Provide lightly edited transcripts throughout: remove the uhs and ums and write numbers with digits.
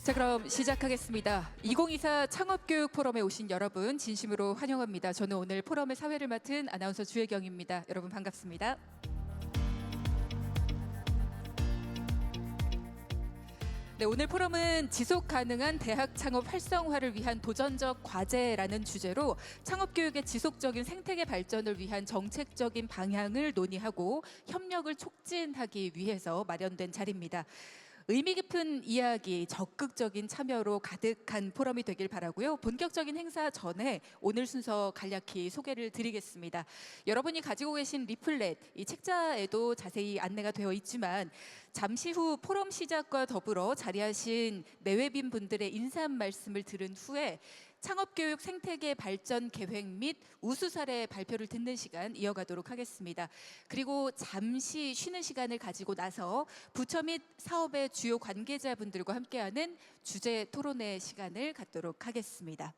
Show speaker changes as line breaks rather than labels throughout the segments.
자, 그럼 시작하겠습니다. 2024 창업교육 포럼에 오신 여러분 진심으로 환영합니다. 저는 오늘 포럼의 사회를 맡은 아나운서 주혜경입니다. 여러분 반갑습니다. 네, 오늘 포럼은 지속 가능한 대학 창업 활성화를 위한 도전적 과제라는 주제로 창업교육의 지속적인 생태계 발전을 위한 정책적인 방향을 논의하고 협력을 촉진하기 위해서 마련된 자리입니다. 의미 깊은 이야기, 적극적인 참여로 가득한 포럼이 되길 바라고요. 본격적인 행사 전에 오늘 순서 간략히 소개를 드리겠습니다. 여러분이 가지고 계신 리플렛, 이 책자에도 자세히 안내가 되어 있지만 잠시 후 포럼 시작과 더불어 자리하신 내외빈 분들의 인사 말씀을 들은 후에 창업교육 생태계 발전 계획 및 우수 사례 발표를 듣는 시간 이어가도록 하겠습니다. 그리고 잠시 쉬는 시간을 가지고 나서 부처 및 사업의 주요 관계자분들과 함께하는 주제 토론회 시간을 갖도록 하겠습니다.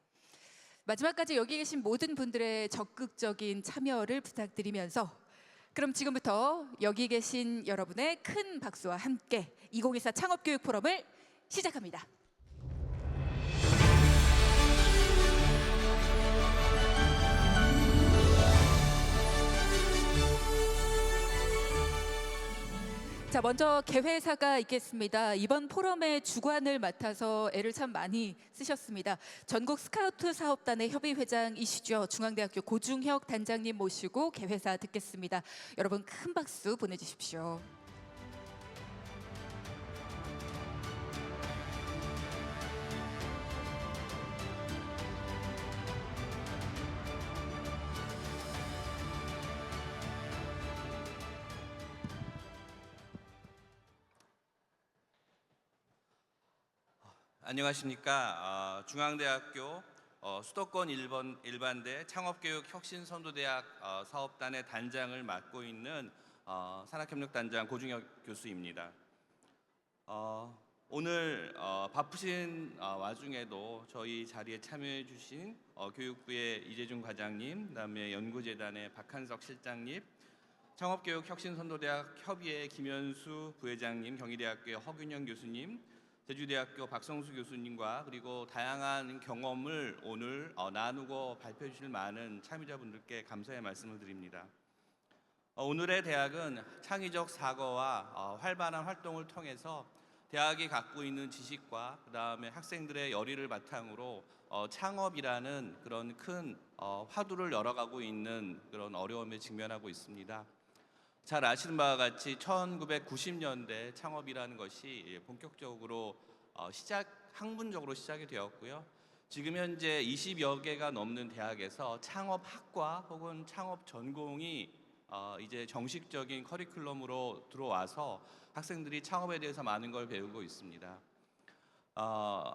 마지막까지 여기 계신 모든 분들의 적극적인 참여를 부탁드리면서 그럼 지금부터 여기 계신 여러분의 큰 박수와 함께 2024 창업교육 포럼을 시작합니다. 자, 먼저 개회사가 있겠습니다. 이번 포럼의 주관을 맡아서 애를 참 많이 쓰셨습니다. 전국 스카우트 사업단의 협의회장이시죠. 중앙대학교 고중혁 단장님 모시고 개회사 듣겠습니다. 여러분 큰 박수 보내주십시오.
안녕하십니까. 중앙대학교 수도권 일반대 창업교육 혁신선도대학 사업단의 단장을 맡고 있는 산학협력단장 고중혁 교수입니다. 오늘 바쁘신 와중에도 저희 자리에 참여해 주신 교육부의 이재준 과장님, 그다음에 연구재단의 박한석 실장님, 창업교육 혁신선도대학 협의회 김현수 부회장님, 경희대학교의 허균영 교수님, 제주대학교 박성수 교수님과 그리고 다양한 경험을 오늘 나누고 발표해 주실 많은 참여자분들께 감사의 말씀을 드립니다. 오늘의 대학은 창의적 사고와 활발한 활동을 통해서 대학이 갖고 있는 지식과 그다음에 학생들의 열의를 바탕으로 창업이라는 그런 큰 화두를 열어가고 있는 그런 어려움에 직면하고 있습니다. 잘 아시는 바와 같이 1990년대 창업이라는 것이 본격적으로 학문적으로 시작이 되었고요. 지금 현재 20여 개가 넘는 대학에서 창업학과 혹은 창업 전공이 이제 정식적인 커리큘럼으로 들어와서 학생들이 창업에 대해서 많은 걸 배우고 있습니다.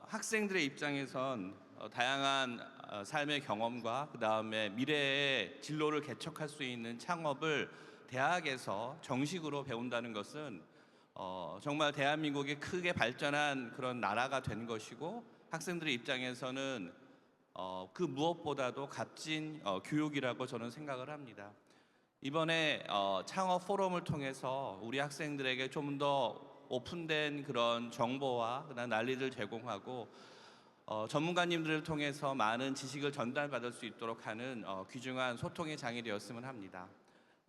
학생들의 입장에선 다양한 삶의 경험과 그 다음에 미래의 진로를 개척할 수 있는 창업을 대학에서 정식으로 배운다는 것은 정말 대한민국이 크게 발전한 그런 나라가 된 것이고 학생들의 입장에서는 그 무엇보다도 값진 교육이라고 저는 생각을 합니다. 이번에 창업 포럼을 통해서 우리 학생들에게 좀 더 오픈된 그런 정보와 그다음 난리를 제공하고 전문가님들을 통해서 많은 지식을 전달받을 수 있도록 하는 귀중한 소통의 장이 되었으면 합니다.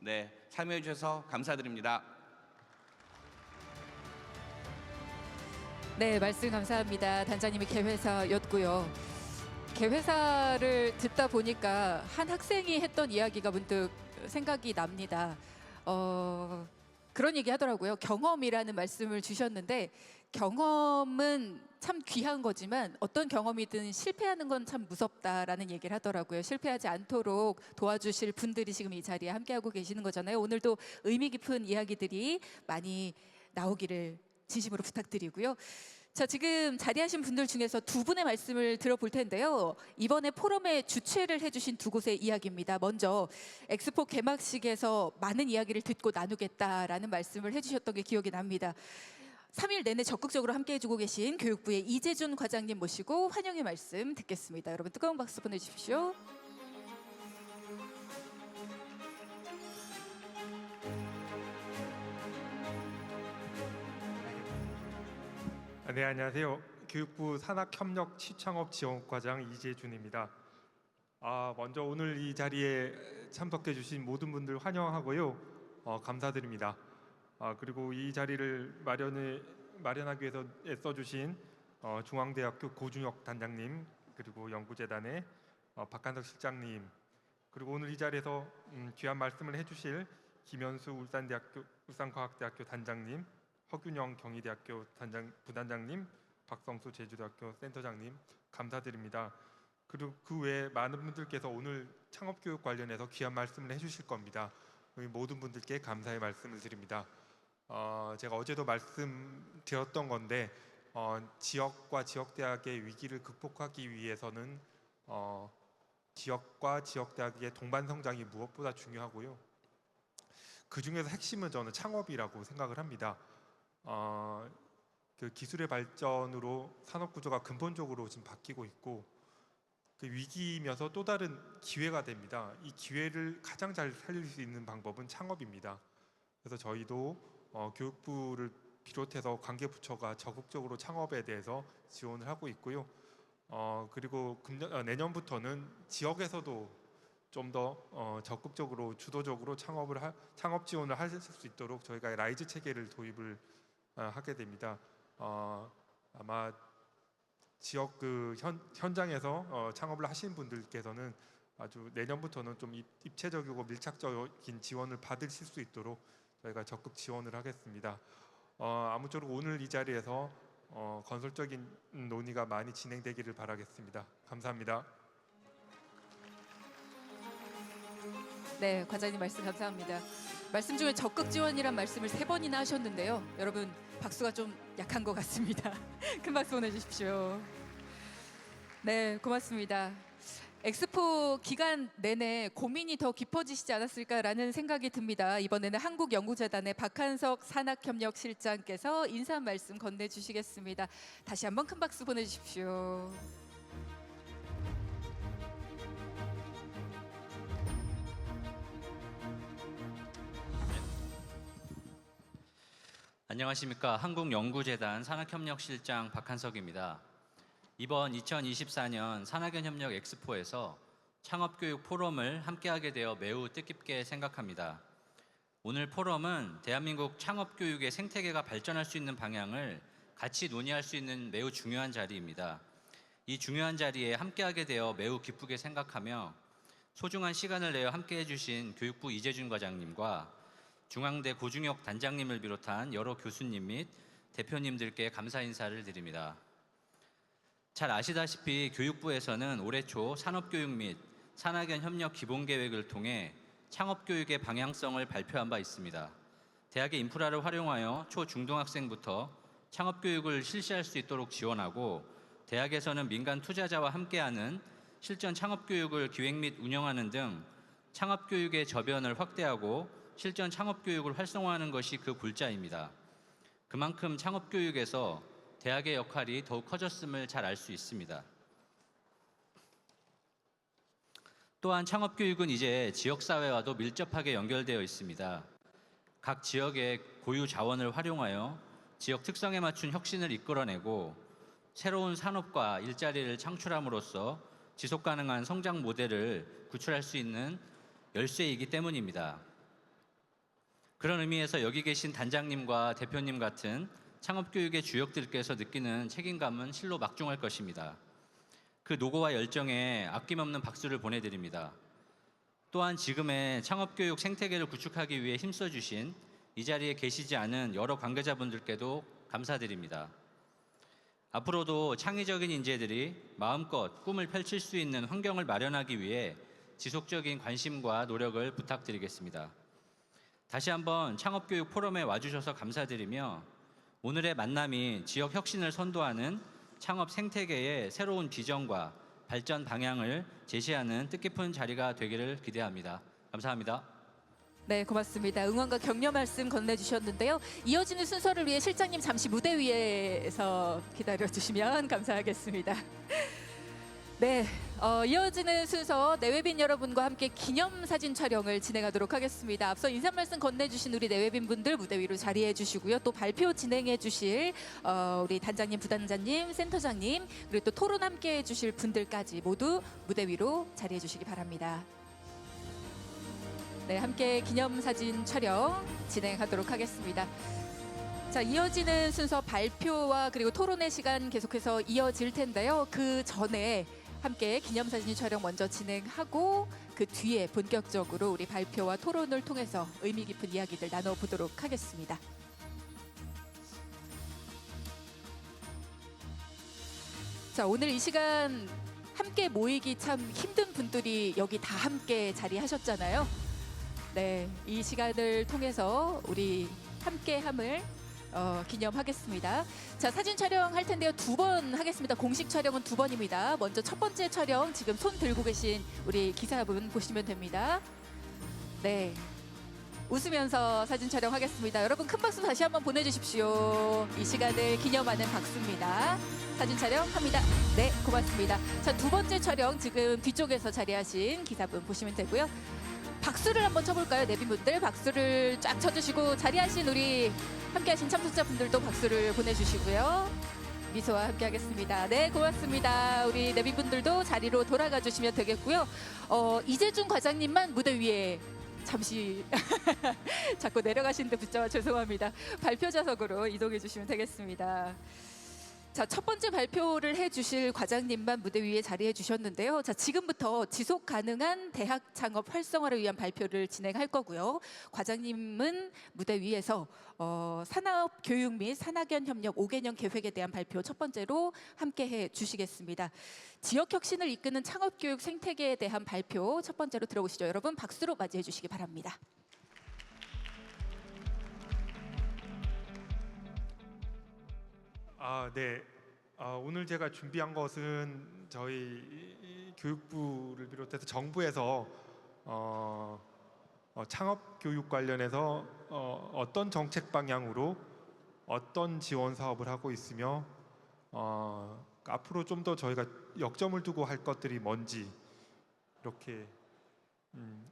네, 참여해 주셔서 감사드립니다.
네, 말씀 감사합니다. 단장님이 개회사였고요. 개회사를 듣다 보니까 한 학생이 했던 이야기가 문득 생각이 납니다. 그런 얘기 하더라고요. 경험이라는 말씀을 주셨는데 경험은 참 귀한 거지만 어떤 경험이든 실패하는 건 참 무섭다라는 얘기를 하더라고요. 실패하지 않도록 도와주실 분들이 지금 이 자리에 함께하고 계시는 거잖아요. 오늘도 의미 깊은 이야기들이 많이 나오기를 진심으로 부탁드리고요. 자, 지금 자리하신 분들 중에서 두 분의 말씀을 들어볼 텐데요. 이번에 포럼에 주최를 해주신 두 곳의 이야기입니다. 먼저 엑스포 개막식에서 많은 이야기를 듣고 나누겠다라는 말씀을 해주셨던 게 기억이 납니다. 3일 내내 적극적으로 함께 해주고 계신 교육부의 이재준 과장님 모시고 환영의 말씀 듣겠습니다. 여러분 뜨거운 박수 보내주십시오.
네, 안녕하세요. 교육부 산학협력 시창업지원과장 이재준입니다. 먼저 오늘 이 자리에 참석해 주신 모든 분들 환영하고요. 감사드립니다. 그리고 이 자리를 마련하기 위해서 애써주신 중앙대학교 고준혁 단장님, 그리고 연구재단의 박한석 실장님, 그리고 오늘 이 자리에서 귀한 말씀을 해주실 김현수 울산과학대학교 단장님, 허균영 경희대학교 부단장님, 박성수 제주대학교 센터장님 감사드립니다. 그리고 그 외에 많은 분들께서 오늘 창업교육 관련해서 귀한 말씀을 해주실 겁니다. 모든 분들께 감사의 말씀을 드립니다. 제가 어제도 말씀드렸던 건데 지역과 지역대학의 위기를 극복하기 위해서는 지역과 지역대학의 동반 성장이 무엇보다 중요하고요. 그 중에서 핵심은 저는 창업이라고 생각을 합니다. 그 기술의 발전으로 산업 구조가 근본적으로 지금 바뀌고 있고 그 위기이면서 또 다른 기회가 됩니다. 이 기회를 가장 잘 살릴 수 있는 방법은 창업입니다. 그래서 저희도 교육부를 비롯해서 관계 부처가 적극적으로 창업에 대해서 지원을 하고 있고요. 그리고 내년부터는 지역에서도 좀 더 적극적으로 주도적으로 창업 지원을 하실 수 있도록 저희가 라이즈 체계를 도입을 하게 됩니다. 아마 지역 그 현장에서 창업을 하신 분들께서는 아주 내년부터는 좀 입체적이고 밀착적인 지원을 받으실 수 있도록 저희가 적극 지원을 하겠습니다. 아무쪼록 오늘 이 자리에서 건설적인 논의가 많이 진행되기를 바라겠습니다. 감사합니다.
네, 과장님 말씀 감사합니다. 말씀 중에 적극 지원이란 말씀을 3번이나 하셨는데요. 여러분 박수가 좀 약한 것 같습니다. 큰 박수 보내주십시오. 네, 고맙습니다. 엑스포 기간 내내 고민이 더 깊어지시지 않았을까라는 생각이 듭니다. 이번에는 한국연구재단의 박한석 산학협력실장께서 인사 말씀 건네주시겠습니다. 다시 한번 큰 박수 보내주십시오.
안녕하십니까. 한국연구재단 산학협력실장 박한석입니다. 이번 2024년 산학연협력 엑스포에서 창업교육 포럼을 함께하게 되어 매우 뜻깊게 생각합니다. 오늘 포럼은 대한민국 창업교육의 생태계가 발전할 수 있는 방향을 같이 논의할 수 있는 매우 중요한 자리입니다. 이 중요한 자리에 함께하게 되어 매우 기쁘게 생각하며 소중한 시간을 내어 함께해 주신 교육부 이재준 과장님과 중앙대 고중혁 단장님을 비롯한 여러 교수님 및 대표님들께 감사 인사를 드립니다. 잘 아시다시피 교육부에서는 올해 초 산업교육 및 산학연 협력 기본계획을 통해 창업교육의 방향성을 발표한 바 있습니다. 대학의 인프라를 활용하여 초중등학생부터 창업교육을 실시할 수 있도록 지원하고 대학에서는 민간 투자자와 함께하는 실전 창업교육을 기획 및 운영하는 등 창업교육의 저변을 확대하고 실전 창업교육을 활성화하는 것이 그 골자입니다. 그만큼 창업교육에서 대학의 역할이 더욱 커졌음을 잘 알 수 있습니다. 또한 창업교육은 이제 지역사회와도 밀접하게 연결되어 있습니다. 각 지역의 고유 자원을 활용하여 지역 특성에 맞춘 혁신을 이끌어내고 새로운 산업과 일자리를 창출함으로써 지속가능한 성장 모델을 구출할 수 있는 열쇠이기 때문입니다. 그런 의미에서 여기 계신 단장님과 대표님 같은 창업교육의 주역들께서 느끼는 책임감은 실로 막중할 것입니다. 그 노고와 열정에 아낌없는 박수를 보내드립니다. 또한 지금의 창업교육 생태계를 구축하기 위해 힘써주신 이 자리에 계시지 않은 여러 관계자분들께도 감사드립니다. 앞으로도 창의적인 인재들이 마음껏 꿈을 펼칠 수 있는 환경을 마련하기 위해 지속적인 관심과 노력을 부탁드리겠습니다. 다시 한번 창업교육 포럼에 와주셔서 감사드리며 오늘의 만남이 지역 혁신을 선도하는 창업 생태계의 새로운 비전과 발전 방향을 제시하는 뜻깊은 자리가 되기를 기대합니다. 감사합니다.
네, 고맙습니다. 응원과 격려 말씀 건네주셨는데요. 이어지는 순서를 위해 실장님 잠시 무대 위에서 기다려주시면 감사하겠습니다. 네, 이어지는 순서 내외빈 여러분과 함께 기념사진 촬영을 진행하도록 하겠습니다. 앞서 인사 말씀 건네주신 우리 내외빈 분들 무대 위로 자리해 주시고요. 또 발표 진행해 주실 우리 단장님, 부단장님, 센터장님, 그리고 또 토론 함께 해 주실 분들까지 모두 무대 위로 자리해 주시기 바랍니다. 네, 함께 기념사진 촬영 진행하도록 하겠습니다. 자, 이어지는 순서 발표와 그리고 토론의 시간 계속해서 이어질 텐데요. 그 전에 함께 기념사진 촬영 먼저 진행하고 그 뒤에 본격적으로 우리 발표와 토론을 통해서 의미 깊은 이야기들 나눠보도록 하겠습니다. 자, 오늘 이 시간 함께 모이기 참 힘든 분들이 여기 다 함께 자리하셨잖아요. 네, 이 시간을 통해서 우리 함께함을 기념하겠습니다. 자, 사진 촬영할 텐데요. 2번 하겠습니다. 공식 촬영은 2번입니다. 먼저 첫 번째 촬영 지금 손 들고 계신 우리 기사분 보시면 됩니다. 네, 웃으면서 사진 촬영하겠습니다. 여러분 큰 박수 다시 한번 보내주십시오. 이 시간을 기념하는 박수입니다. 사진 촬영합니다. 네, 고맙습니다. 자, 2번째 촬영 지금 뒤쪽에서 자리하신 기사분 보시면 되고요. 박수를 한번 쳐볼까요? 내빈분들 박수를 쫙 쳐주시고 자리하신 우리 함께하신 참석자분들도 박수를 보내주시고요. 미소와 함께하겠습니다. 네, 고맙습니다. 우리 내빈분들도 자리로 돌아가 주시면 되겠고요. 이재준 과장님만 무대 위에 잠시 자꾸 내려가시는데 붙잡아 죄송합니다. 발표 좌석으로 이동해 주시면 되겠습니다. 자, 첫 번째 발표를 해주실 과장님만 무대 위에 자리해 주셨는데요. 자, 지금부터 지속 가능한 대학 창업 활성화를 위한 발표를 진행할 거고요. 과장님은 무대 위에서 산업 교육 및 산학연 협력 5개년 계획에 대한 발표 첫 번째로 함께 해 주시겠습니다. 지역 혁신을 이끄는 창업 교육 생태계에 대한 발표 첫 번째로 들어보시죠. 여러분 박수로 맞이해 주시기 바랍니다.
네. 오늘 제가 준비한 것은 저희 교육부를 비롯해서 정부에서 창업 교육 관련해서 어떤 정책 방향으로 어떤 지원 사업을 하고 있으며 앞으로 좀 더 저희가 역점을 두고 할 것들이 뭔지 이렇게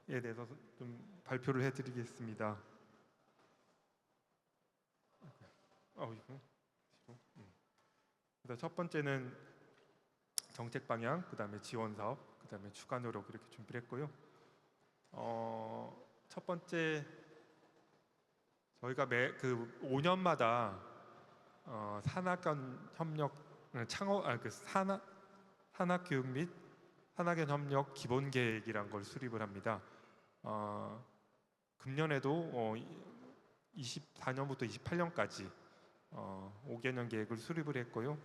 에 대해서 좀 발표를 해드리겠습니다. 그래서 첫 번째는 정책 방향, 그다음에 지원 사업, 그다음에 추가 노력 이렇게 준비를 했고요. 첫 번째 저희가 그 5년마다 산학연 협력 창업 산학 교육 및 산학연 협력 기본 계획이란 걸 수립을 합니다. 금년에도 24년부터 28년까지 5개년 계획을 수립을 했고요.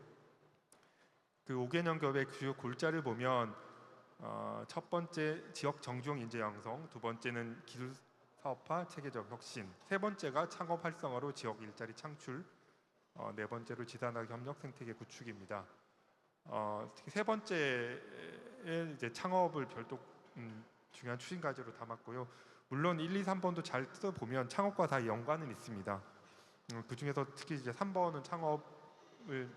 그 5개년 계획의 주요 골자를 보면 첫 번째 지역 정주행 인재 양성, 두 번째는 기술 사업화 체계적 혁신, 세 번째가 창업 활성화로 지역 일자리 창출, 네 번째로 지산학 협력 생태계 구축입니다. 특히 세 번째에 이제 창업을 별도 중요한 추진 과제로 담았고요. 물론 1, 2, 3번도 잘 뜯어보면 창업과 다 연관은 있습니다. 그 중에서 특히 이제 3번은 창업을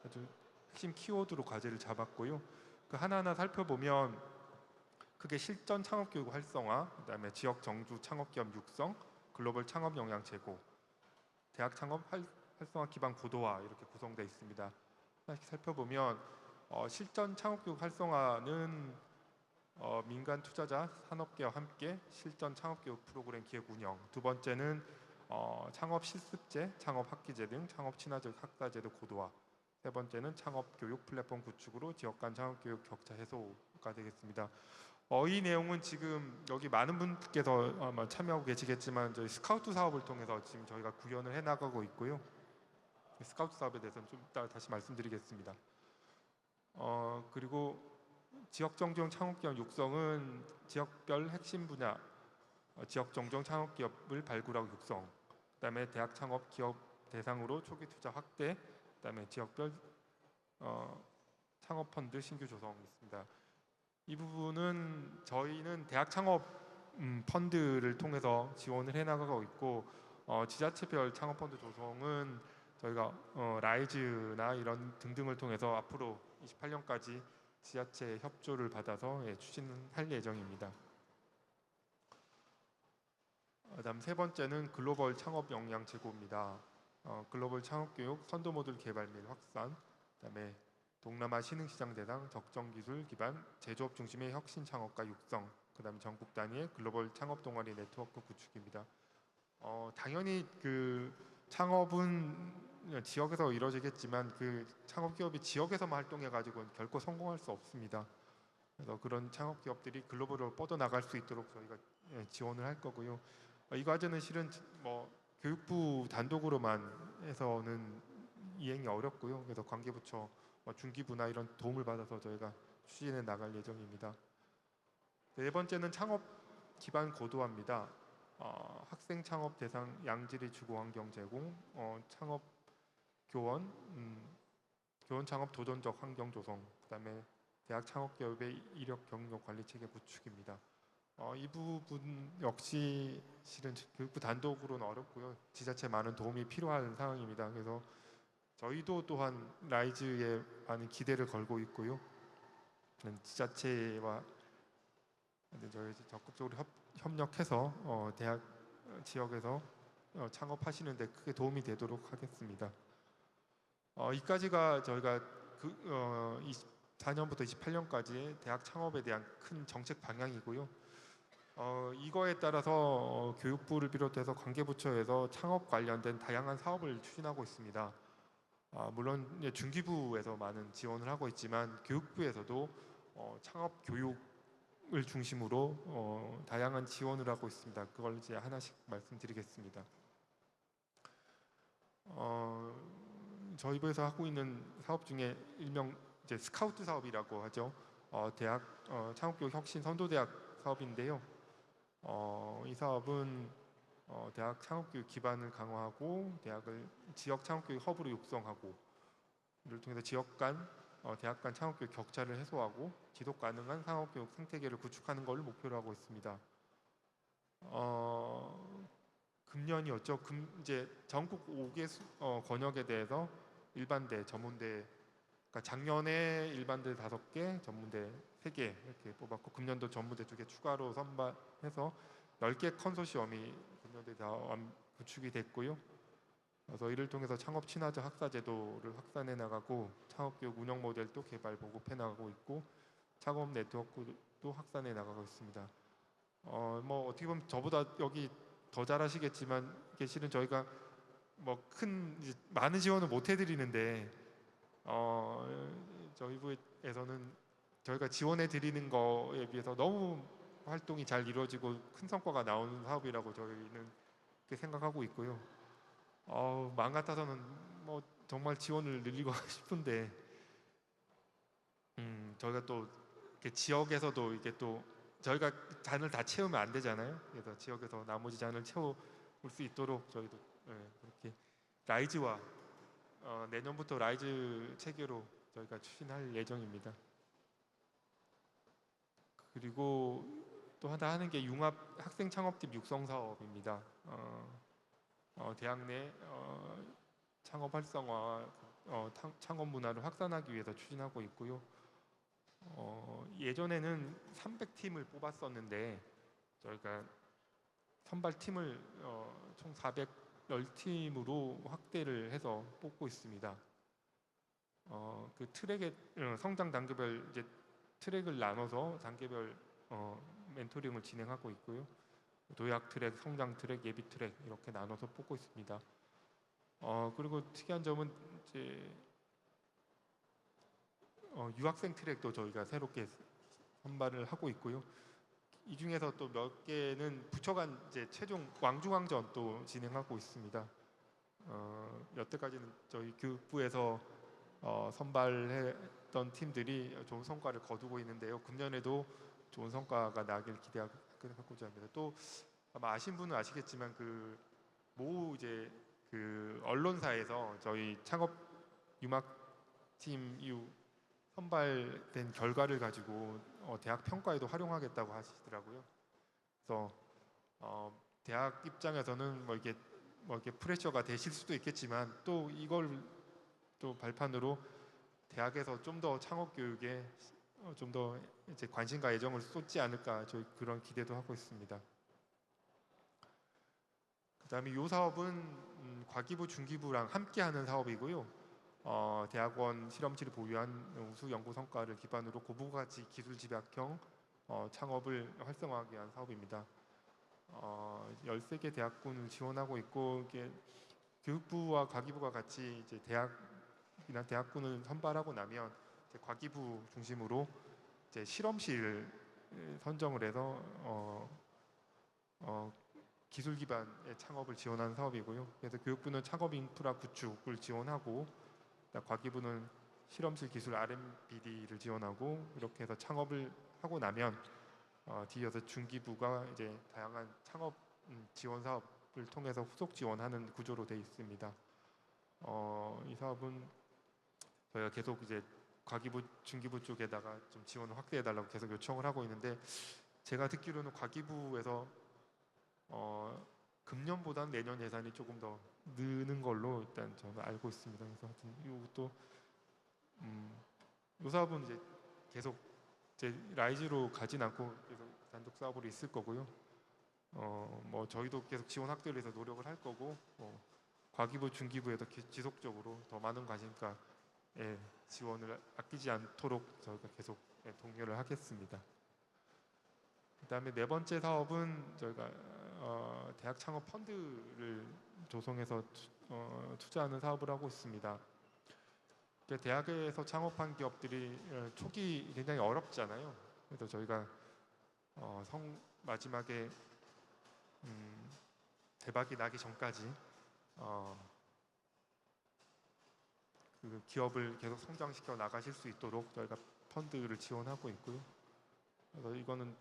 아주 핵심 키워드로 과제를 잡았고요. 그 하나하나 살펴보면 크게 실전 창업 교육 활성화, 그다음에 지역 정주 창업 기업 육성, 글로벌 창업 역량 제고, 대학 창업 활성화 기반 고도화 이렇게 구성되어 있습니다. 하나씩 살펴보면 실전 창업 교육 활성화는 민간 투자자, 산업계와 함께 실전 창업 교육 프로그램 기획 운영. 두 번째는 창업 실습제, 창업 학기제 등 창업 친화적 학사제도 고도화. 세 번째는 창업 교육 플랫폼 구축으로 지역 간 창업 교육 격차 해소가 되겠습니다. 이 내용은 지금 여기 많은 분께서 아마 참여하고 계시겠지만 저희 스카우트 사업을 통해서 지금 저희가 구현을 해나가고 있고요. 스카우트 사업에 대해서는 좀 이따 다시 말씀드리겠습니다. 그리고 지역 정주행 창업기업 육성은 지역별 핵심 분야 지역 정주행 창업기업을 발굴하고 육성, 그다음에 대학 창업 기업 대상으로 초기 투자 확대, 그다음에 지역별 창업 펀드 신규 조성 있습니다. 이 부분은 저희는 대학 창업 펀드를 통해서 지원을 해나가고 있고 지자체별 창업 펀드 조성은 저희가 라이즈나 이런 등등을 통해서 앞으로 28년까지 지자체 협조를 받아서 추진할 예정입니다. 그다음 세 번째는 글로벌 창업 역량 제고입니다. 글로벌 창업 교육 선도 모듈 개발 및 확산, 그다음에 동남아 신흥시장 대상 적정 기술 기반 제조업 중심의 혁신 창업가 육성, 그다음에 전국 단위의 글로벌 창업 동아리 네트워크 구축입니다. 당연히 그 창업은 지역에서 이루어지겠지만 그 창업 기업이 지역에서만 활동해 가지고 결코 성공할 수 없습니다. 그래서 그런 창업 기업들이 글로벌로 뻗어 나갈 수 있도록 저희가 지원을 할 거고요. 이 과제는 실은 뭐 교육부 단독으로만 해서는 이행이 어렵고요. 그래서 관계부처 중기부나 이런 도움을 받아서 저희가 추진해 나갈 예정입니다. 네 번째는 창업 기반 고도화입니다. 학생 창업 대상 양질의 주거 환경 제공, 창업 교원, 교원 창업 도전적 환경 조성, 그다음에 대학 창업 기업의 이력 경력 관리 체계 구축입니다. 이 부분 역시 실은 교육부 단독으로는 어렵고요. 지자체 많은 도움이 필요한 상황입니다. 그래서 저희도 또한 라이즈에 많은 기대를 걸고 있고요. 지자체와 저희 적극적으로 협력해서 대학 지역에서 창업하시는 데 크게 도움이 되도록 하겠습니다. 이까지가 저희가 24년부터 28년까지 대학 창업에 대한 큰 정책 방향이고요. 이거에 따라서 교육부를 비롯해서 관계부처에서 창업 관련된 다양한 사업을 추진하고 있습니다. 물론 중기부에서 많은 지원을 하고 있지만 교육부에서도 창업 교육을 중심으로 다양한 지원을 하고 있습니다. 그걸 이제 하나씩 말씀드리겠습니다. 저희 부에서 하고 있는 사업 중에 일명 이제 스카우트 사업이라고 하죠. 대학 창업교육 혁신 선도대학 사업인데요. 이 사업은 대학 창업교육 기반을 강화하고 대학을 지역 창업교육 허브로 육성하고 이를 통해서 지역 간, 대학 간 창업교육 격차를 해소하고 지속 가능한 상업교육 생태계를 구축하는 것을 목표로 하고 있습니다. 금년이었죠. 이제 전국 5개 권역에 대해서 일반대, 전문대, 그러니까 작년에 일반대 5개, 전문대 3개 이렇게 뽑았고 금년도 전문대 2개 추가로 선발해서 10개 컨소시엄이 금년도에 다 구축이 됐고요. 그래서 이를 통해서 창업 친화적 학사 제도를 확산해 나가고 창업교육 운영 모델도 개발 보급해 나가고 있고 창업 네트워크도 확산해 나가고 있습니다. 뭐 어떻게 보면 저보다 여기 더 잘하시겠지만 이게 실은 저희가 뭐 많은 지원을 못 해드리는데 저희 부에서는 저희가 지원해 드리는 거에 비해서 너무 활동이 잘 이루어지고 큰 성과가 나오는 사업이라고 저희는 그렇게 생각하고 있고요. 마음 같아서는 뭐 정말 지원을 늘리고 싶은데 저희가 또 이렇게 지역에서도 이게 또 저희가 잔을 다 채우면 안 되잖아요. 그래서 지역에서 나머지 잔을 채울 수 있도록 저희도 그렇게 라이즈와 내년부터 라이즈 체계로 저희가 추진할 예정입니다. 그리고 또 하나 하는 게 융합 학생 창업팀 육성 사업입니다. 대학 내 창업 활성화, 창업 문화를 확산하기 위해서 추진하고 있고요. 예전에는 300팀을 뽑았었는데 저희가 선발팀을 총 410팀으로 확대를 해서 뽑고 있습니다. 그 트랙의 성장 단계별 이제 트랙을 나눠서 단계별 멘토링을 진행하고 있고요. 도약 트랙, 성장 트랙, 예비 트랙 이렇게 나눠서 뽑고 있습니다. 그리고 특이한 점은 이제 유학생 트랙도 저희가 새롭게 선발을 하고 있고요. 이 중에서 또 몇 개는 부처 간 이제 최종 왕중왕전 또 진행하고 있습니다. 여태까지는 저희 교육부에서 선발했던 팀들이 좋은 성과를 거두고 있는데요. 금년에도 좋은 성과가 나길 기대하고자 합니다. 또 아마 아신 분은 아시겠지만 모 이제 언론사에서 저희 창업 융합팀 이후 선발된 결과를 가지고 대학 평가에도 활용하겠다고 하시더라고요. 그래서 대학 입장에서는 뭐 이렇게 프레셔가 되실 수도 있겠지만 또 이걸 또 발판으로 대학에서 좀 더 창업 교육에 좀 더 이제 관심과 애정을 쏟지 않을까 저희 그런 기대도 하고 있습니다. 그다음에 이 사업은 과기부 중기부랑 함께하는 사업이고요. 대학원 실험실이 보유한 우수 연구 성과를 기반으로 고부가치 기술 집약형 창업을 활성화하기 위한 사업입니다. 13개 대학군을 지원하고 있고 이게 교육부와 과기부가 같이 이제 대학이나 대학군을 선발하고 나면 이제 과기부 중심으로 이제 실험실 선정을 해서 기술 기반의 창업을 지원하는 사업이고요. 그래서 교육부는 창업 인프라 구축을 지원하고 과기부는 실험실 기술 R&D를 지원하고 이렇게 해서 창업을 하고 나면 뒤이어서 중기부가 이제 다양한 창업 지원 사업을 통해서 후속 지원하는 구조로 되어 있습니다. 이 사업은 저희가 계속 이제 과기부 중기부 쪽에다가 좀 지원을 확대해 달라고 계속 요청을 하고 있는데 제가 듣기로는 과기부에서 금년보다는 내년 예산이 조금 더 느는 걸로 일단 저는 알고 있습니다. 그래서 하여튼 이것도 이 사업은 이제 계속 이제 라이즈로 가진 않고 계속 단독 사업으로 있을 거고요. 뭐 저희도 계속 지원 확대를 해서 노력을 할 거고 과기부 중기부에도 지속적으로 더 많은 관심과 지원을 아끼지 않도록 저희가 계속 독려를 하겠습니다. 그다음에 네 번째 사업은 저희가 대학 창업 펀드를 조성해서 투자하는 사업을 하고 있습니다. 대학에서 창업한 기업들이 초기 굉장히 어렵잖아요. 그래서 저희가 마지막에 대박이 나기 전까지 그 기업을 계속 성장시켜 나가실 수 있도록 저희가 펀드를 지원하고 있고요. 그래서 이거는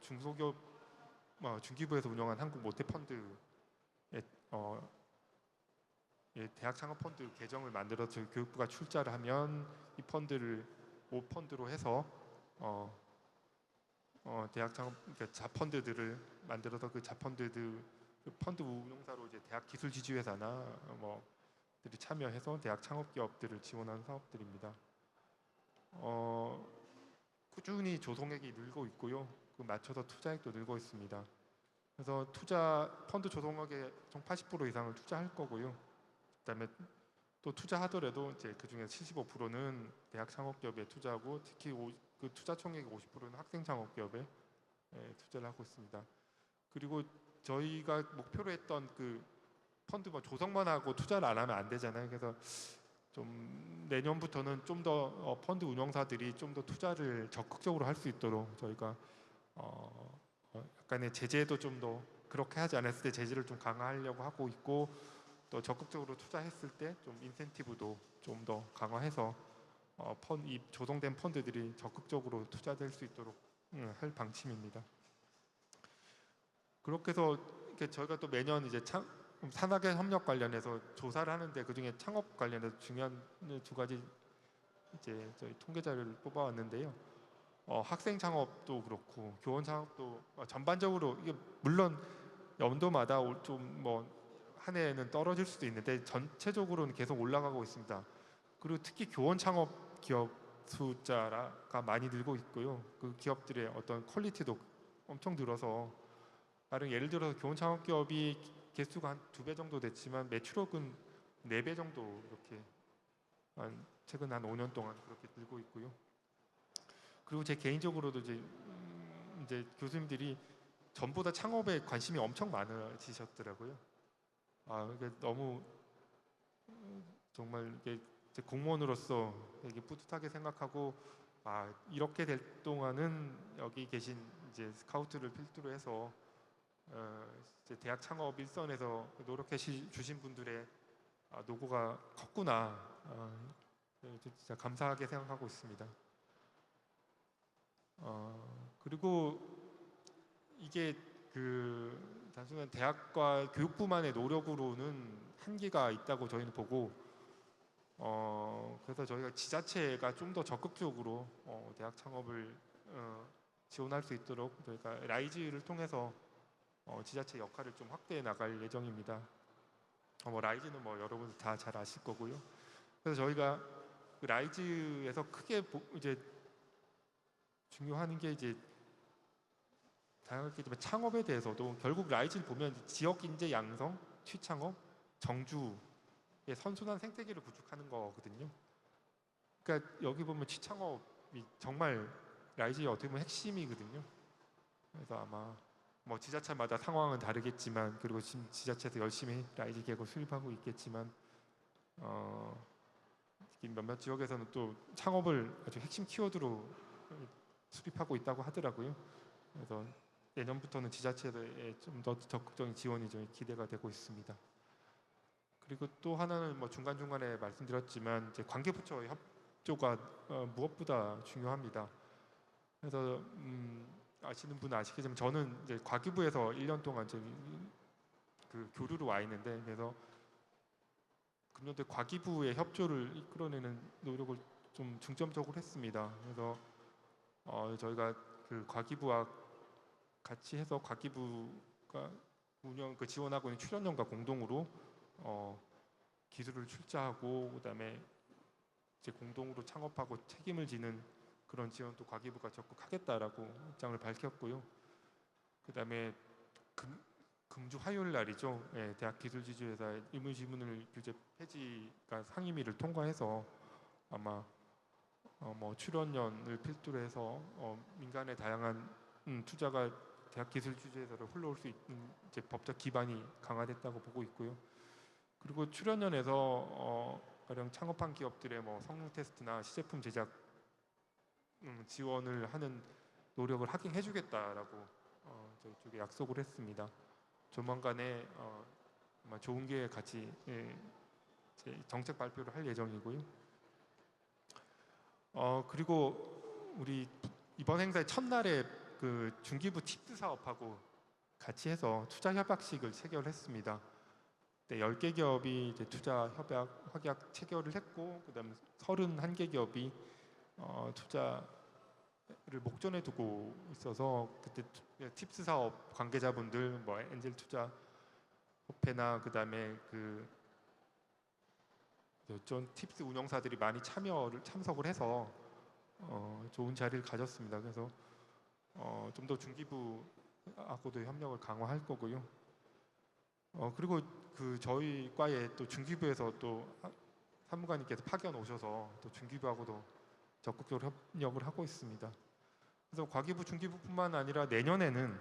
중소기업 중기부에서 운영한 한국 모태펀드의 대학 창업 펀드 계정을 만들어서 저희 교육부가 출자를 하면 이 펀드를 5펀드로 해서 대학 창업 그러니까 자펀드들을 만들어서 그 자펀드들 그 펀드 운용사로 이제 대학 기술 지주회사나 들이 참여해서 대학 창업 기업들을 지원하는 사업들입니다. 꾸준히 조성액이 늘고 있고요. 그 맞춰서 투자액도 늘고 있습니다. 그래서 펀드 조성액의 총 80% 이상을 투자할 거고요. 그다음에 또 투자하더라도 이제 그 중에 75%는 대학 창업 기업에 투자하고 특히 그 투자 총액의 50%는 학생 창업 기업에 투자를 하고 있습니다. 그리고 저희가 목표로 했던 그 펀드 조성만 하고 투자를 안 하면 안 되잖아요. 그래서 좀 내년부터는 좀 더 펀드 운영사들이 좀 더 투자를 적극적으로 할 수 있도록 저희가 약간의 제재도 좀 더 그렇게 하지 않았을 때 제재를 좀 강화하려고 하고 있고 또 적극적으로 투자했을 때 좀 인센티브도 좀 더 강화해서 이 조성된 펀드들이 적극적으로 투자될 수 있도록 할 방침입니다. 그렇게 해서 이렇게 저희가 또 매년 이제 산학의 협력 관련해서 조사를 하는데 그 중에 창업 관련해서 중요한 두 가지 이제 저희 통계 자료를 뽑아왔는데요. 학생 창업도 그렇고 교원 창업도 전반적으로 이게 물론 연도마다 좀 한 해에는 떨어질 수도 있는데 전체적으로는 계속 올라가고 있습니다. 그리고 특히 교원 창업 기업 숫자가 많이 늘고 있고요. 그 기업들의 어떤 퀄리티도 엄청 늘어서 예를 들어서 교원 창업 기업이 개수가 한 2배 정도 됐지만 매출액은 4배 정도 이렇게 최근 한 5년 동안 그렇게 늘고 있고요. 그리고 제 개인적으로도 이제 교수님들이 전보다 창업에 관심이 엄청 많으시셨더라고요. 이게 너무 정말 이게 공무원으로서 되게 뿌듯하게 생각하고 이렇게 될 동안은 여기 계신 이제 스카우트를 필두로 해서 이제 대학 창업 일선에서 노력해 주신 분들의 노고가 컸구나 진짜 감사하게 생각하고 있습니다. 그리고 이게 단순한 대학과 교육부만의 노력으로는 한계가 있다고 저희는 보고 그래서 저희가 지자체가 좀 더 적극적으로 대학 창업을 지원할 수 있도록 저희가 라이즈를 통해서 지자체 역할을 좀 확대해 나갈 예정입니다. 라이즈는 여러분 다 잘 아실 거고요. 그래서 저희가 그 라이즈에서 크게 이제 중요한 게 이제 다양하겠지만 창업에 대해서도 결국 라이즈를 보면 지역 인재 양성, 취창업, 정주의 선순환 생태계를 구축하는 거거든요. 그러니까 여기 보면 취창업이 정말 라이즈의 어떻게 보면 핵심이거든요. 그래서 아마 뭐 지자체마다 상황은 다르겠지만, 그리고 지금 지자체에서 열심히 라이즈 계획을 수립하고 있겠지만, 특히 몇몇 지역에서는 또 창업을 아주 핵심 키워드로 수립하고 있다고 하더라고요. 그래서 내년부터는 지자체에 좀 더 적극적인 지원이 좀 기대가 되고 있습니다. 그리고 또 하나는 뭐 중간중간에 말씀드렸지만 이제 관계부처의 협조가 무엇보다 중요합니다. 그래서 아시는 분은 아시겠지만 저는 이제 과기부에서 1년 동안 이제 그 교류로 와 있는데, 그래서 금년도에 과기부의 협조를 이끌어내는 노력을 좀 중점적으로 했습니다. 그래서 저희가 그 과기부와 같이 해서 과기부가 지원하고 있는 출연연과 공동으로 기술을 출자하고, 그다음에 이제 공동으로 창업하고 책임을 지는 그런 지원도 과기부가 적극하겠다라고 입장을 밝혔고요. 그다음에 금주 화요일 날이죠. 예, 대학기술지주회사의 의무지문을 규제 폐지가 상임위를 통과해서 아마 뭐 출연연을 필두로 해서 민간의 다양한 투자가 대학기술지주회사로 흘러올 수 있는 이제 법적 기반이 강화됐다고 보고 있고요. 그리고 출연연에서 가령 창업한 기업들의 뭐 성능 테스트나 시제품 제작 지원을 하는 노력을 하긴 해주겠다라고 저희 쪽에 약속을 했습니다. 조만간에 아마 좋은 기회에 같이 정책 발표를 할 예정이고요. 그리고 우리 이번 행사의 첫날에 그 중기부 팁스 사업하고 같이 해서 투자 협약식을 체결했습니다. 네, 10개 기업이 이제 투자 협약 체결을 했고, 그다음에 31개 기업이 투자를 목전에 두고 있어서 그때 팁스 사업 관계자분들, 뭐 엔젤 투자 협회나 그다음에 전 팁스 운영사들이 많이 참석을 해서 좋은 자리를 가졌습니다. 그래서 좀 더 중기부하고도 협력을 강화할 거고요. 그리고 저희 과에 또 중기부에서 또 사무관님께서 파견 오셔서 또 중기부하고도 적극적으로 협력을 하고 있습니다. 그래서 과기부, 중기부뿐만 아니라 내년에는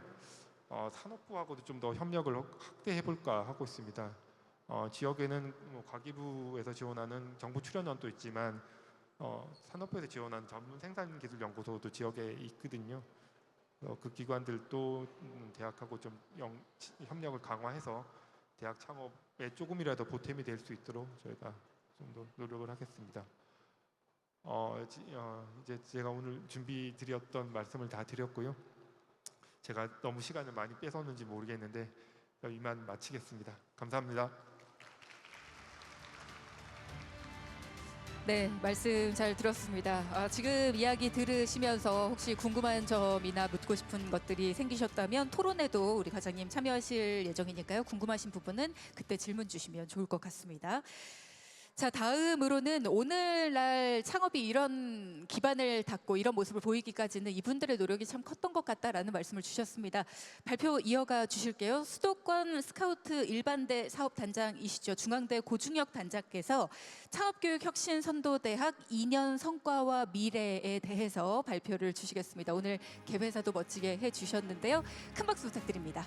산업부하고도 좀 더 협력을 확대해 볼까 하고 있습니다. 지역에는 뭐 과기부에서 지원하는 정부 출연원도 있지만 산업부에서 지원하는 전문 생산기술연구소도 지역에 있거든요. 그 기관들도 대학하고 좀 협력을 강화해서 대학 창업에 조금이라도 보탬이 될 수 있도록 저희가 좀 더 노력을 하겠습니다. 이제 제가 오늘 준비 드렸던 말씀을 다 드렸고요. 제가 너무 시간을 많이 뺏었는지 모르겠는데 이만 마치겠습니다. 감사합니다.
네, 말씀 잘 들었습니다. 지금 이야기 들으시면서 혹시 궁금한 점이나 묻고 싶은 것들이 생기셨다면 토론에도 우리 과장님 참여하실 예정이니까요. 궁금하신 부분은 그때 질문 주시면 좋을 것 같습니다. 자, 다음으로는 오늘날 창업이 이런 기반을 닦고 이런 모습을 보이기까지는 이분들의 노력이 참 컸던 것 같다라는 말씀을 주셨습니다. 발표 이어가 주실게요. 수도권 스카우트 일반대 사업단장이시죠. 중앙대 고중혁 단장께서 창업교육혁신선도대학 2년 성과와 미래에 대해서 발표를 주시겠습니다. 오늘 개회사도 멋지게 해주셨는데요. 큰 박수 부탁드립니다.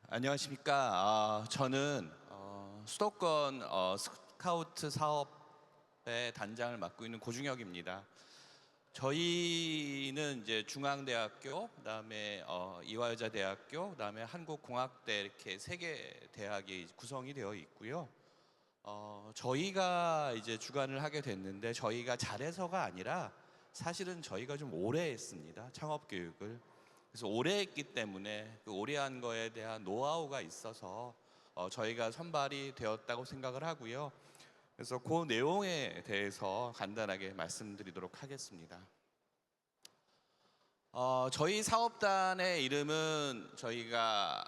안녕하십니까. 저는 수도권 스카우트 사업의 단장을 맡고 있는 고중혁입니다. 저희는 이제 중앙대학교, 그다음에 이화여자대학교, 그다음에 한국공학대 이렇게 3개 대학이 구성이 되어 있고요. 저희가 이제 주관을 하게 됐는데 저희가 잘해서가 아니라 사실은 저희가 좀 오래 했습니다. 창업 교육을. 그래서 오래 했기 때문에 그 오래 한 거에 대한 노하우가 있어서 저희가 선발이 되었다고 생각을 하고요. 그래서 그 내용에 대해서 간단하게 말씀드리도록 하겠습니다. 저희 사업단의 이름은 저희가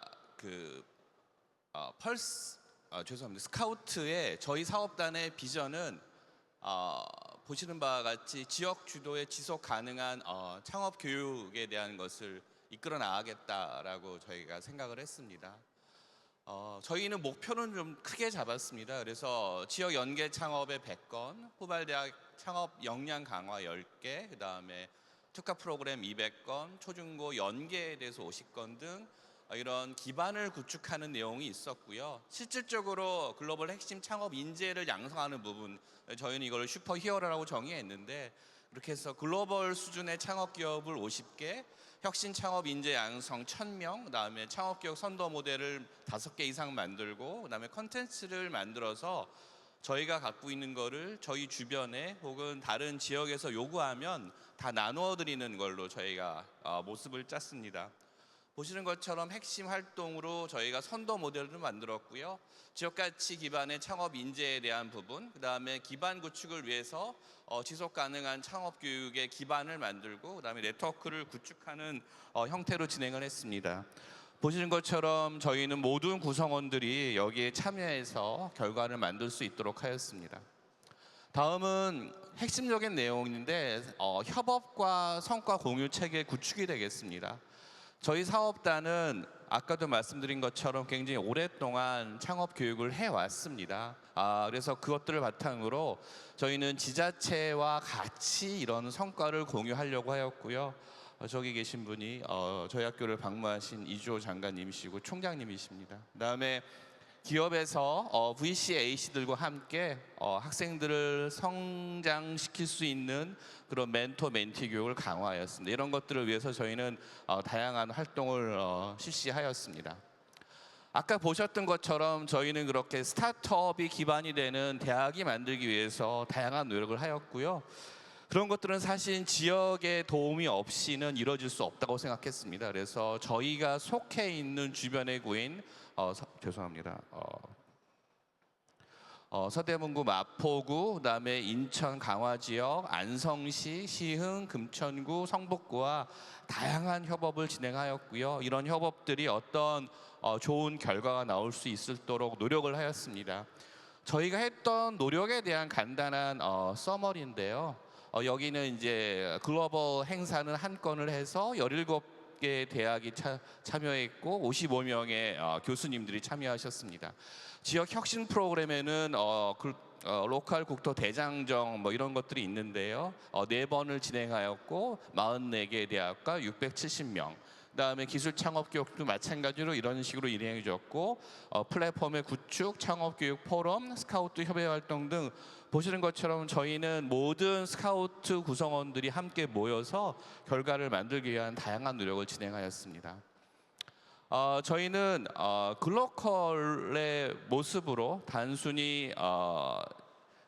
죄송합니다. 스카우트의 저희 사업단의 비전은 보시는 바와 같이 지역 주도의 지속 가능한 창업 교육에 대한 것을 이끌어 나가겠다라고 저희가 생각을 했습니다. 저희는 목표는 좀 크게 잡았습니다. 그래서 지역 연계 창업의 100건, 후발대학 창업 역량 강화 10개, 그다음에 특화 프로그램 200건, 초중고 연계에 대해서 50건 등 이런 기반을 구축하는 내용이 있었고요. 실질적으로 글로벌 핵심 창업 인재를 양성하는 부분, 저희는 이걸 슈퍼 히어로라고 정의했는데, 그렇게 해서 글로벌 수준의 창업 기업을 50개, 혁신 창업 인재 양성 1000명, 그다음에 창업 기업 선도 모델을 5개 이상 만들고, 그다음에 컨텐츠를 만들어서 저희가 갖고 있는 거를 저희 주변에 혹은 다른 지역에서 요구하면 다 나누어 드리는 걸로 저희가 모습을 짰습니다. 보시는 것처럼 핵심 활동으로 저희가 선도 모델을 만들었고요. 지역 가치 기반의 창업 인재에 대한 부분, 그다음에 기반 구축을 위해서 지속 가능한 창업 교육의 기반을 만들고, 그다음에 네트워크를 구축하는 형태로 진행을 했습니다. 보시는 것처럼 저희는 모든 구성원들이 여기에 참여해서 결과를 만들 수 있도록 하였습니다. 다음은 핵심적인 내용인데 협업과 성과 공유 체계 구축이 되겠습니다. 저희 사업단은 아까도 말씀드린 것처럼 굉장히 오랫동안 창업 교육을 해왔습니다. 그래서 그것들을 바탕으로 저희는 지자체와 같이 이런 성과를 공유하려고 하였고요. 저기 계신 분이 저희 학교를 방문하신 이주호 장관님이시고 총장님이십니다. 그다음에 기업에서 VC/AC들과 함께 학생들을 성장시킬 수 있는 그런 멘토 멘티 교육을 강화하였습니다. 이런 것들을 위해서 저희는 다양한 활동을 실시하였습니다. 아까 보셨던 것처럼 저희는 그렇게 스타트업이 기반이 되는 대학이 만들기 위해서 다양한 노력을 하였고요. 그런 것들은 사실 지역의 도움이 없이는 이루어질 수 없다고 생각했습니다. 그래서 저희가 속해 있는 주변의 구인 죄송합니다. 서대문구, 마포구, 그다음에 인천 강화 지역, 안성시, 시흥, 금천구, 성북구와 다양한 협업을 진행하였고요. 이런 협업들이 어떤 좋은 결과가 나올 수 있도록 노력을 하였습니다. 저희가 했던 노력에 대한 간단한 서머리인데요. 여기는 이제 글로벌 행사는 한 건을 해서 17개 대학이 참여했고 55명의 교수님들이 참여하셨습니다. 지역 혁신 프로그램에는 로컬 국토 대장정 이런 것들이 있는데요. 4번을 진행하였고 44개 대학과 670명. 그다음에 기술 창업 교육도 마찬가지로 이런 식으로 진행해 줬고 플랫폼의 구축, 창업 교육 포럼, 스카우트 협회 활동 등 보시는 것처럼 저희는 모든 스카우트 구성원들이 함께 모여서 결과를 만들기 위한 다양한 노력을 진행하였습니다. 저희는 글로컬의 모습으로 단순히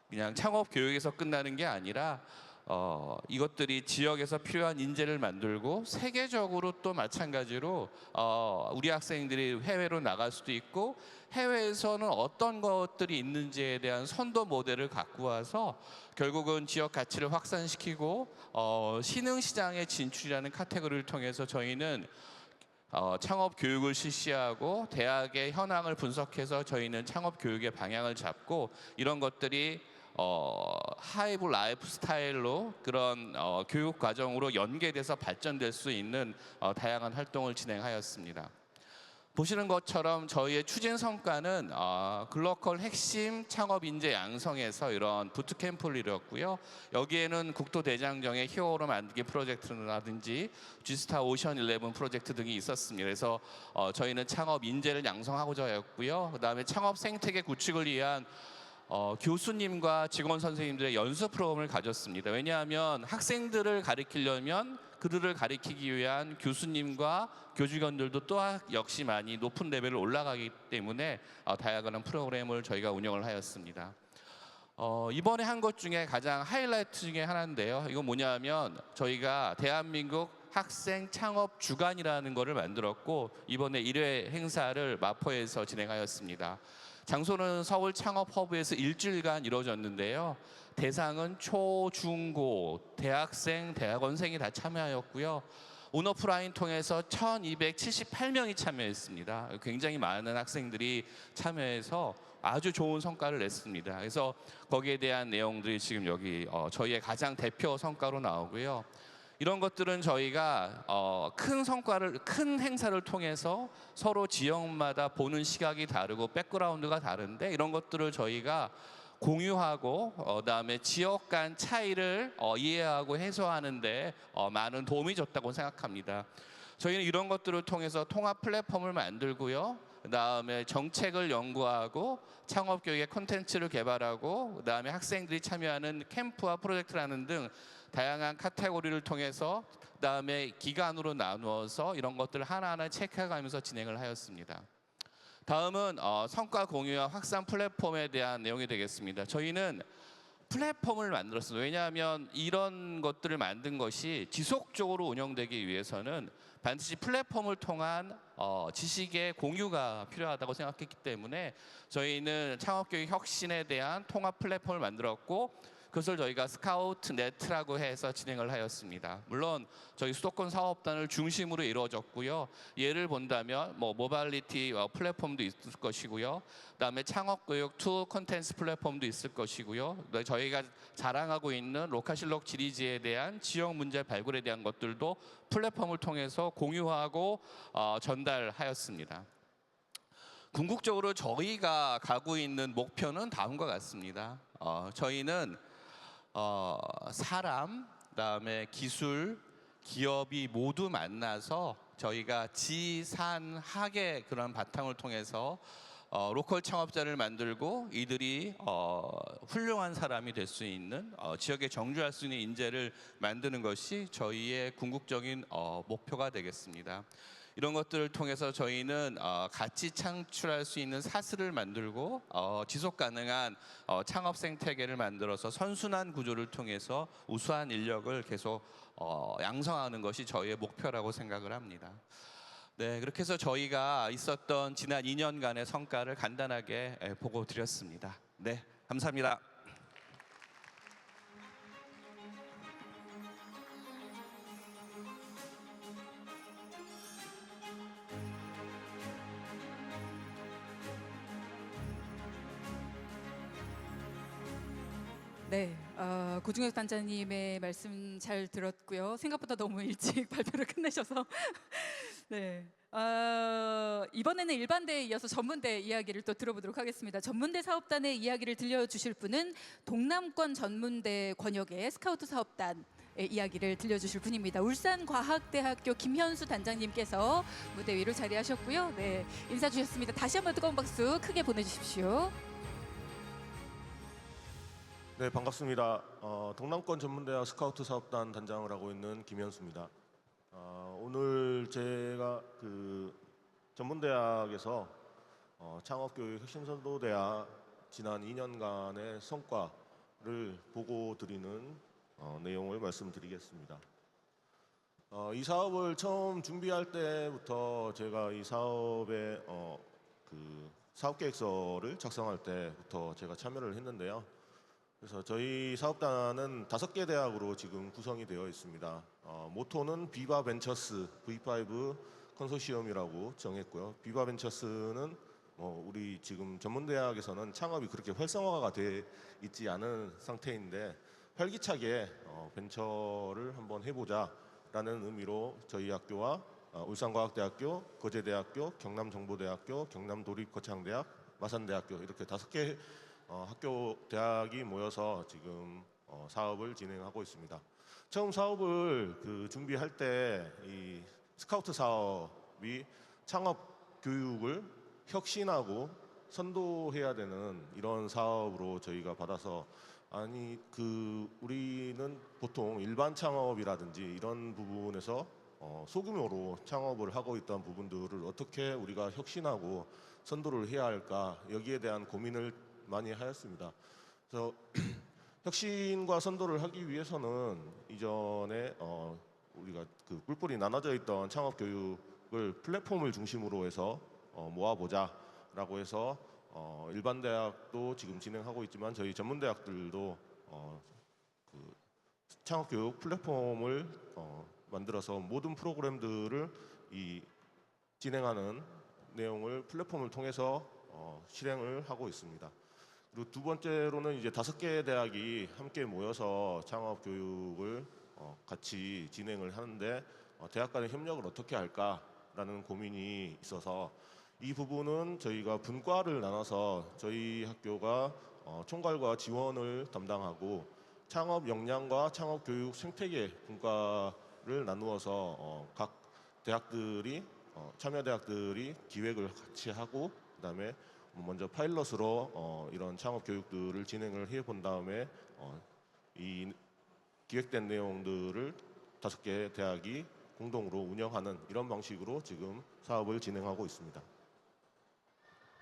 그냥 창업 교육에서 끝나는 게 아니라 이것들이 지역에서 필요한 인재를 만들고 세계적으로 또 마찬가지로 우리 학생들이 해외로 나갈 수도 있고 해외에서는 어떤 것들이 있는지에 대한 선도 모델을 갖고 와서 결국은 지역 가치를 확산시키고 신흥시장에 진출이라는 카테고리를 통해서 저희는 창업 교육을 실시하고 대학의 현황을 분석해서 저희는 창업 교육의 방향을 잡고 이런 것들이 하이브 라이프 스타일로 그런 교육 과정으로 연계돼서 발전될 수 있는 다양한 활동을 진행하였습니다. 보시는 것처럼 저희의 추진 성과는 글로컬 핵심 창업 인재 양성에서 이런 부트캠프를 이뤘고요. 여기에는 국토 대장정의 히어로 만들기 프로젝트라든지 G스타 오션 11 프로젝트 등이 있었습니다. 그래서 저희는 창업 인재를 양성하고자 하였고요. 그다음에 창업 생태계 구축을 위한 교수님과 직원 선생님들의 연수 프로그램을 가졌습니다. 왜냐하면 학생들을 가르치려면 그들을 가르치기 위한 교수님과 교직원들도 또한 역시 많이 높은 레벨을 올라가기 때문에 다양한 프로그램을 저희가 운영을 하였습니다. 이번에 한 것 중에 가장 하이라이트 중에 하나인데요. 이건 뭐냐면 저희가 대한민국 학생 창업 주간이라는 것을 만들었고 이번에 1회 행사를 마포에서 진행하였습니다. 장소는 서울 창업 허브에서 일주일간 이루어졌는데요. 대상은 초, 중, 고, 대학생, 대학원생이 다 참여하였고요. 온오프라인 통해서 1278명이 참여했습니다. 굉장히 많은 학생들이 참여해서 아주 좋은 성과를 냈습니다. 그래서 거기에 대한 내용들이 지금 여기 저희의 가장 대표 성과로 나오고요. 이런 것들은 저희가 큰 행사를 통해서 서로 지역마다 보는 시각이 다르고 백그라운드가 다른데 이런 것들을 저희가 공유하고 그다음에 지역 간 차이를 이해하고 해소하는데 많은 도움이 줬다고 생각합니다. 저희는 이런 것들을 통해서 통합 플랫폼을 만들고요. 그다음에 정책을 연구하고 창업 교육의 콘텐츠를 개발하고 그다음에 학생들이 참여하는 캠프와 프로젝트라는 등 다양한 카테고리를 통해서 그다음에 기간으로 나누어서 이런 것들을 하나하나 체크해가면서 진행을 하였습니다. 다음은 성과 공유와 확산 플랫폼에 대한 내용이 되겠습니다. 저희는 플랫폼을 만들었습니다. 왜냐하면 이런 것들을 만든 것이 지속적으로 운영되기 위해서는 반드시 플랫폼을 통한 지식의 공유가 필요하다고 생각했기 때문에 저희는 창업교육 혁신에 대한 통합 플랫폼을 만들었고 그것을 저희가 스카우트 네트라고 해서 진행을 하였습니다. 물론 저희 수도권 사업단을 중심으로 이루어졌고요. 예를 본다면 모빌리티 플랫폼도 있을 것이고요. 그다음에 창업교육 투 콘텐츠 플랫폼도 있을 것이고요. 저희가 자랑하고 있는 로카실록 지리지에 대한 지역 문제 발굴에 대한 것들도 플랫폼을 통해서 공유하고 전달하였습니다. 궁극적으로 저희가 가고 있는 목표는 다음과 같습니다. 저희는 사람, 그다음에 기술, 기업이 모두 만나서 저희가 지산학의 그런 바탕을 통해서 로컬 창업자를 만들고 이들이 훌륭한 사람이 될 수 있는 지역에 정주할 수 있는 인재를 만드는 것이 저희의 궁극적인 목표가 되겠습니다. 이런 것들을 통해서 저희는 가치 창출할 수 있는 사슬을 만들고 지속 가능한 창업 생태계를 만들어서 선순환 구조를 통해서 우수한 인력을 계속 양성하는 것이 저희의 목표라고 생각을 합니다. 네, 그렇게 해서 저희가 있었던 지난 2년간의 성과를 간단하게 보고 드렸습니다. 네, 감사합니다.
네, 고중혁 단장님의 말씀 잘 들었고요. 생각보다 너무 일찍 발표를 끝내셔서 네, 이번에는 일반대에 이어서 전문대 이야기를 또 들어보도록 하겠습니다. 전문대 사업단의 이야기를 들려주실 분은 동남권 전문대 권역의 스카우트 사업단 이야기를 들려주실 분입니다. 울산과학대학교 김현수 단장님께서 무대 위로 자리하셨고요. 네, 인사 주셨습니다. 다시 한번 뜨거운 박수 크게 보내주십시오.
네, 반갑습니다. 동남권 전문대학 스카우트 사업단 단장을 하고 있는 김현수입니다. 오늘 제가 전문대학에서 창업교육 혁신선도대학 지난 2년간의 성과를 보고 드리는 내용을 말씀드리겠습니다. 이 사업을 처음 준비할 때부터 제가 이 사업의 사업계획서를 작성할 때부터 제가 참여를 했는데요. 그래서 저희 사업단은 5개 대학으로 지금 구성이 되어 있습니다. 모토는 비바 벤처스 V5 컨소시엄이라고 정했고요. 비바 벤처스는 우리 지금 전문대학에서는 창업이 그렇게 활성화가 돼 있지 않은 상태인데 활기차게 벤처를 한번 해보자라는 의미로 저희 학교와 울산과학대학교, 거제대학교, 경남정보대학교, 경남도립거창대학, 마산대학교 이렇게 5개 학교 대학이 모여서 지금 사업을 진행하고 있습니다. 처음 사업을 준비할 때 이 스카우트 사업이 창업 교육을 혁신하고 선도해야 되는 이런 사업으로 저희가 받아서 우리는 보통 일반 창업이라든지 이런 부분에서 소규모로 창업을 하고 있던 부분들을 어떻게 우리가 혁신하고 선도를 해야 할까 여기에 대한 고민을 많이 하였습니다. 그래서 혁신과 선도를 하기 위해서는 이전에 우리가 뿔뿔이 나눠져 있던 창업 교육을 플랫폼을 중심으로 해서 모아보자라고 해서 일반 대학도 지금 진행하고 있지만 저희 전문 대학들도 그 창업교육 플랫폼을 만들어서 모든 프로그램들을 진행하는 내용을 플랫폼을 통해서 실행을 하고 있습니다. 그리고 두 번째로는 이제 5개 대학이 함께 모여서 창업 교육을 같이 진행을 하는데 대학 간의 협력을 어떻게 할까라는 고민이 있어서 이 부분은 저희가 분과를 나눠서 저희 학교가 총괄과 지원을 담당하고 창업 역량과 창업 교육 생태계 분과를 나누어서 각 대학들이 참여 대학들이 기획을 같이 하고 그다음에 먼저 파일럿으로 이런 창업 교육들을 진행을 해 본 다음에 이 기획된 내용들을 5개 대학이 공동으로 운영하는 이런 방식으로 지금 사업을 진행하고 있습니다.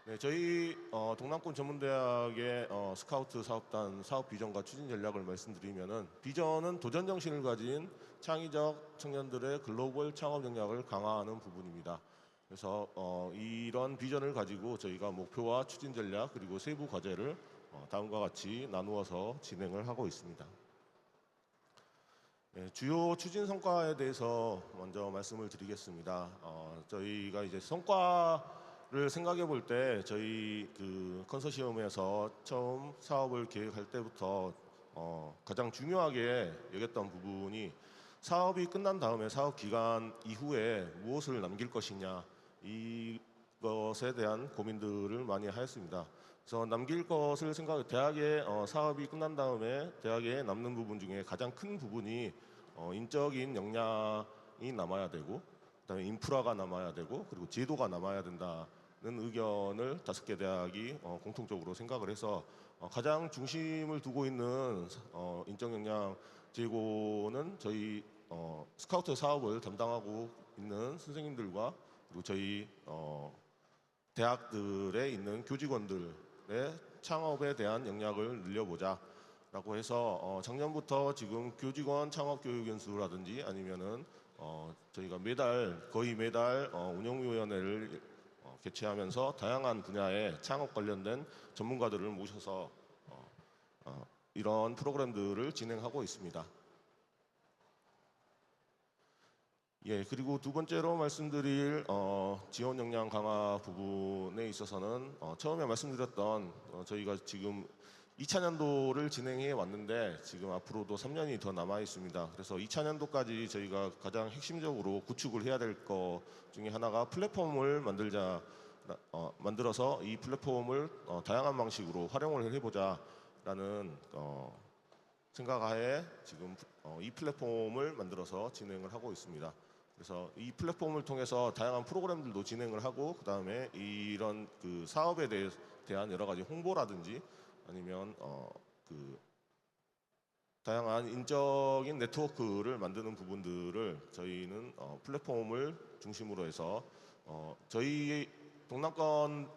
네, 저희 동남권 전문대학의 스카우트 사업단 사업 비전과 추진 전략을 말씀드리면은 비전은 도전 정신을 가진 창의적 청년들의 글로벌 창업 역량을 강화하는 부분입니다. 그래서 이런 비전을 가지고 저희가 목표와 추진 전략 그리고 세부 과제를 다음과 같이 나누어서 진행을 하고 있습니다. 네, 주요 추진 성과에 대해서 먼저 말씀을 드리겠습니다. 저희가 이제 성과를 생각해 볼 때 저희 그 컨소시엄에서 처음 사업을 계획할 때부터 가장 중요하게 여겼던 부분이 사업이 끝난 다음에 사업 기간 이후에 무엇을 남길 것이냐 이것에 대한 고민들을 많이 하였습니다. 그래서 남길 것을 대학의 사업이 끝난 다음에 대학에 남는 부분 중에 가장 큰 부분이 인적인 역량이 남아야 되고 그다음에 인프라가 남아야 되고 그리고 제도가 남아야 된다는 의견을 5개 대학이 공통적으로 생각을 해서 가장 중심을 두고 있는 인적 역량 제고는 저희 스카우트 사업을 담당하고 있는 선생님들과 그리고 저희 대학들에 있는 교직원들의 창업에 대한 역량을 늘려보자 라고 해서 작년부터 지금 교직원 창업 교육 연수라든지 아니면은 저희가 거의 매달 운영위원회를 개최하면서 다양한 분야의 창업 관련된 전문가들을 모셔서 이런 프로그램들을 진행하고 있습니다. 예, 그리고 두 번째로 말씀드릴 지원 역량 강화 부분에 있어서는 처음에 말씀드렸던 저희가 지금 2차년도를 진행해 왔는데 지금 앞으로도 3년이 더 남아 있습니다. 그래서 2차년도까지 저희가 가장 핵심적으로 구축을 해야 될 것 중에 하나가 플랫폼을 만들어서 이 플랫폼을 다양한 방식으로 활용을 해보자라는 생각하에 지금 이 플랫폼을 만들어서 진행을 하고 있습니다. 그래서 이 플랫폼을 통해서 다양한 프로그램들도 진행을 하고 그 다음에 이런 그 사업에 대한 여러 가지 홍보라든지 아니면 그 다양한 인적인 네트워크를 만드는 부분들을 저희는 플랫폼을 중심으로 해서 저희 동남권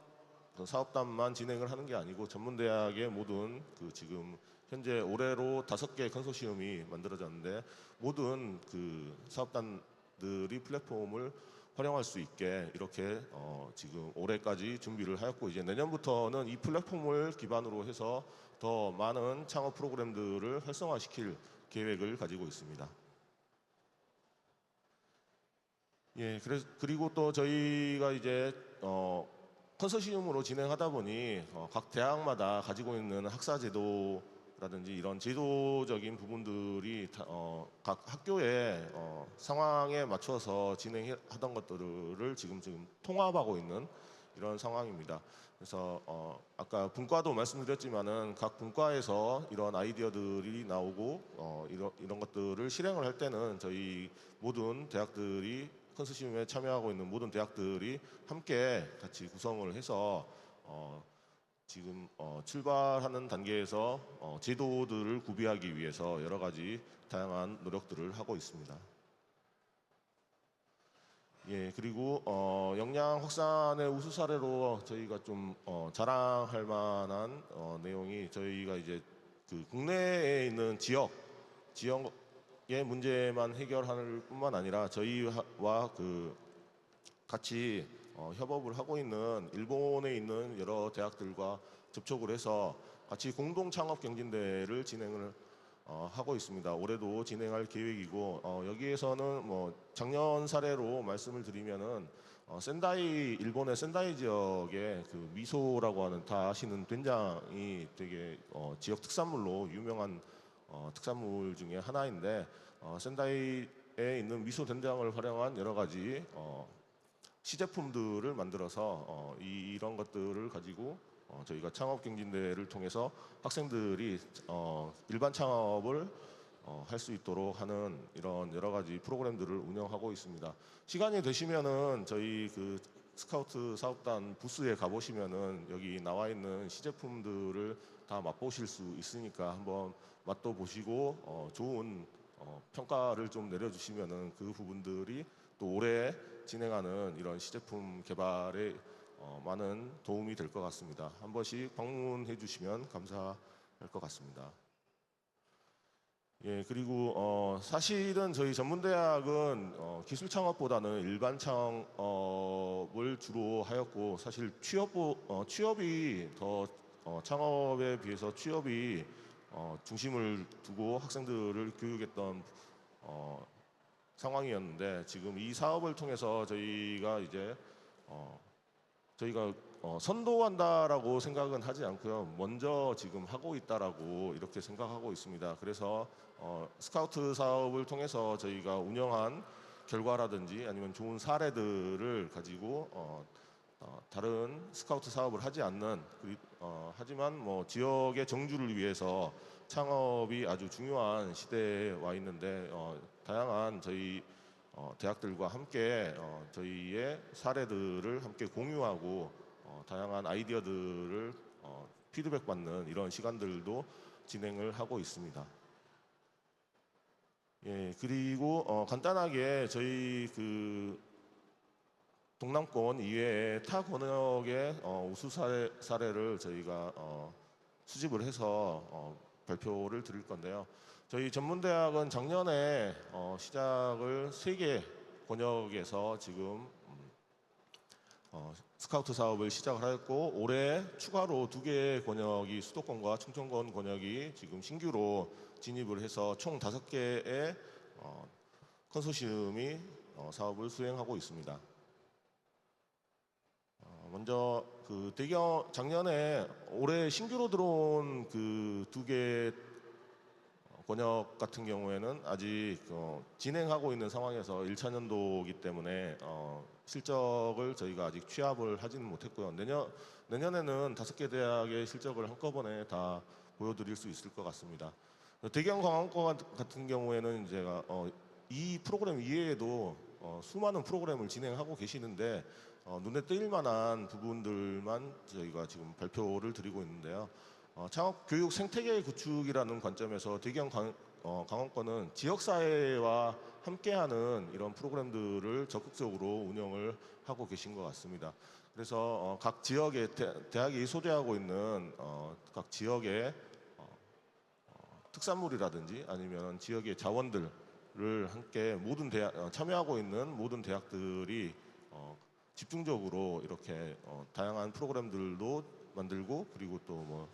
사업단만 진행을 하는 게 아니고 전문대학의 모든 그 지금 현재 올해로 5개 컨소시엄이 만들어졌는데 모든 그 사업단들이 플랫폼을 활용할 수 있게 이렇게 지금 올해까지 준비를 하였고 이제 내년부터는 이 플랫폼을 기반으로 해서 더 많은 창업 프로그램들을 활성화시킬 계획을 가지고 있습니다. 예, 그리고 또 저희가 이제 컨소시엄으로 진행하다 보니 각 대학마다 가지고 있는 학사 제도라든지 이런 제도적인 부분들이 각 학교의 상황에 맞춰서 진행하던 것들을 지금 통합하고 있는 이런 상황입니다. 그래서 아까 분과도 말씀드렸지만은 각 분과에서 이런 아이디어들이 나오고 이런 것들을 실행을 할 때는 저희 모든 대학들이 컨소시엄에 참여하고 있는 모든 대학들이 함께 같이 구성을 해서 지금 출발하는 단계에서 제도들을 구비하기 위해서 여러 가지 다양한 노력들을 하고 있습니다. 예, 그리고 역량 확산의 우수 사례로 저희가 좀 자랑할 만한 내용이 저희가 이제 그 국내에 있는 지역의 문제만 해결할 뿐만 아니라 저희와 그 같이 협업을 하고 있는 일본에 있는 여러 대학들과 접촉을 해서 같이 공동 창업 경진대회를 진행을 하고 있습니다. 올해도 진행할 계획이고 여기에서는 뭐 작년 사례로 말씀을 드리면은 센다이 일본의 센다이 지역의 그 미소라고 하는 다 아시는 된장이 되게 지역 특산물로 유명한 특산물 중에 하나인데 센다이에 있는 미소 된장을 활용한 여러 가지 시제품들을 만들어서 이런 것들을 가지고 저희가 창업 경진대회를 통해서 학생들이 일반 창업을 할 수 있도록 하는 이런 여러 가지 프로그램들을 운영하고 있습니다. 시간이 되시면은 저희 그 스카우트 사업단 부스에 가보시면은 여기 나와 있는 시제품들을 다 맛보실 수 있으니까 한번 맛도 보시고 좋은 평가를 좀 내려주시면은 그 부분들이 또 올해 진행하는 이런 시제품 개발에 많은 도움이 될 것 같습니다. 한 번씩 방문해 주시면 감사할 것 같습니다. 예, 그리고 사실은 저희 전문대학은 기술 창업보다는 일반 창업을 주로 하였고 사실 취업이 더 창업에 비해서 취업이 중심을 두고 학생들을 교육했던 상황이었는데 지금 이 사업을 통해서 저희가 이제 저희가 선도한다라고 생각은 하지 않고요. 먼저 지금 하고 있다라고 이렇게 생각하고 있습니다. 그래서 스카우트 사업을 통해서 저희가 운영한 결과라든지 아니면 좋은 사례들을 가지고 다른 스카우트 사업을 하지 않는 하지만 뭐 지역의 정주를 위해서 창업이 아주 중요한 시대에 와 있는데 다양한 저희 대학들과 함께 저희의 사례들을 함께 공유하고 다양한 아이디어들을 피드백 받는 이런 시간들도 진행을 하고 있습니다. 예, 그리고 간단하게 저희 그 동남권 이외에 타 권역의 우수 사례를 저희가 수집을 해서 발표를 드릴 건데요. 저희 전문대학은 작년에 시작을 3개 권역에서 지금 스카우트 사업을 시작을 하였고 올해 추가로 2개의 권역이 수도권과 충청권 권역이 지금 신규로 진입을 해서 총 5개의 컨소시엄이 사업을 수행하고 있습니다. 먼저 그 작년에 올해 신규로 들어온 그 2개 권역 같은 경우에는 아직 진행하고 있는 상황에서 1차 년도이기 때문에 실적을 저희가 아직 취합을 하지는 못했고요. 내년에는 5개 대학의 실적을 한꺼번에 다 보여드릴 수 있을 것 같습니다. 대경광학과 같은 경우에는 제가 이 프로그램 이외에도 수많은 프로그램을 진행하고 계시는데 눈에 띄일 만한 부분들만 저희가 지금 발표를 드리고 있는데요. 창업 교육 생태계 구축이라는 관점에서 대경광학과는 지역사회와 함께하는 이런 프로그램들을 적극적으로 운영을 하고 계신 것 같습니다. 그래서 각 지역의 대학이 소재하고 있는 각 지역의 특산물이라든지 아니면 지역의 자원들을 함께 모든 대학 참여하고 있는 모든 대학들이 집중적으로 이렇게 다양한 프로그램들도 만들고 그리고 또 뭐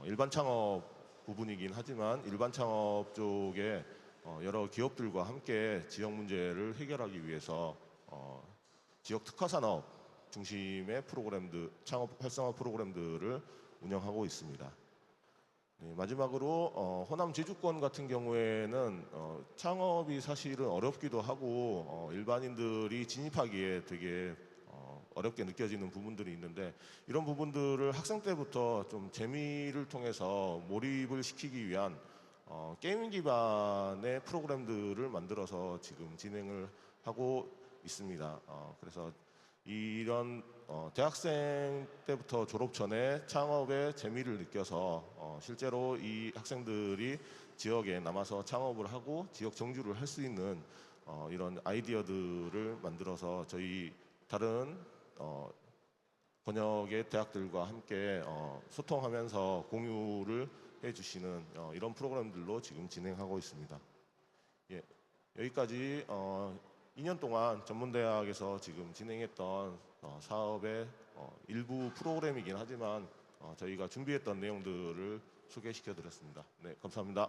일반 창업 부분이긴 하지만 일반 창업 쪽에 여러 기업들과 함께 지역 문제를 해결하기 위해서 지역 특화 산업 중심의 프로그램들 창업 활성화 프로그램들을 운영하고 있습니다. 네, 마지막으로 호남 제주권 같은 경우에는 창업이 사실은 어렵기도 하고 일반인들이 진입하기에 되게 어렵게 느껴지는 부분들이 있는데 이런 부분들을 학생 때부터 좀 재미를 통해서 몰입을 시키기 위한 게임 기반의 프로그램들을 만들어서 지금 진행을 하고 있습니다. 그래서 이런 대학생 때부터 졸업 전에 창업의 재미를 느껴서 실제로 이 학생들이 지역에 남아서 창업을 하고 지역 정주를 할 수 있는 이런 아이디어들을 만들어서 저희 다른 번역의 대학들과 함께 소통하면서 공유를 해주시는 이런 프로그램들로 지금 진행하고 있습니다. 예, 여기까지 2년 동안 전문대학에서 지금 진행했던 사업의 일부 프로그램이긴 하지만 저희가 준비했던 내용들을 소개시켜 드렸습니다. 네, 감사합니다.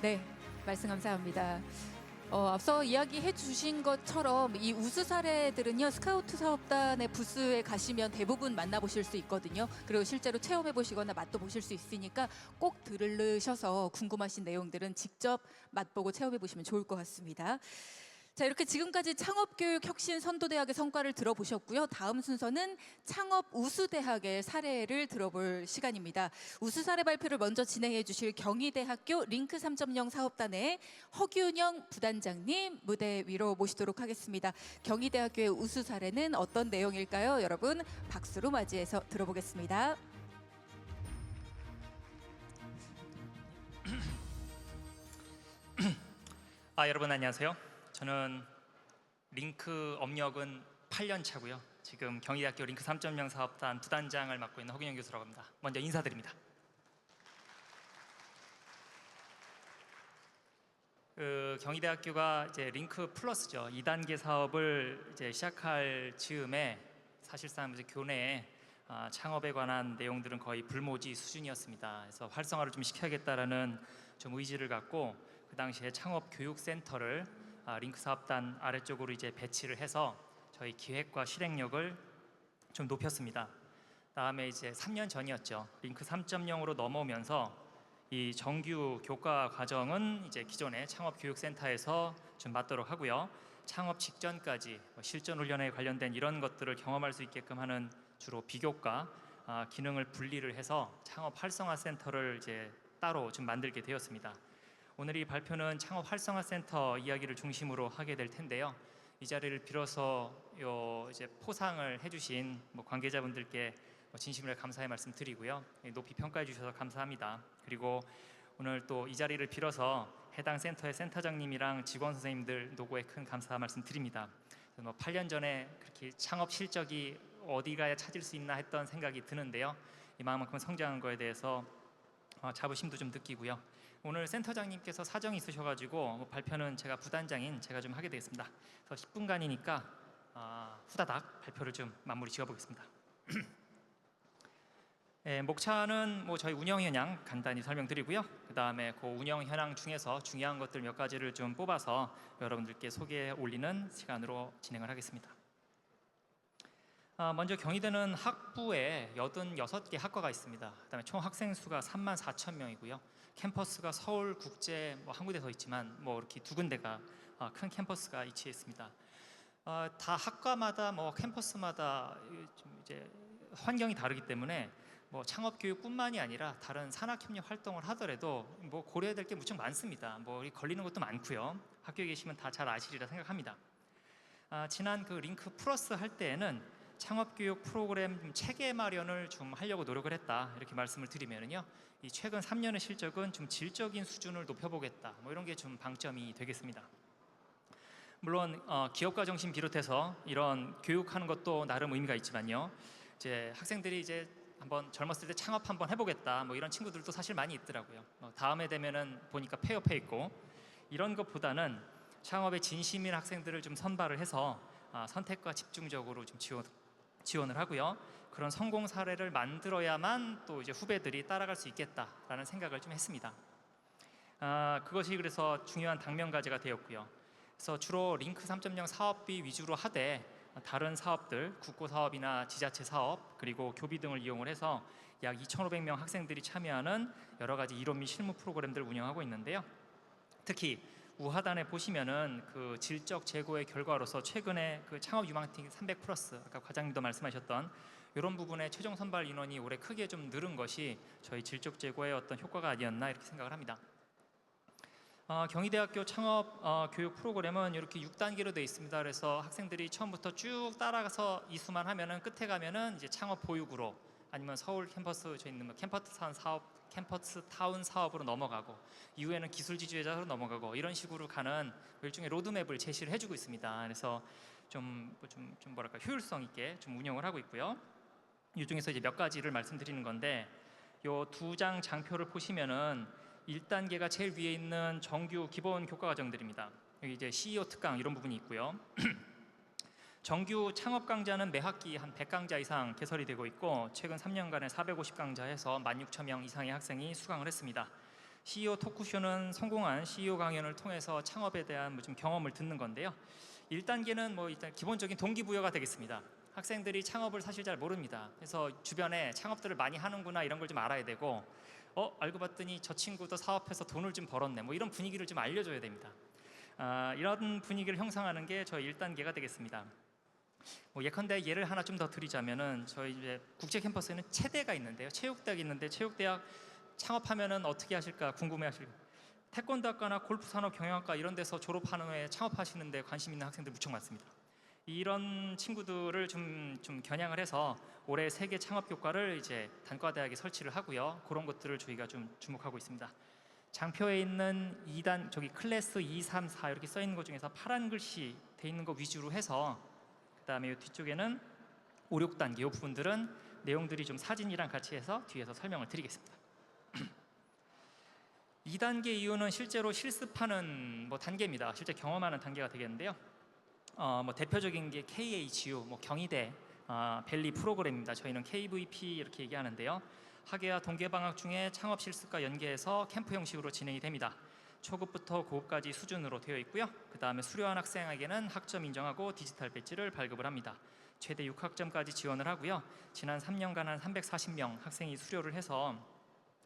네, 말씀 감사합니다. 앞서 이야기해 주신 것처럼 이 우수 사례들은요, 스카우트 사업단의 부스에 가시면 대부분 만나보실 수 있거든요. 그리고 실제로 체험해 보시거나 맛도 보실 수 있으니까 꼭 들르셔서 궁금하신 내용들은 직접 맛보고 체험해 보시면 좋을 것 같습니다. 자, 이렇게 지금까지 창업교육혁신선도대학의 성과를 들어보셨고요. 다음 순서는 창업 우수대학의 사례를 들어볼 시간입니다. 우수 사례 발표를 먼저 진행해 주실 경희대학교 링크 3.0 사업단의 허균영 부단장님 무대 위로 모시도록 하겠습니다. 경희대학교의 우수 사례는 어떤 내용일까요? 여러분 박수로 맞이해서 들어보겠습니다.
여러분 안녕하세요. 저는 링크 업력은 8년 차고요. 지금 경희대학교 링크 3.0 사업단 부단장을 맡고 있는 허균영 교수라고 합니다. 먼저 인사드립니다. 경희대학교가 이제 링크 플러스죠. 2단계 사업을 이제 시작할 즈음에 사실상 이제 교내에 창업에 관한 내용들은 거의 불모지 수준이었습니다. 그래서 활성화를 좀 시켜야겠다라는 좀 의지를 갖고 그 당시에 창업 교육센터를 링크 사업단 아래쪽으로 이제 배치를 해서 저희 기획과 실행력을 좀 높였습니다. 다음에 이제 3년 전이었죠. 링크 3.0으로 넘어오면서 이 정규 교과 과정은 이제 기존의 창업 교육센터에서 좀 맡도록 하고요. 창업 직전까지 실전 훈련에 관련된 이런 것들을 경험할 수 있게끔 하는 주로 비교과 기능을 분리를 해서 창업 활성화 센터를 이제 따로 좀 만들게 되었습니다. 오늘 이 발표는 창업 활성화 센터 이야기를 중심으로 하게 될 텐데요. 이 자리를 빌어서 이제 포상을 해주신 관계자분들께 진심으로 감사의 말씀 드리고요. 높이 평가해 주셔서 감사합니다. 그리고 오늘 또 이 자리를 빌어서 해당 센터의 센터장님이랑 직원 선생님들 노고에 큰 감사 말씀 드립니다. 8년 전에 그렇게 창업 실적이 어디 가야 찾을 수 있나 했던 생각이 드는데요. 이만큼 성장한 거에 대해서 자부심도 좀 느끼고요. 오늘 센터장님께서 사정이 있으셔가지고 발표는 제가 부단장인 제가 좀 하게 되겠습니다. 그래서 10분간이니까 후다닥 발표를 좀 마무리 지어보겠습니다. 목차는 저희 운영 현황 간단히 설명드리고요. 그 다음에 그 운영 현황 중에서 중요한 것들 몇 가지를 좀 뽑아서 여러분들께 소개해 올리는 시간으로 진행을 하겠습니다. 먼저 경희대는 학부에 86개 학과가 있습니다. 그다음에 총 학생 수가 34,000명이고요. 캠퍼스가 서울 국제 한 군데 더 있지만 이렇게 두 군데가 큰 캠퍼스가 위치해 있습니다. 다 학과마다 캠퍼스마다 좀 이제 환경이 다르기 때문에 창업 교육뿐만이 아니라 다른 산학 협력 활동을 하더라도 고려해야 될 게 무척 많습니다. 걸리는 것도 많고요. 학교에 계시면 다 잘 아시리라 생각합니다. 지난 그 링크 플러스 할 때에는 창업교육 프로그램 체계 마련을 좀 하려고 노력을 했다 이렇게 말씀을 드리면은요, 이 최근 3년의 실적은 좀 질적인 수준을 높여보겠다 이런 게 좀 방점이 되겠습니다. 물론 기업가 정신 비롯해서 이런 교육하는 것도 나름 의미가 있지만요, 이제 학생들이 이제 한번 젊었을 때 창업 한번 해보겠다 이런 친구들도 사실 많이 있더라고요. 다음에 되면은 보니까 폐업해 있고, 이런 것보다는 창업에 진심인 학생들을 좀 선발을 해서 선택과 집중적으로 좀 지원을 하고요. 그런 성공 사례를 만들어야만 또 이제 후배들이 따라갈 수 있겠다라는 생각을 좀 했습니다. 그것이 그래서 중요한 당면 과제가 되었고요. 그래서 주로 링크 3.0 사업비 위주로 하되 다른 사업들, 국고 사업이나 지자체 사업 그리고 교비 등을 이용을 해서 약 2,500명 학생들이 참여하는 여러 가지 이론 및 실무 프로그램들을 운영하고 있는데요. 특히 우하단에 보시면은 그 질적 재고의 결과로서 최근에 그 창업 유망팀 300 플러스 아까 과장님도 말씀하셨던 이런 부분의 최종 선발 인원이 올해 크게 좀 늘은 것이 저희 질적 재고의 어떤 효과가 아니었나 이렇게 생각을 합니다. 경희대학교 창업 교육 프로그램은 이렇게 6단계로 되어 있습니다. 그래서 학생들이 처음부터 쭉 따라가서 이수만 하면은 끝에 가면은 이제 창업 보육으로 아니면 서울 캠퍼스에 있는 캠퍼스 타운 사업으로 넘어가고, 이후에는 기술 지주회사로 넘어가고, 이런 식으로 가는 일종의 로드맵을 제시를 해주고 있습니다. 그래서 좀 뭐랄까 효율성 있게 좀 운영을 하고 있고요. 이 중에서 이제 몇 가지를 말씀드리는 건데, 요 두 장 장표를 보시면은 1단계가 제일 위에 있는 정규 기본 교과 과정들입니다. 여기 이제 CEO 특강 이런 부분이 있고요. 정규 창업 강좌는 매 학기 한 100강좌 이상 개설이 되고 있고 최근 3년간에 450강좌에서 16,000명 이상의 학생이 수강을 했습니다. CEO 토크쇼는 성공한 CEO 강연을 통해서 창업에 대한 좀 경험을 듣는 건데요. 1단계는 일단 기본적인 동기부여가 되겠습니다. 학생들이 창업을 사실 잘 모릅니다. 그래서 주변에 창업들을 많이 하는구나 이런 걸 좀 알아야 되고 알고 봤더니 저 친구도 사업해서 돈을 좀 벌었네 이런 분위기를 좀 알려줘야 됩니다. 이런 분위기를 형성하는 게 저희 1단계가 되겠습니다. 예컨대 예를 하나 좀 더 드리자면은 저희 이제 국제 캠퍼스에는 체대가 있는데요. 체육대학이 있는데 체육대학 창업하면은 어떻게 하실까 궁금해하실 태권도학과나 골프산업 경영학과 이런 데서 졸업한 후에 창업하시는 데 관심 있는 학생들 무척 많습니다. 이런 친구들을 좀 겨냥을 해서 올해 세계 창업교과를 이제 단과대학에 설치를 하고요. 그런 것들을 저희가 좀 주목하고 있습니다. 장표에 있는 2단 저기 클래스 2, 3, 4 이렇게 써 있는 것 중에서 파란 글씨 돼 있는 거 위주로 해서 그다음에 이 뒤쪽에는 5, 6단계 이 부분들은 내용들이 좀 사진이랑 같이 해서 뒤에서 설명을 드리겠습니다. 2단계 이후는 실제로 실습하는 단계입니다. 실제 경험하는 단계가 되겠는데요. 대표적인 게 KHU, 경희대 벨리 프로그램입니다. 저희는 KVP 이렇게 얘기하는데요. 학예와 동계 방학 중에 창업 실습과 연계해서 캠프 형식으로 진행이 됩니다. 초급부터 고급까지 수준으로 되어 있고요. 그 다음에 수료한 학생에게는 학점 인정하고 디지털 배지를 발급을 합니다. 최대 6학점까지 지원을 하고요. 지난 3년간 한 340명 학생이 수료를 해서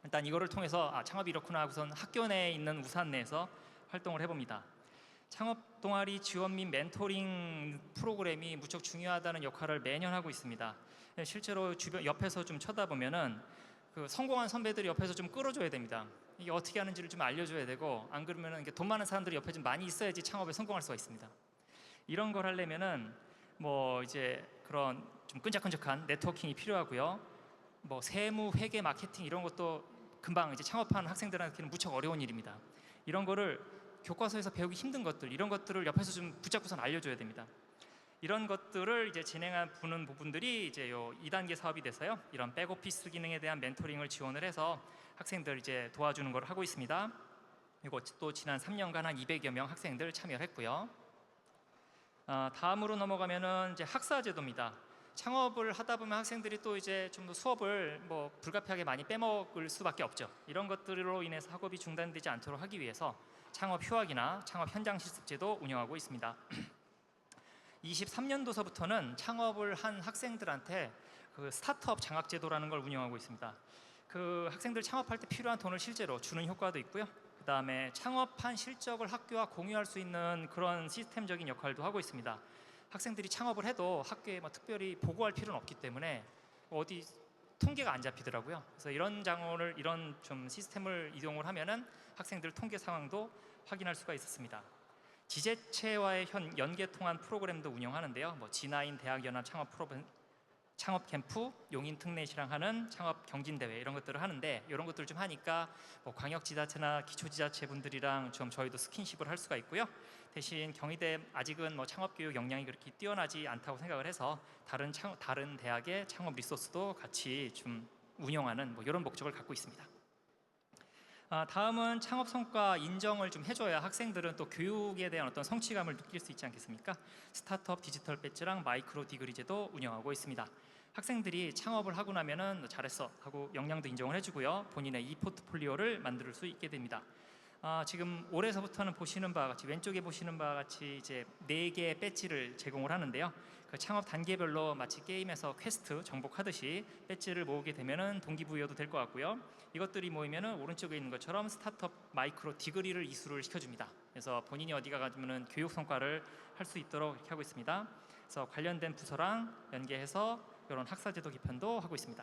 일단 이거를 통해서 창업이 이렇구나 하고선 학교 내에 있는 우산 내에서 활동을 해봅니다. 창업 동아리 지원 및 멘토링 프로그램이 무척 중요하다는 역할을 매년 하고 있습니다. 실제로 주변 옆에서 좀 쳐다보면은 그 성공한 선배들이 옆에서 좀 끌어줘야 됩니다. 이게 어떻게 하는지를 좀 알려줘야 되고 안 그러면은 돈 많은 사람들이 옆에 좀 많이 있어야지 창업에 성공할 수가 있습니다. 이런 걸 하려면은 이제 그런 좀 끈적끈적한 네트워킹이 필요하고요. 세무, 회계, 마케팅 이런 것도 금방 이제 창업하는 학생들한테는 무척 어려운 일입니다. 이런 거를 교과서에서 배우기 힘든 것들 이런 것들을 옆에서 좀 붙잡고선 알려줘야 됩니다. 이런 것들을 이제 진행하는 부분들이 이제 요 2단계 사업이 돼서요. 이런 백오피스 기능에 대한 멘토링을 지원을 해서 학생들 이제 도와주는 걸 하고 있습니다. 이거 또 지난 3년간 한 200여 명 학생들 참여를 했고요. 다음으로 넘어가면은 이제 학사 제도입니다. 창업을 하다 보면 학생들이 또 이제 좀 더 수업을 불가피하게 많이 빼먹을 수밖에 없죠. 이런 것들로 인해서 학업이 중단되지 않도록 하기 위해서 창업 휴학이나 창업 현장 실습제도 운영하고 있습니다. 23년도서부터는 창업을 한 학생들한테 그 스타트업 장학제도라는 걸 운영하고 있습니다. 그 학생들 창업할 때 필요한 돈을 실제로 주는 효과도 있고요. 그 다음에 창업한 실적을 학교와 공유할 수 있는 그런 시스템적인 역할도 하고 있습니다. 학생들이 창업을 해도 학교에 특별히 보고할 필요는 없기 때문에 어디 통계가 안 잡히더라고요. 그래서 이런 좀 시스템을 이용을 하면은 학생들 통계 상황도 확인할 수가 있었습니다. 지자체와의 연계 통한 프로그램도 운영하는데요. G9 대학연합 창업 캠프, 용인 특례시랑 하는 창업 경진대회 이런 것들을 하는데 이런 것들을 좀 하니까 광역지자체나 기초지자체 분들이랑 좀 저희도 스킨십을 할 수가 있고요. 대신 경희대 아직은 창업교육 역량이 그렇게 뛰어나지 않다고 생각을 해서 다른 대학의 창업 리소스도 같이 좀 운영하는 이런 목적을 갖고 있습니다. 다음은 창업 성과 인정을 좀 해줘야 학생들은 또 교육에 대한 어떤 성취감을 느낄 수 있지 않겠습니까? 스타트업 디지털 배지랑 마이크로 디그리 제도 운영하고 있습니다. 학생들이 창업을 하고 나면은 잘했어 하고 역량도 인정을 해주고요. 본인의 이포트폴리오를 만들 수 있게 됩니다. 지금 올해서부터는 보시는 바와 같이 왼쪽에 보시는 바와 같이 이제 4개의 배지를 제공을 하는데요. 그 창업 단계별로 마치 게임에서 퀘스트 정복하듯이 배지를 모으게 되면은 동기부여도 될 것 같고요. 이것들이 모이면은 오른쪽에 있는 것처럼 스타트업 마이크로 디그리를 이수를 시켜줍니다. 그래서 본인이 어디 가가지고는 교육 성과를 할 수 있도록 이렇게 하고 있습니다. 그래서 관련된 부서랑 연계해서 이런 학사제도 개편도 하고 있습니다.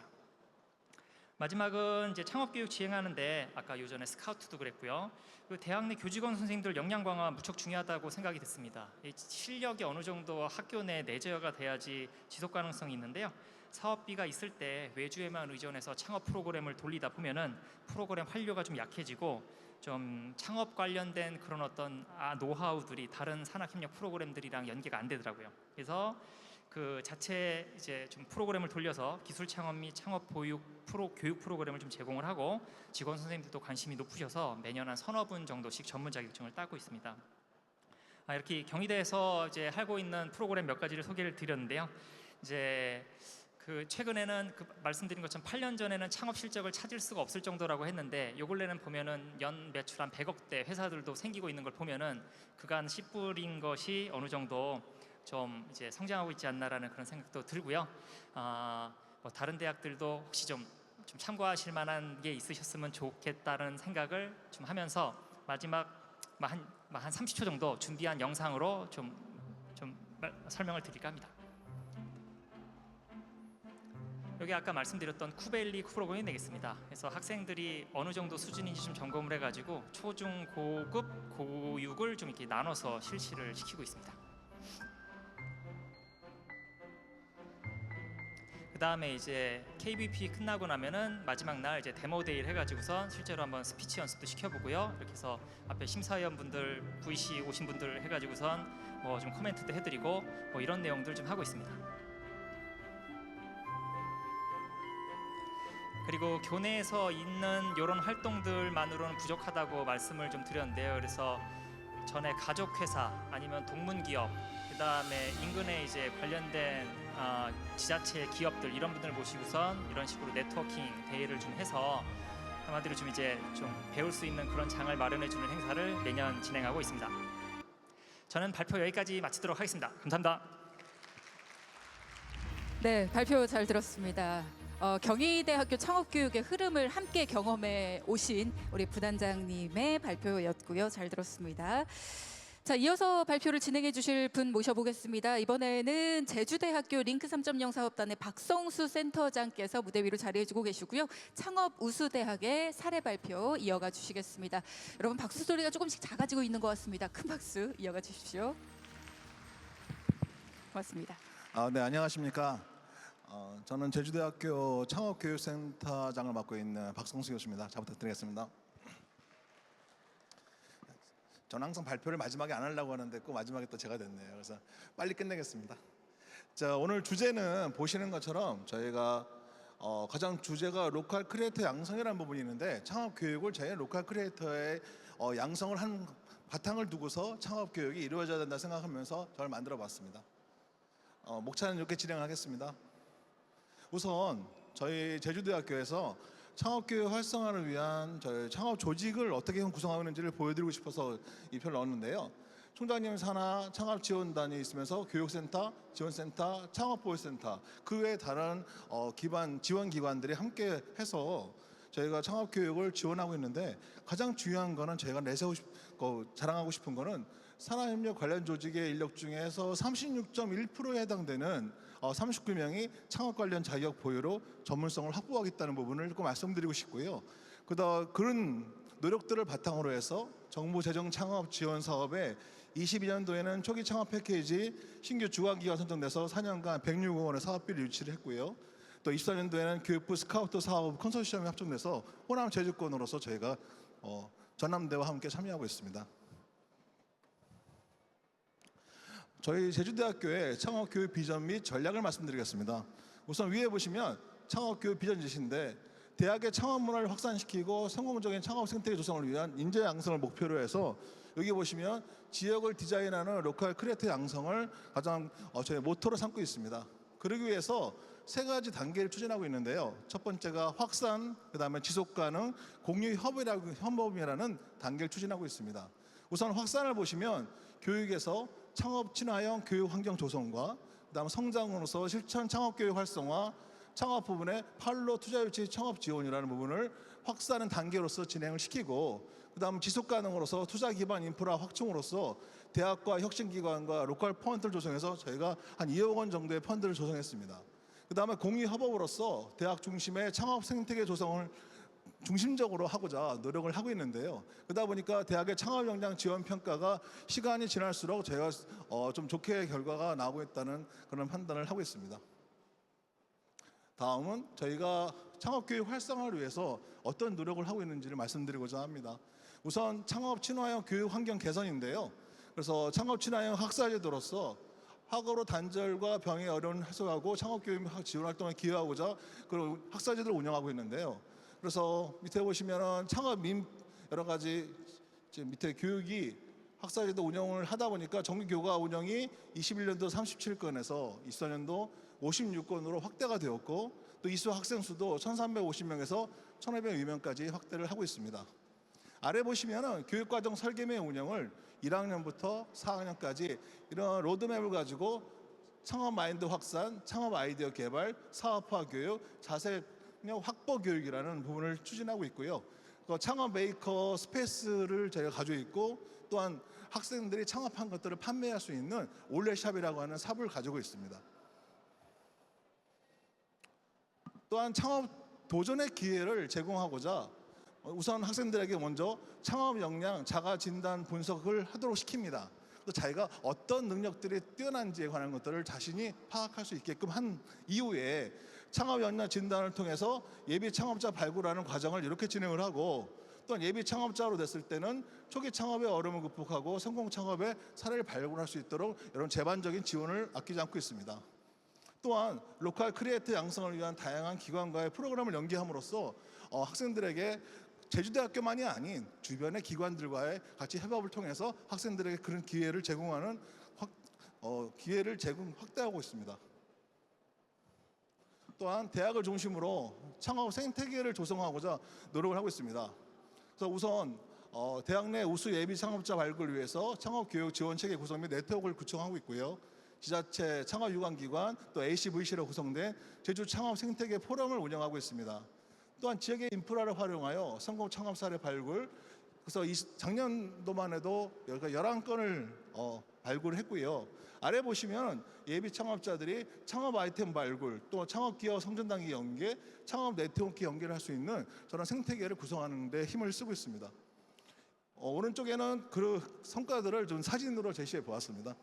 마지막은 이제 창업교육 지행하는데 아까 요전에 스카우트도 그랬고요. 그 대학 내 교직원 선생님들 역량 강화 무척 중요하다고 생각이 됐습니다. 이 실력이 어느 정도 학교 내 내재화가 돼야지 지속 가능성이 있는데요. 사업비가 있을 때 외주에만 의존해서 창업 프로그램을 돌리다 보면은 프로그램 활료가 좀 약해지고 좀 창업 관련된 그런 어떤 노하우들이 다른 산학협력 프로그램들이랑 연계가 안 되더라고요. 그래서 그 자체 이제 좀 프로그램을 돌려서 기술 창업 및 창업 교육 프로그램을 좀 제공을 하고 직원 선생님들도 관심이 높으셔서 매년 한 서너 분 정도씩 전문 자격증을 따고 있습니다. 이렇게 경희대에서 이제 하고 있는 프로그램 몇 가지를 소개를 드렸는데요. 이제 그 최근에는 그 말씀드린 것처럼 8년 전에는 창업 실적을 찾을 수가 없을 정도라고 했는데 요 근래는 보면은 연 매출 한 100억대 회사들도 생기고 있는 걸 보면은 그간 씨 뿌린 것이 어느 정도 좀 이제 성장하고 있지 않나라는 그런 생각도 들고요. 뭐 다른 대학들도 혹시 좀 참고하실 만한 게 있으셨으면 좋겠다는 생각을 좀 하면서 마지막 한 30초 정도 준비한 영상으로 좀 설명을 드릴까 합니다. 여기 아까 말씀드렸던 쿠벨리 프로그램이 되겠습니다. 그래서 학생들이 어느 정도 수준인지 좀 점검을 해가지고 초중 고급 고육을 좀 이렇게 나눠서 실시를 시키고 있습니다. 그 다음에 이제 KBP 끝나고 나면은 마지막 날 이제 데모 데이를 해가지고선 실제로 한번 스피치 연습도 시켜보고요. 이렇게 해서 앞에 심사위원분들 VC 오신 분들 해가지고선 뭐 좀 코멘트도 해드리고 뭐 이런 내용들 좀 하고 있습니다. 그리고 교내에서 있는 이런 활동들만으로는 부족하다고 말씀을 좀 드렸는데요. 그래서 전에 가족회사 아니면 동문기업, 그 다음에 인근에 이제 관련된 지자체 기업들 이런 분들 모시고선 이런 식으로 네트워킹 대회를 좀 해서 한마디로 좀 이제 좀 배울 수 있는 그런 장을 마련해주는 행사를 매년 진행하고 있습니다. 저는 발표 여기까지 마치도록 하겠습니다. 감사합니다.
네, 발표 잘 들었습니다. 경희대학교 창업교육의 흐름을 함께 경험해 오신 우리 부단장님의 발표였고요. 잘 들었습니다. 자, 이어서 발표를 진행해 주실 분 모셔보겠습니다. 이번에는 제주대학교 링크 3.0 사업단의 박성수 센터장께서 무대 위로 자리해주고 계시고요. 창업우수대학의 사례 발표 이어가 주시겠습니다. 여러분 박수 소리가 조금씩 작아지고 있는 것 같습니다. 큰 박수 이어가 주십시오. 고맙습니다.
네, 안녕하십니까. 저는 제주대학교 창업교육센터장을 맡고 있는 박성수 교수입니다. 잘 부탁드리겠습니다. 저는 항상 발표를 마지막에 안 하려고 하는데 꼭 마지막에 또 제가 됐네요. 그래서 빨리 끝내겠습니다. 자, 오늘 주제는 보시는 것처럼 저희가 가장 주제가 로컬 크리에이터 양성이라는 부분이 있는데 창업교육을 제 로컬 크리에이터의 양성을 한 바탕을 두고서 창업교육이 이루어져야 된다 생각하면서 저를 만들어 봤습니다. 목차는 이렇게 진행하겠습니다. 우선 저희 제주대학교에서 창업교육 활성화를 위한 저희 창업 조직을 어떻게 구성하고 있는지를 보여드리고 싶어서 이 표를 넣었는데요. 총장님 산하 창업지원단이 있으면서 교육센터, 지원센터, 창업보호센터 그 외에 다른 기반 지원기관들이 함께 해서 저희가 창업교육을 지원하고 있는데 가장 중요한 거는 저희가 자랑하고 싶은 거는 산하협력 관련 조직의 인력 중에서 36.1%에 해당되는 39명이 창업 관련 자격 보유로 전문성을 확보하겠다는 부분을 꼭 말씀드리고 싶고요. 그런 노력들을 바탕으로 해서 정부 재정 창업 지원 사업에 22년도에는 초기 창업 패키지 신규 주관기관 선정돼서 4년간 106억 원의 사업비를 유치를 했고요. 또 24년도에는 교육부 스카우트 사업 컨소시엄이 합정돼서 호남 제주권으로서 저희가 전남대와 함께 참여하고 있습니다. 저희 제주대학교의 창업교육 비전 및 전략을 말씀드리겠습니다. 우선 위에 보시면 창업교육 비전 지시인데 대학의 창업 문화를 확산시키고 성공적인 창업 생태계 조성을 위한 인재 양성을 목표로 해서 여기 보시면 지역을 디자인하는 로컬 크리에이터 양성을 가장 저희 모토로 삼고 있습니다. 그러기 위해서 세 가지 단계를 추진하고 있는데요. 첫 번째가 확산, 그다음에 지속가능, 공유 협업이라는 단계를 추진하고 있습니다. 우선 확산을 보시면 교육에서 창업 친화형 교육 환경 조성과 그다음 성장으로서 실천 창업 교육 활성화, 창업 부분의 팔로 투자 유치 창업 지원이라는 부분을 확산하는 단계로서 진행을 시키고 그다음 지속 가능으로서 투자 기반 인프라 확충으로서 대학과 혁신기관과 로컬 펀드를 조성해서 저희가 한 2억 원 정도의 펀드를 조성했습니다. 그다음에 공유 협업으로서 대학 중심의 창업 생태계 조성을 중심적으로 하고자 노력을 하고 있는데요. 그러다 보니까 대학의 창업 역량 지원 평가가 시간이 지날수록 저희가 좀 좋게 결과가 나오고 있다는 그런 판단을 하고 있습니다. 다음은 저희가 창업교육 활성화를 위해서 어떤 노력을 하고 있는지를 말씀드리고자 합니다. 우선 창업 친화형 교육 환경 개선인데요. 그래서 창업 친화형 학사제도로서 학업으로 단절과 병의 어려움을 해소하고 창업교육 지원 활동에 기여하고자 그런 학사제도를 운영하고 있는데요. 그래서 밑에 보시면은 창업 여러 가지 밑에 교육이 학사제도 운영을 하다 보니까 정규 교과 운영이 21년도 37건에서 24년도 56건으로 확대가 되었고 또 이수 학생 수도 1,350명에서 1,502명까지 확대를 하고 있습니다. 아래 보시면은 교육과정 설계매 운영을 1학년부터 4학년까지 이런 로드맵을 가지고 창업 마인드 확산, 창업 아이디어 개발, 사업화 교육, 자세력 확보 교육이라는 부분을 추진하고 있고요. 창업 메이커 스페이스를 저희가 가지고 있고 또한 학생들이 창업한 것들을 판매할 수 있는 올렛샵이라고 하는 샵을 가지고 있습니다. 또한 창업 도전의 기회를 제공하고자 우선 학생들에게 먼저 창업 역량, 자가 진단 분석을 하도록 시킵니다. 또 자기가 어떤 능력들이 뛰어난지에 관한 것들을 자신이 파악할 수 있게끔 한 이후에 창업 역량 진단을 통해서 예비 창업자 발굴하는 과정을 이렇게 진행을 하고 또한 예비 창업자로 됐을 때는 초기 창업의 어려움을 극복하고 성공 창업의 사례를 발굴할 수 있도록 이런 제반적인 지원을 아끼지 않고 있습니다. 또한 로컬 크리에이터 양성을 위한 다양한 기관과의 프로그램을 연계함으로써 학생들에게 제주대학교만이 아닌 주변의 기관들과의 같이 협업을 통해서 학생들에게 그런 기회를 제공하는 확대하고 있습니다. 또한 대학을 중심으로 창업 생태계를 조성하고자 노력을 하고 있습니다. 그래서 우선 대학 내 우수 예비 창업자 발굴을 위해서 창업교육 지원 체계 구성 및 네트워크를 구축하고 있고요. 지자체 창업 유관기관 또 ACVC로 구성된 제주 창업 생태계 포럼을 운영하고 있습니다. 또한 지역의 인프라를 활용하여 성공 창업 사례 발굴, 그래서 작년도만 해도 11건을 발굴했고요. 아래 보시면 예비 창업자들이 창업 아이템 발굴, 또 창업 기업 성전 단계 연계, 창업 네트워크 연계를 할 수 있는 저런 생태계를 구성하는 데 힘을 쓰고 있습니다. 오른쪽에는 그 성과들을 좀 사진으로 제시해 보았습니다.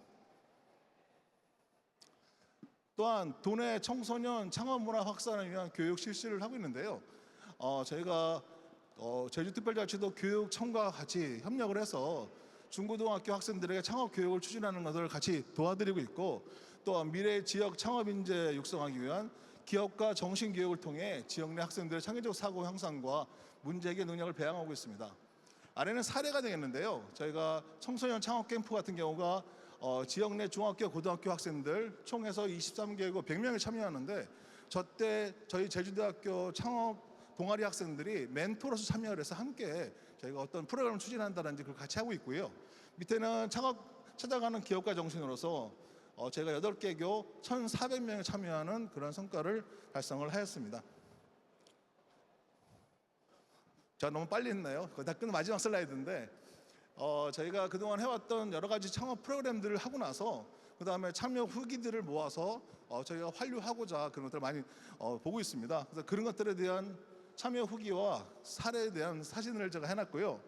또한 도내 청소년 창업 문화 확산을 위한 교육 실시를 하고 있는데요. 저희가 제주특별자치도 교육청과 같이 협력을 해서 중고등학교 학생들에게 창업 교육을 추진하는 것을 같이 도와드리고 있고 또한 미래 지역 창업 인재 육성하기 위한 기업과 정신 교육을 통해 지역 내 학생들의 창의적 사고 형성과 문제 해결 능력을 배양하고 있습니다. 아래는 사례가 되겠는데요. 저희가 청소년 창업 캠프 같은 경우가 지역 내 중학교, 고등학교 학생들 총 해서 23개국 100명이 참여하는데 저때 저희 제주대학교 창업 동아리 학생들이 멘토로서 참여를 해서 함께 저희가 어떤 프로그램을 추진한다든지 그걸 같이 하고 있고요. 밑에는 창업 찾아가는 기업가 정신으로서 저희가 8개교 1,400명이 참여하는 그런 성과를 달성을 하였습니다. 제가 너무 빨리 했나요? 거의 다 끝 마지막 슬라이드인데 저희가 그동안 해왔던 여러 가지 창업 프로그램들을 하고 나서 그 다음에 참여 후기들을 모아서 저희가 환류하고자 그런 것들을 많이 보고 있습니다. 그래서 그런 것들에 대한 참여 후기와 사례에 대한 사진을 제가 해놨고요.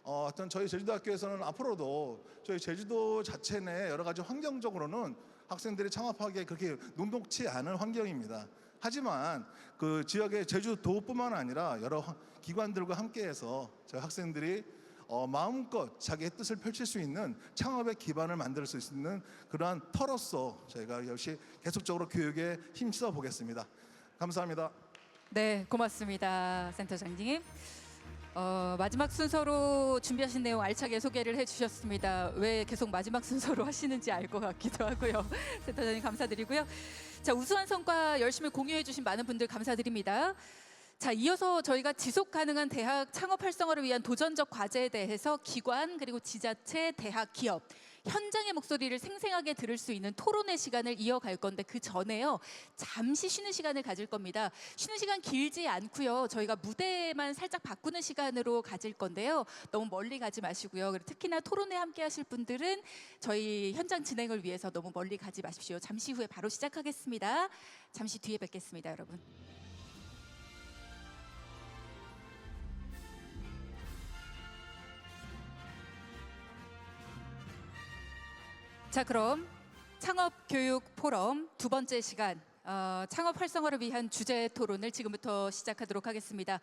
하여튼 저희 제주도학교에서는 앞으로도 저희 제주도 자체 내 여러 가지 환경적으로는 학생들이 창업하기에 그렇게 녹록치 않은 환경입니다. 하지만 그 지역의 제주도뿐만 아니라 여러 기관들과 함께해서 저희 학생들이 마음껏 자기의 뜻을 펼칠 수 있는 창업의 기반을 만들 수 있는 그러한 터로서 저희가 역시 계속적으로 교육에 힘써 보겠습니다. 감사합니다.
네, 고맙습니다, 센터장님. 마지막 순서로 준비하신 내용 알차게 소개를 해주셨습니다. 왜 계속 마지막 순서로 하시는지 알 것 같기도 하고요. 센터장님 감사드리고요. 자, 우수한 성과 열심히 공유해주신 많은 분들 감사드립니다. 자, 이어서 저희가 지속 가능한 대학 창업 활성화를 위한 도전적 과제에 대해서 기관 그리고 지자체, 대학, 기업 현장의 목소리를 생생하게 들을 수 있는 토론의 시간을 이어갈 건데 그 전에요. 잠시 쉬는 시간을 가질 겁니다. 쉬는 시간 길지 않고요. 저희가 무대만 살짝 바꾸는 시간으로 가질 건데요. 너무 멀리 가지 마시고요. 그리고 특히나 토론에 함께 하실 분들은 저희 현장 진행을 위해서 너무 멀리 가지 마십시오. 잠시 후에 바로 시작하겠습니다. 잠시 뒤에 뵙겠습니다, 여러분. 자, 그럼 창업교육 포럼 두 번째 시간 창업 활성화를 위한 주제 토론을 지금부터 시작하도록 하겠습니다.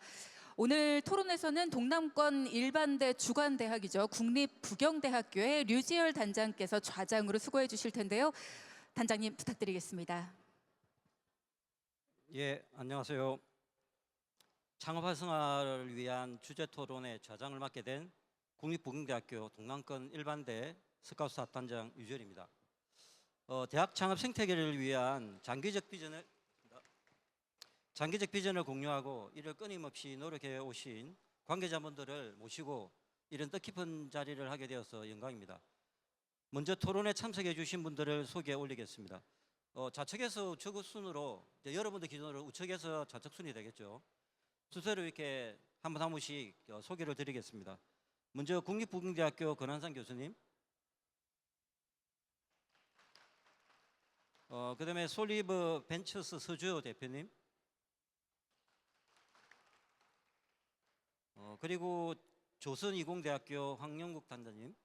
오늘 토론에서는 동남권 일반대 주관대학이죠. 국립부경대학교의 류지열 단장께서 좌장으로 수고해 주실 텐데요. 단장님 부탁드리겠습니다.
예, 안녕하세요. 창업 활성화를 위한 주제 토론의 좌장을 맡게 된 국립부경대학교 동남권 일반대 스카우트 사단장 유재열입니다. 대학 창업 생태계를 위한 장기적 비전을 공유하고 이를 끊임없이 노력해 오신 관계자분들을 모시고 이런 뜻깊은 자리를 하게 되어서 영광입니다. 먼저 토론에 참석해 주신 분들을 소개해 올리겠습니다. 좌측에서 우측 순으로 여러분들 기준으로 우측에서 좌측 순이 되겠죠. 순서로 이렇게 한 분씩 소개를 드리겠습니다. 먼저 국립부경대학교 권한상 교수님, 그다음에 솔리브 벤처스 서주호 대표님, 그리고 조선이공대학교 황영국 단장님,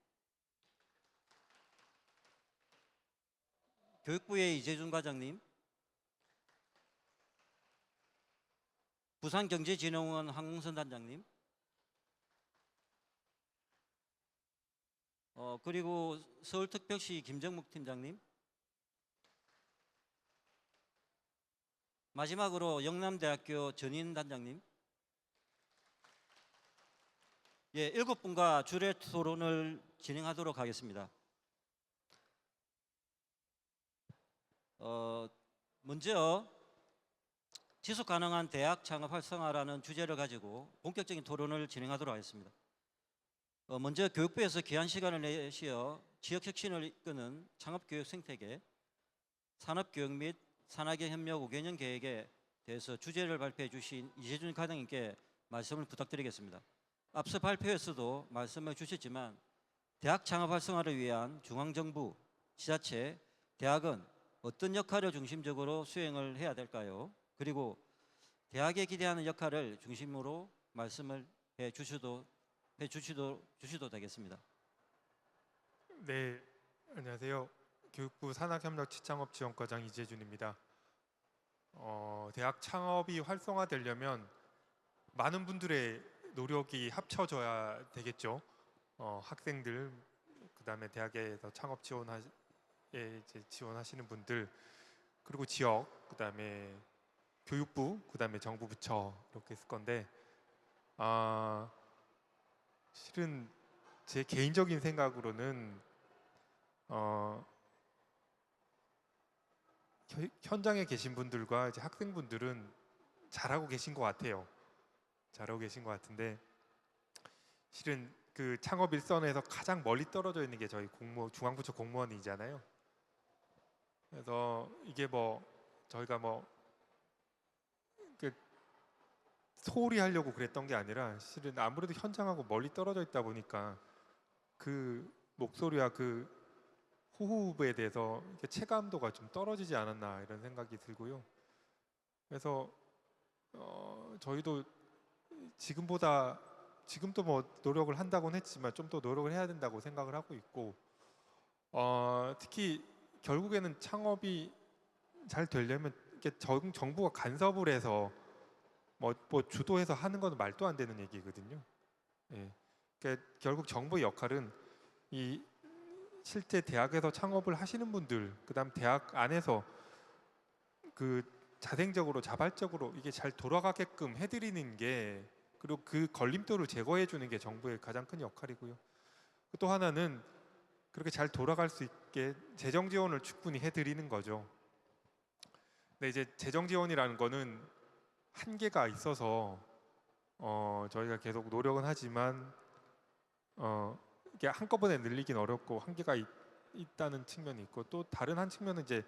교육부의 이재준 과장님, 부산경제진흥원 황웅선 단장님, 그리고 서울특별시 김정묵 팀장님, 마지막으로 영남대학교 전인 단장님, 7분과 주례 토론을 진행하도록 하겠습니다. 먼저 지속 가능한 대학 창업 활성화라는 주제를 가지고 본격적인 토론을 진행하도록 하겠습니다. 먼저 교육부에서 귀한 시간을 내시어 지역 혁신을 이끄는 창업교육 생태계, 산업교육 및 산학의 협력 5개년 계획에 대해서 주제를 발표해 주신 이재준 과장님께 말씀을 부탁드리겠습니다. 앞서 발표에서도 말씀해 주셨지만 대학 창업 활성화를 위한 중앙정부, 지자체, 대학은 어떤 역할을 중심적으로 수행을 해야 될까요? 그리고 대학에 기대하는 역할을 중심으로 말씀을 해 주셔도 되겠습니다.
네, 안녕하세요. 교육부 산학협력치창업지원과장 이재준입니다. 대학 창업이 활성화되려면 많은 분들의 노력이 합쳐져야 되겠죠. 학생들, 그다음에 대학에서 창업 지원하시는 분들, 그리고 지역, 그다음에 교육부, 그다음에 정부 부처 이렇게 있을 건데, 실은 제 개인적인 생각으로는 현장에 계신 분들과 이제 학생분들은 잘하고 계신 것 같아요. 잘하고 계신 것 같은데, 실은 그 창업 일선에서 가장 멀리 떨어져 있는 게 저희 중앙부처 공무원이잖아요. 그래서 이게 저희가 소홀히 하려고 그랬던 게 아니라, 실은 아무래도 현장하고 멀리 떨어져 있다 보니까 그 목소리와 그 호흡에 대해서 체감도가 좀 떨어지지 않았나 이런 생각이 들고요. 그래서 저희도 지금도 노력을 한다고는 했지만 좀 더 노력을 해야 된다고 생각을 하고 있고, 특히 결국에는 창업이 잘 되려면 이게 정부가 간섭을 해서 뭐 주도해서 하는 건 말도 안 되는 얘기거든요. 예. 그러니까 결국 정부의 역할은 이 실제 대학에서 창업을 하시는 분들, 그다음 대학 안에서 그 자생적으로 자발적으로 이게 잘 돌아가게끔 해드리는 게, 그리고 그 걸림돌을 제거해 주는 게 정부의 가장 큰 역할이고요. 또 하나는 그렇게 잘 돌아갈 수 있게 재정 지원을 충분히 해드리는 거죠. 근데 이제 재정 지원이라는 거는 한계가 있어서 저희가 계속 노력은 하지만 이게 한꺼번에 늘리긴 어렵고 한계가 있다는 측면이 있고, 또 다른 한 측면은 이제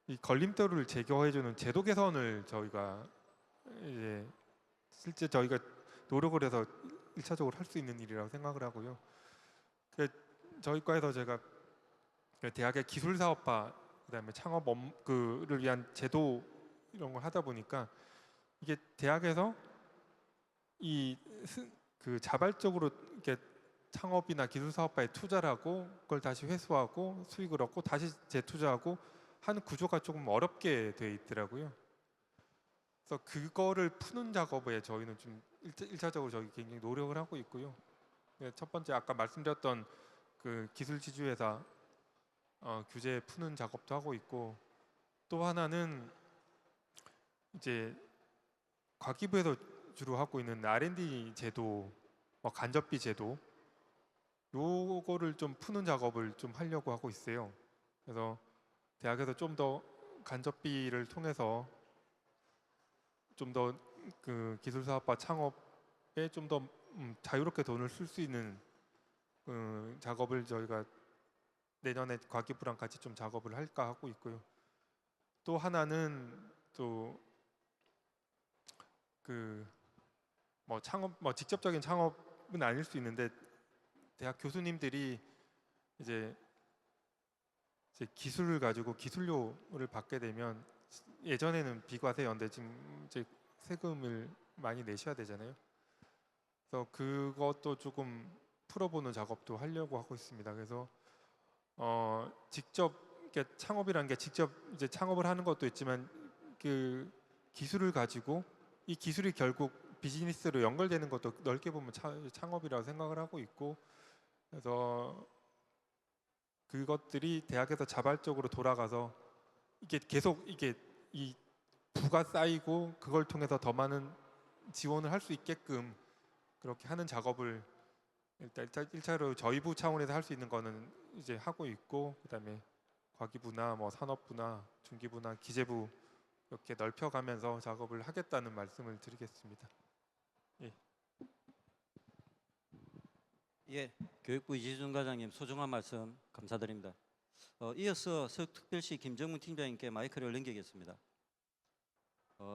이 걸림돌을 제거해주는 제도 개선을 저희가 이제 실제 저희가 노력을 해서 1차적으로 할 수 있는 일이라고 생각을 하고요. 저희 과에서 제가 대학의 기술 사업화, 그다음에 창업을 위한 제도 이런 걸 하다 보니까 이게 대학에서 그 자발적으로 이렇게 창업이나 기술 사업화에 투자를 하고 그걸 다시 회수하고 수익을 얻고 다시 재투자하고 하는 구조가 조금 어렵게 돼 있더라고요. 그래서 그거를 푸는 작업에 저희는 좀 1차적으로 저희 굉장히 노력을 하고 있고요. 첫 번째 아까 말씀드렸던 그 기술 지주회사 규제 푸는 작업도 하고 있고, 또 하나는 이제 과기부에서 주로 하고 있는 R&D 제도, 간접비 제도, 요거를 좀 푸는 작업을 좀 하려고 하고 있어요. 그래서 대학에서 좀 더 간접비를 통해서 좀 더 그 기술사업과 창업에 좀 더 자유롭게 돈을 쓸 수 있는 작업을 저희가 내년에 과기부랑 같이 좀 작업을 할까 하고 있고요. 또 하나는 또 그 뭐 창업 뭐 직접적인 창업은 아닐 수 있는데 대학 교수님들이 이제 기술을 가지고 기술료를 받게 되면 예전에는 비과세였는데 지금 이제 세금을 많이 내셔야 되잖아요. 그래서 그것도 조금 풀어보는 작업도 하려고 하고 있습니다. 그래서 직접 이렇게 창업이라는 게 직접 이제 창업을 하는 것도 있지만 그 기술을 가지고 이 기술이 결국 비즈니스로 연결되는 것도 넓게 보면 창업이라고 생각을 하고 있고, 그래서 그것들이 대학에서 자발적으로 돌아가서 이게 계속 이게 이 부가 쌓이고 그걸 통해서 더 많은 지원을 할 수 있게끔 그렇게 하는 작업을 일단 1차로 저희 부 차원에서 할 수 있는 거는 이제 하고 있고, 그다음에 과기부나 뭐 산업부나 중기부나 기재부 이렇게 넓혀가면서 작업을 하겠다는 말씀을 드리겠습니다.
예, 교육부 이재준 과장님 소중한 말씀 감사드립니다. 이어서 서울특별시 김정문 팀장님께 마이크를 넘기겠습니다.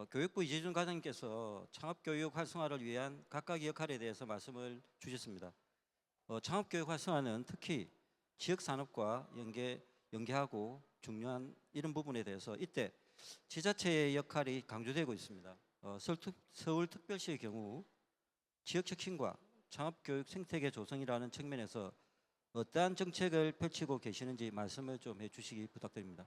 교육부 이재준 과장님께서 창업교육 활성화를 위한 각각의 역할에 대해서 말씀을 주셨습니다. 창업교육 활성화는 특히 지역산업과 연계하고 중요한 이런 부분에 대해서 이때 지자체의 역할이 강조되고 있습니다. 서울특별시의 경우 지역혁신과 창업교육 생태계 조성이라는 측면에서 어떠한 정책을 펼치고 계시는지 말씀을 좀 해주시기 부탁드립니다.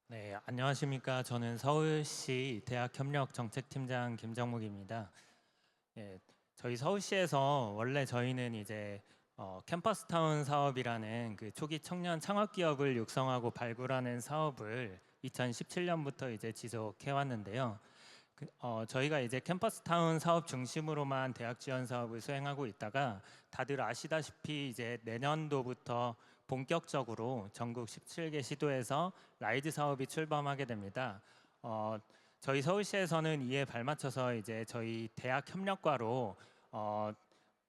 네, 안녕하십니까. 저는 서울시 대학협력정책팀장 김정묵입니다. 예, 저희 서울시에서 원래 저희는 이제 캠퍼스타운 사업이라는 그 초기 청년 창업 기업을 육성하고 발굴하는 사업을 2017년부터 이제 지속해 왔는데요. 저희가 이제 캠퍼스타운 사업 중심으로만 대학 지원 사업을 수행하고 있다가 다들 아시다시피 이제 내년도부터 본격적으로 전국 17개 시도에서 라이즈 사업이 출범하게 됩니다. 저희 서울시에서는 이에 발맞춰서 이제 저희 대학 협력과로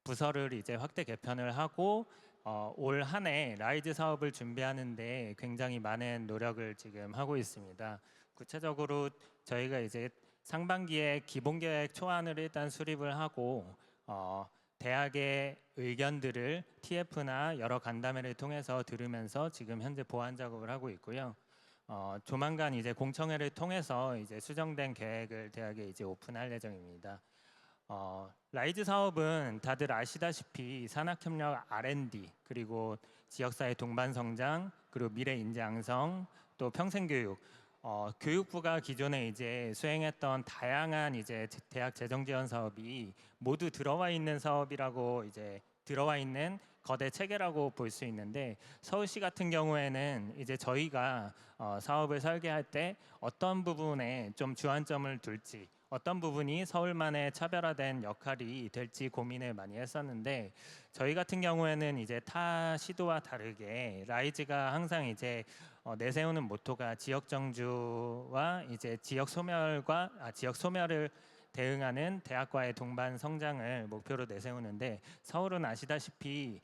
부서를 이제 확대 개편을 하고 올 한 해 라이즈 사업을 준비하는데 굉장히 많은 노력을 지금 하고 있습니다. 구체적으로 저희가 이제 상반기에 기본계획 초안을 일단 수립을 하고 대학의 의견들을 TF나 여러 간담회를 통해서 들으면서 지금 현재 보완 작업을 하고 있고요. 조만간 이제 공청회를 통해서 이제 수정된 계획을 대학에 이제 오픈할 예정입니다. 라이즈 사업은 다들 아시다시피 산학협력 R&D 그리고 지역사회 동반 성장 그리고 미래 인재 양성 또 평생교육 교육부가 기존에 이제 수행했던 다양한 이제 대학 재정 지원 사업이 모두 들어와 있는 사업이라고 이제 들어와 있는 거대 체계라고 볼 수 있는데 서울시 같은 경우에는 이제 저희가 사업을 설계할 때 어떤 부분에 좀 주안점을 둘지 어떤 부분이 서울만의 차별화된 역할이 될지 고민을 많이 했었는데 저희 같은 경우에는 이제 타 시도와 다르게 라이즈가 항상 이제 내세우는 모토가 지역 정주와 이제 지역 소멸을 대응하는 대학과의 동반 성장을 목표로 내세우는데 서울은 아시다시피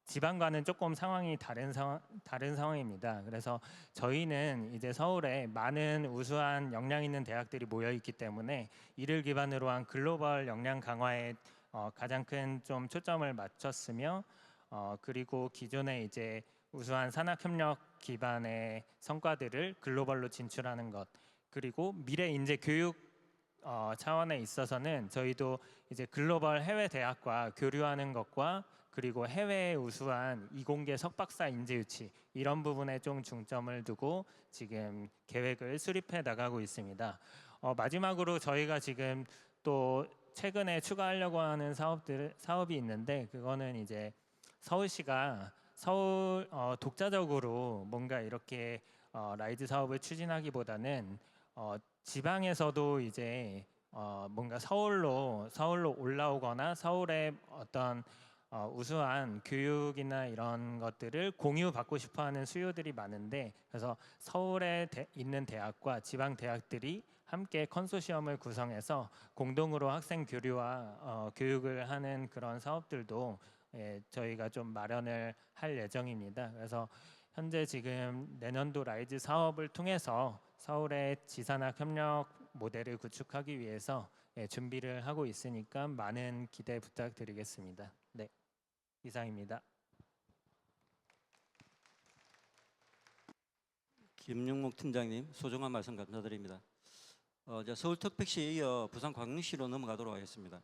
지방과는 조금 상황이 다른 상황입니다. 그래서 저희는 이제 서울에 많은 우수한 역량 있는 대학들이 모여 있기 때문에 이를 기반으로 한 글로벌 역량 강화에 가장 큰 좀 초점을 맞췄으며 그리고 기존에 이제 우수한 산학협력 기반의 성과들을 글로벌로 진출하는 것 그리고 미래 인재 교육 차원에 있어서는 저희도 이제 글로벌 해외 대학과 교류하는 것과 그리고 해외의 우수한 이공계 석박사 인재 유치 이런 부분에 좀 중점을 두고 지금 계획을 수립해 나가고 있습니다. 마지막으로 저희가 지금 또 최근에 추가하려고 하는 사업이 있는데 그거는 이제 서울시가 독자적으로 뭔가 이렇게 라이즈 사업을 추진하기보다는 지방에서도 이제 뭔가 서울로 올라오거나 서울의 어떤 우수한 교육이나 이런 것들을 공유받고 싶어하는 수요들이 많은데, 그래서 서울에 있는 대학과 지방 대학들이 함께 컨소시엄을 구성해서 공동으로 학생 교류와 교육을 하는 그런 사업들도 저희가 좀 마련을 할 예정입니다. 그래서 현재 지금 내년도 라이즈 사업을 통해서 서울의 지산학 협력 모델을 구축하기 위해서 준비를 하고 있으니까 많은 기대 부탁드리겠습니다. 네, 이상입니다.
김용목 팀장님, 소중한 말씀 감사드립니다. 이제 서울특별시에 이어 부산광역시로 넘어가도록 하겠습니다.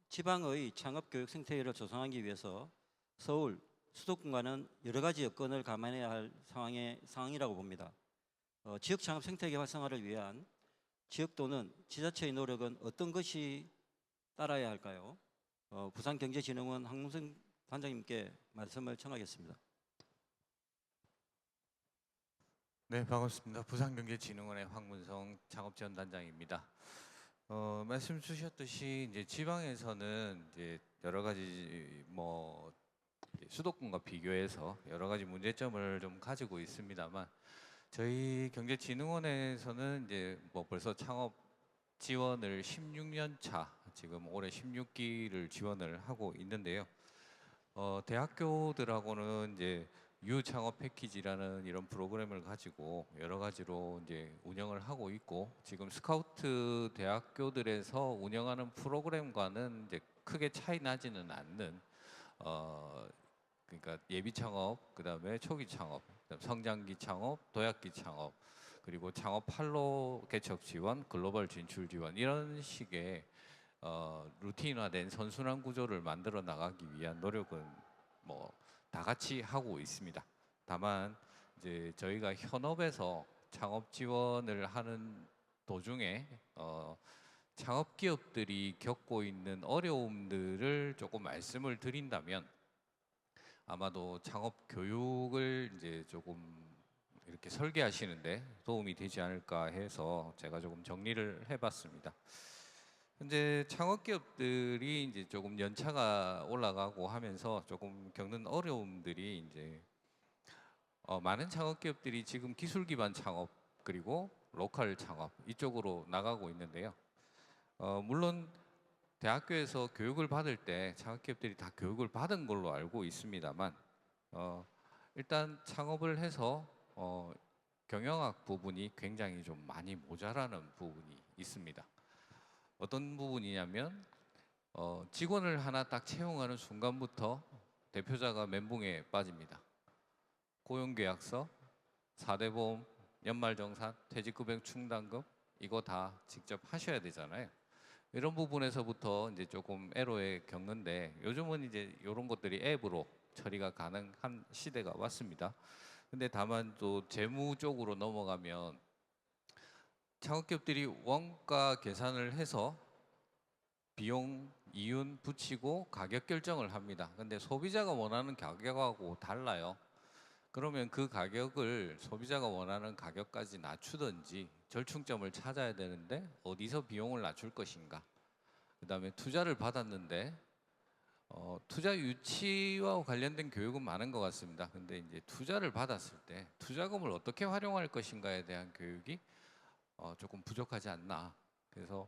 지방의 창업교육 생태계를 조성하기 위해서 서울 수도권과는 여러 가지 여건을 감안해야 할 상황이라고 봅니다. 지역 창업 생태계 활성화를 위한 지역 또는 지자체의 노력은 어떤 것이 따라야 할까요? 부산경제진흥원 황문성 단장님께 말씀을 청하겠습니다.
네, 반갑습니다. 부산경제진흥원의 황문성 창업지원단장입니다. 말씀 주셨듯이 이제 지방에서는 이제 여러 가지 수도권과 비교해서 여러 가지 문제점을 좀 가지고 있습니다만, 저희 경제진흥원에서는 이제 벌써 창업 지원을 16년 차, 지금 올해 16기를 지원을 하고 있는데요. 대학교들하고는 이제 유창업 패키지라는 이런 프로그램을 가지고 여러 가지로 이제 운영을 하고 있고, 지금 스카우트 대학교들에서 운영하는 프로그램과는 이제 크게 차이 나지는 않는 그러니까 예비 창업, 그다음에 초기 창업, 그다음 성장기 창업, 도약기 창업, 그리고 창업 판로 개척 지원, 글로벌 진출 지원, 이런 식의 루틴화된 선순환 구조를 만들어 나가기 위한 노력은 다 같이 하고 있습니다. 다만 이제 저희가 현업에서 창업 지원을 하는 도중에 창업 기업들이 겪고 있는 어려움들을 조금 말씀을 드린다면, 아마도 창업 교육을 이제 조금 이렇게 설계하시는데 도움이 되지 않을까 해서 제가 조금 정리를 해봤습니다. 현재 창업 기업들이 이제 조금 연차가 올라가고 하면서 조금 겪는 어려움들이 이제 많은 창업 기업들이 지금 기술 기반 창업 그리고 로컬 창업 이쪽으로 나가고 있는데요. 물론 대학교에서 교육을 받을 때 창업 기업들이 다 교육을 받은 걸로 알고 있습니다만, 일단 창업을 해서 경영학 부분이 굉장히 좀 많이 모자라는 부분이 있습니다. 어떤 부분이냐면 직원을 하나 딱 채용하는 순간부터 대표자가 멘붕에 빠집니다. 고용계약서, 4대 보험, 연말정산, 퇴직급여 충당금 이거 다 직접 하셔야 되잖아요. 이런 부분에서부터 이제 조금 애로에 겪는데, 요즘은 이제 이런 것들이 앱으로 처리가 가능한 시대가 왔습니다. 근데 다만 또 재무 쪽으로 넘어가면 창업기업들이 원가 계산을 해서 비용, 이윤 붙이고 가격 결정을 합니다. 근데 소비자가 원하는 가격하고 달라요. 그러면 그 가격을 소비자가 원하는 가격까지 낮추든지 절충점을 찾아야 되는데 어디서 비용을 낮출 것인가. 그다음에 투자를 받았는데 투자 유치와 관련된 교육은 많은 것 같습니다. 근데 이제 투자를 받았을 때 투자금을 어떻게 활용할 것인가에 대한 교육이 조금 부족하지 않나. 그래서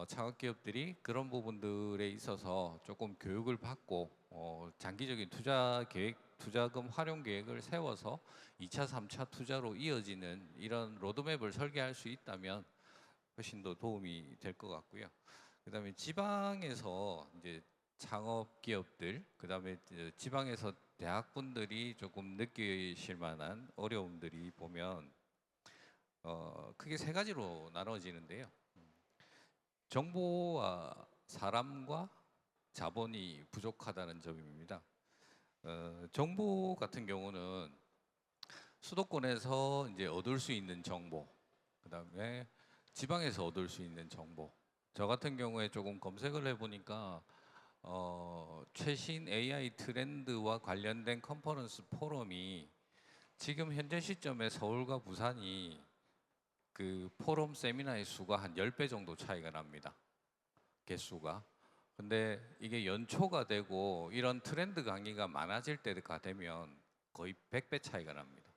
창업기업들이 그런 부분들에 있어서 조금 교육을 받고 장기적인 투자 계획, 투자금 활용 계획을 세워서 2차, 3차 투자로 이어지는 이런 로드맵을 설계할 수 있다면 훨씬 더 도움이 될 것 같고요. 그다음에 지방에서 이제 창업 기업들, 그다음에 지방에서 대학분들이 조금 느끼실 만한 어려움들이 보면 크게 세 가지로 나눠지는데요. 정보와 사람과 자본이 부족하다는 점입니다. 정보 같은 경우는 수도권에서 이제 얻을 수 있는 정보, 그다음에 지방에서 얻을 수 있는 정보. 저 같은 경우에 조금 검색을 해보니까 최신 AI 트렌드와 관련된 컨퍼런스 포럼이 지금 현재 시점에 서울과 부산이 그 포럼 세미나의 수가 한 10배 정도 차이가 납니다. 개수가. 근데 이게 연초가 되고 이런 트렌드 강의가 많아질 때가 되면 거의 100배 차이가 납니다.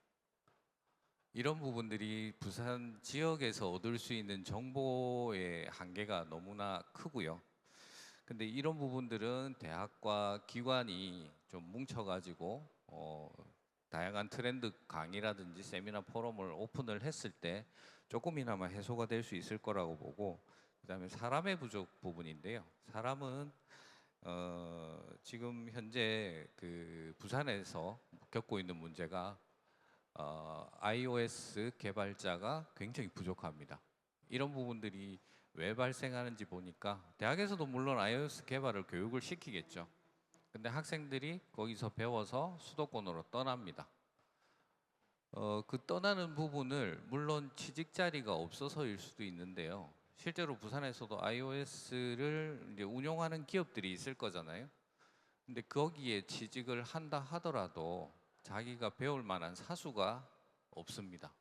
이런 부분들이 부산 지역에서 얻을 수 있는 정보의 한계가 너무나 크고요. 근데 이런 부분들은 대학과 기관이 좀 뭉쳐가지고 다양한 트렌드 강의라든지 세미나 포럼을 오픈을 했을 때 조금이나마 해소가 될 수 있을 거라고 보고, 그다음에 사람의 부족 부분인데요. 사람은 지금 현재 그 부산에서 겪고 있는 문제가 iOS 개발자가 굉장히 부족합니다. 이런 부분들이 왜 발생하는지 보니까 대학에서도 물론 iOS 개발을 교육을 시키겠죠. 근데 학생들이 거기서 배워서 수도권으로 떠납니다. 그 떠나는 부분을 물론 취직 자리가 없어서일 수도 있는데요. 실제로 부산에서도 iOS를 이제 운용하는 기업들이 있을 거잖아요. 근데 거기에 취직을 한다 하더라도 자기가 배울 만한 사수가 없습니다.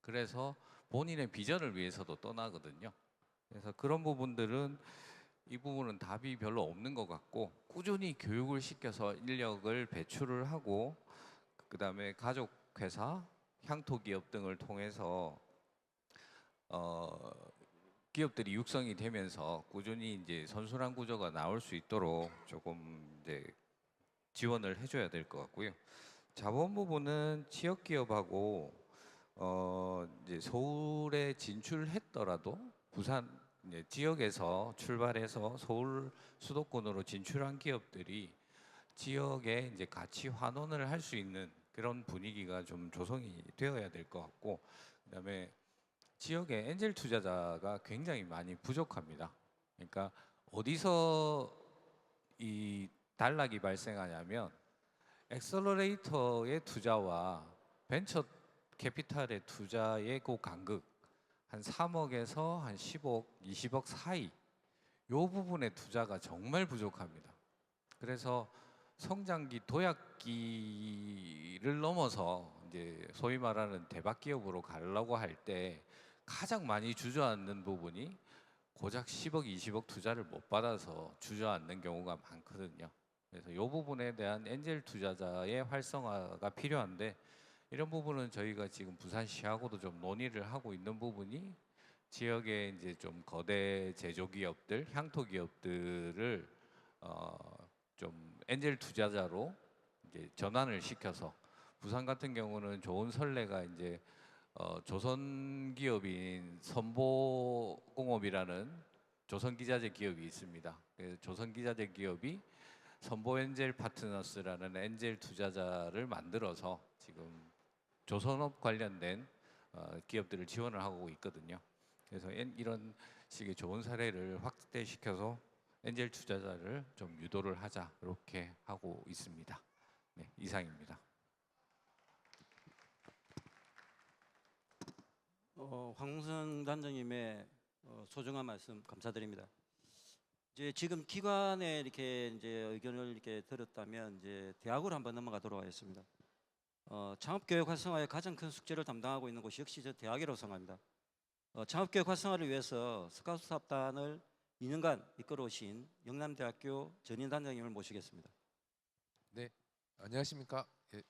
그래서 본인의 비전을 위해서도 떠나거든요. 그래서 그런 부분들은 이 부분은 답이 별로 없는 것 같고, 꾸준히 교육을 시켜서 인력을 배출을 하고, 그다음에 가족 회사, 향토 기업 등을 통해서 기업들이 육성이 되면서 꾸준히 이제 선순환 구조가 나올 수 있도록 조금 이제 지원을 해줘야 될 것 같고요. 자본 부분은 지역 기업하고 이제 서울에 진출했더라도 부산 이제 지역에서 출발해서 서울 수도권으로 진출한 기업들이 지역에 이제 같이 환원을 할 수 있는 그런 분위기가 좀 조성이 되어야 될 것 같고, 그다음에 지역에 엔젤 투자자가 굉장히 많이 부족합니다. 그러니까 어디서 이 단락이 발생하냐면 엑셀러레이터의 투자와 벤처 캐피탈의 투자의 그 간극 한 3억에서 한 10억, 20억 사이, 요 부분의 투자가 정말 부족합니다. 그래서 성장기 도약기를 넘어서 이제 소위 말하는 대박 기업으로 가려고 할 때 가장 많이 주저앉는 부분이 고작 10억, 20억 투자를 못 받아서 주저앉는 경우가 많거든요. 그래서 이 부분에 대한 엔젤 투자자의 활성화가 필요한데, 이런 부분은 저희가 지금 부산시하고도 좀 논의를 하고 있는 부분이 지역에 이제 좀 거대 제조기업들, 향토기업들을 좀 엔젤 투자자로 이제 전환을 시켜서, 부산 같은 경우는 좋은 선례가 이제 조선 기업인 선보공업이라는 조선 기자재 기업이 있습니다. 그래서 조선 기자재 기업이 선보 엔젤 파트너스라는 엔젤 투자자를 만들어서 지금 조선업 관련된 기업들을 지원을 하고 있거든요. 그래서 이런 식의 좋은 사례를 확대시켜서 엔젤 투자자를 좀 유도를 하자, 이렇게 하고 있습니다. 네, 이상입니다.
황문성 단장님의 소중한 말씀 감사드립니다. 이제 지금 기관에 이렇게 이제 의견을 이렇게 들었다면 이제 대학으로 한번 넘어가도록 하겠습니다. 창업교육 활성화의 가장 큰 숙제를 담당하고 있는 곳이 역시 저 대학이라고 생각합니다. 창업교육 활성화를 위해서 스카우트 사업단을 2년간 이끌어오신 영남대학교 전인 단장님을 모시겠습니다.
네, 안녕하십니까. 예,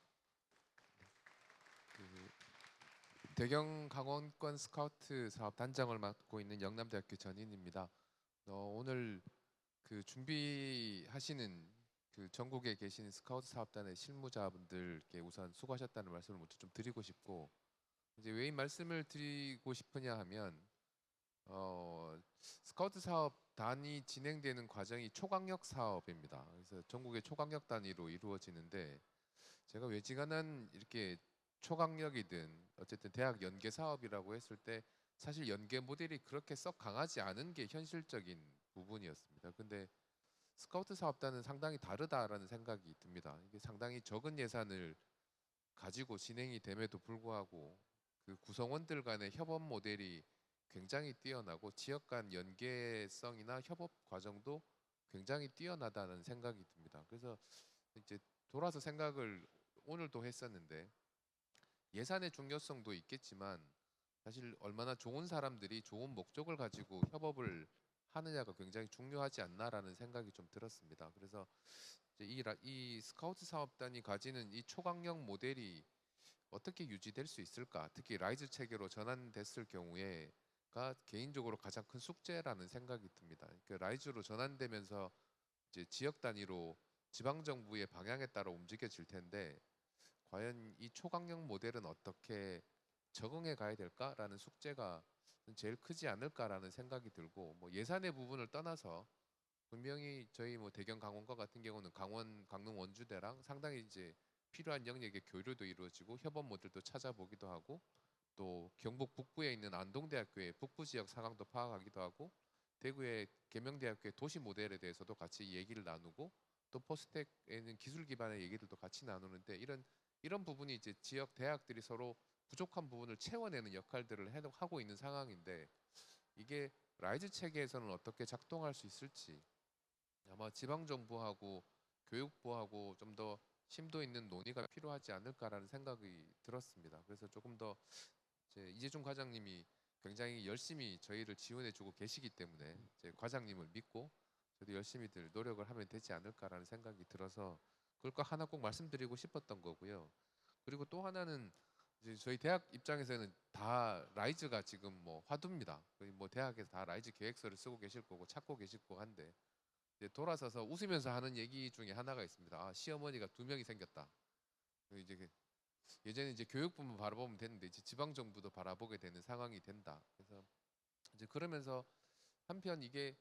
대경 강원권 스카우트 사업 단장을 맡고 있는 영남대학교 전인입니다. 오늘 그 준비하시는 그 전국에 계신 스카우트 사업단의 실무자분들께 우선 수고하셨다는 말씀을 먼저 좀 드리고 싶고, 이제 왜 이 말씀을 드리고 싶으냐 하면 스카우트 사업단이 진행되는 과정이 초강력 사업입니다. 그래서 전국의 초강력 단위로 이루어지는데, 제가 외지간한 이렇게 초강력이든 어쨌든 대학 연계 사업이라고 했을 때 사실 연계 모델이 그렇게 썩 강하지 않은 게 현실적인 부분이었습니다. 근데 스카우트 사업단은 상당히 다르다라는 생각이 듭니다. 이게 상당히 적은 예산을 가지고 진행이 됨에도 불구하고 그 구성원들 간의 협업 모델이 굉장히 뛰어나고 지역 간 연계성이나 협업 과정도 굉장히 뛰어나다는 생각이 듭니다. 그래서 이제 돌아서 생각을 오늘도 했었는데, 예산의 중요성도 있겠지만 사실 얼마나 좋은 사람들이 좋은 목적을 가지고 협업을 하느냐가 굉장히 중요하지 않나라는 생각이 좀 들었습니다. 그래서 이제 이 스카우트 사업단이 가지는 이 초강력 모델이 어떻게 유지될 수 있을까? 특히 라이즈 체계로 전환됐을 경우에가 개인적으로 가장 큰 숙제라는 생각이 듭니다. 그 라이즈로 전환되면서 이제 지역 단위로 지방 정부의 방향에 따라 움직여질 텐데 과연 이 초강력 모델은 어떻게 적응해 가야 될까라는 숙제가 제일 크지 않을까라는 생각이 들고 뭐 예산의 부분을 떠나서 분명히 저희 뭐 대경 강원과 같은 경우는 강릉 원주대랑 상당히 이제 필요한 영역의 교류도 이루어지고 협업 모델도 찾아보기도 하고 또 경북 북부에 있는 안동대학교의 북부 지역 상황도 파악하기도 하고 대구의 계명대학교의 도시 모델에 대해서도 같이 얘기를 나누고 또 포스텍에는 기술 기반의 얘기들도 같이 나누는데 이런 부분이 이제 지역 대학들이 서로 부족한 부분을 채워내는 역할들을 하고 있는 상황인데 이게 라이즈 체계에서는 어떻게 작동할 수 있을지 아마 지방 정부하고 교육부하고 좀 더 심도 있는 논의가 필요하지 않을까라는 생각이 들었습니다. 그래서 조금 더 이재중 과장님이 굉장히 열심히 저희를 지원해주고 계시기 때문에 이제 과장님을 믿고 저도 열심히들 노력을 하면 되지 않을까라는 생각이 들어서 그걸 꼭 하나 꼭 말씀드리고 싶었던 거고요. 그리고 또 하나는 이제 저희 대학 입장에서는 다 라이즈가 지금 뭐 화두입니다. 거의 뭐 대학에서 다 라이즈 계획서를 쓰고 계실 거고 찾고 계실 거고 한데 이제 돌아서서 웃으면서 하는 얘기 중에 하나가 있습니다. 아, 시어머니가 2명이 생겼다. 이제 예전에 이제 교육부만 바라보면 됐는데 이제 지방 정부도 바라보게 되는 상황이 된다. 그래서 이제 그러면서 한편 이게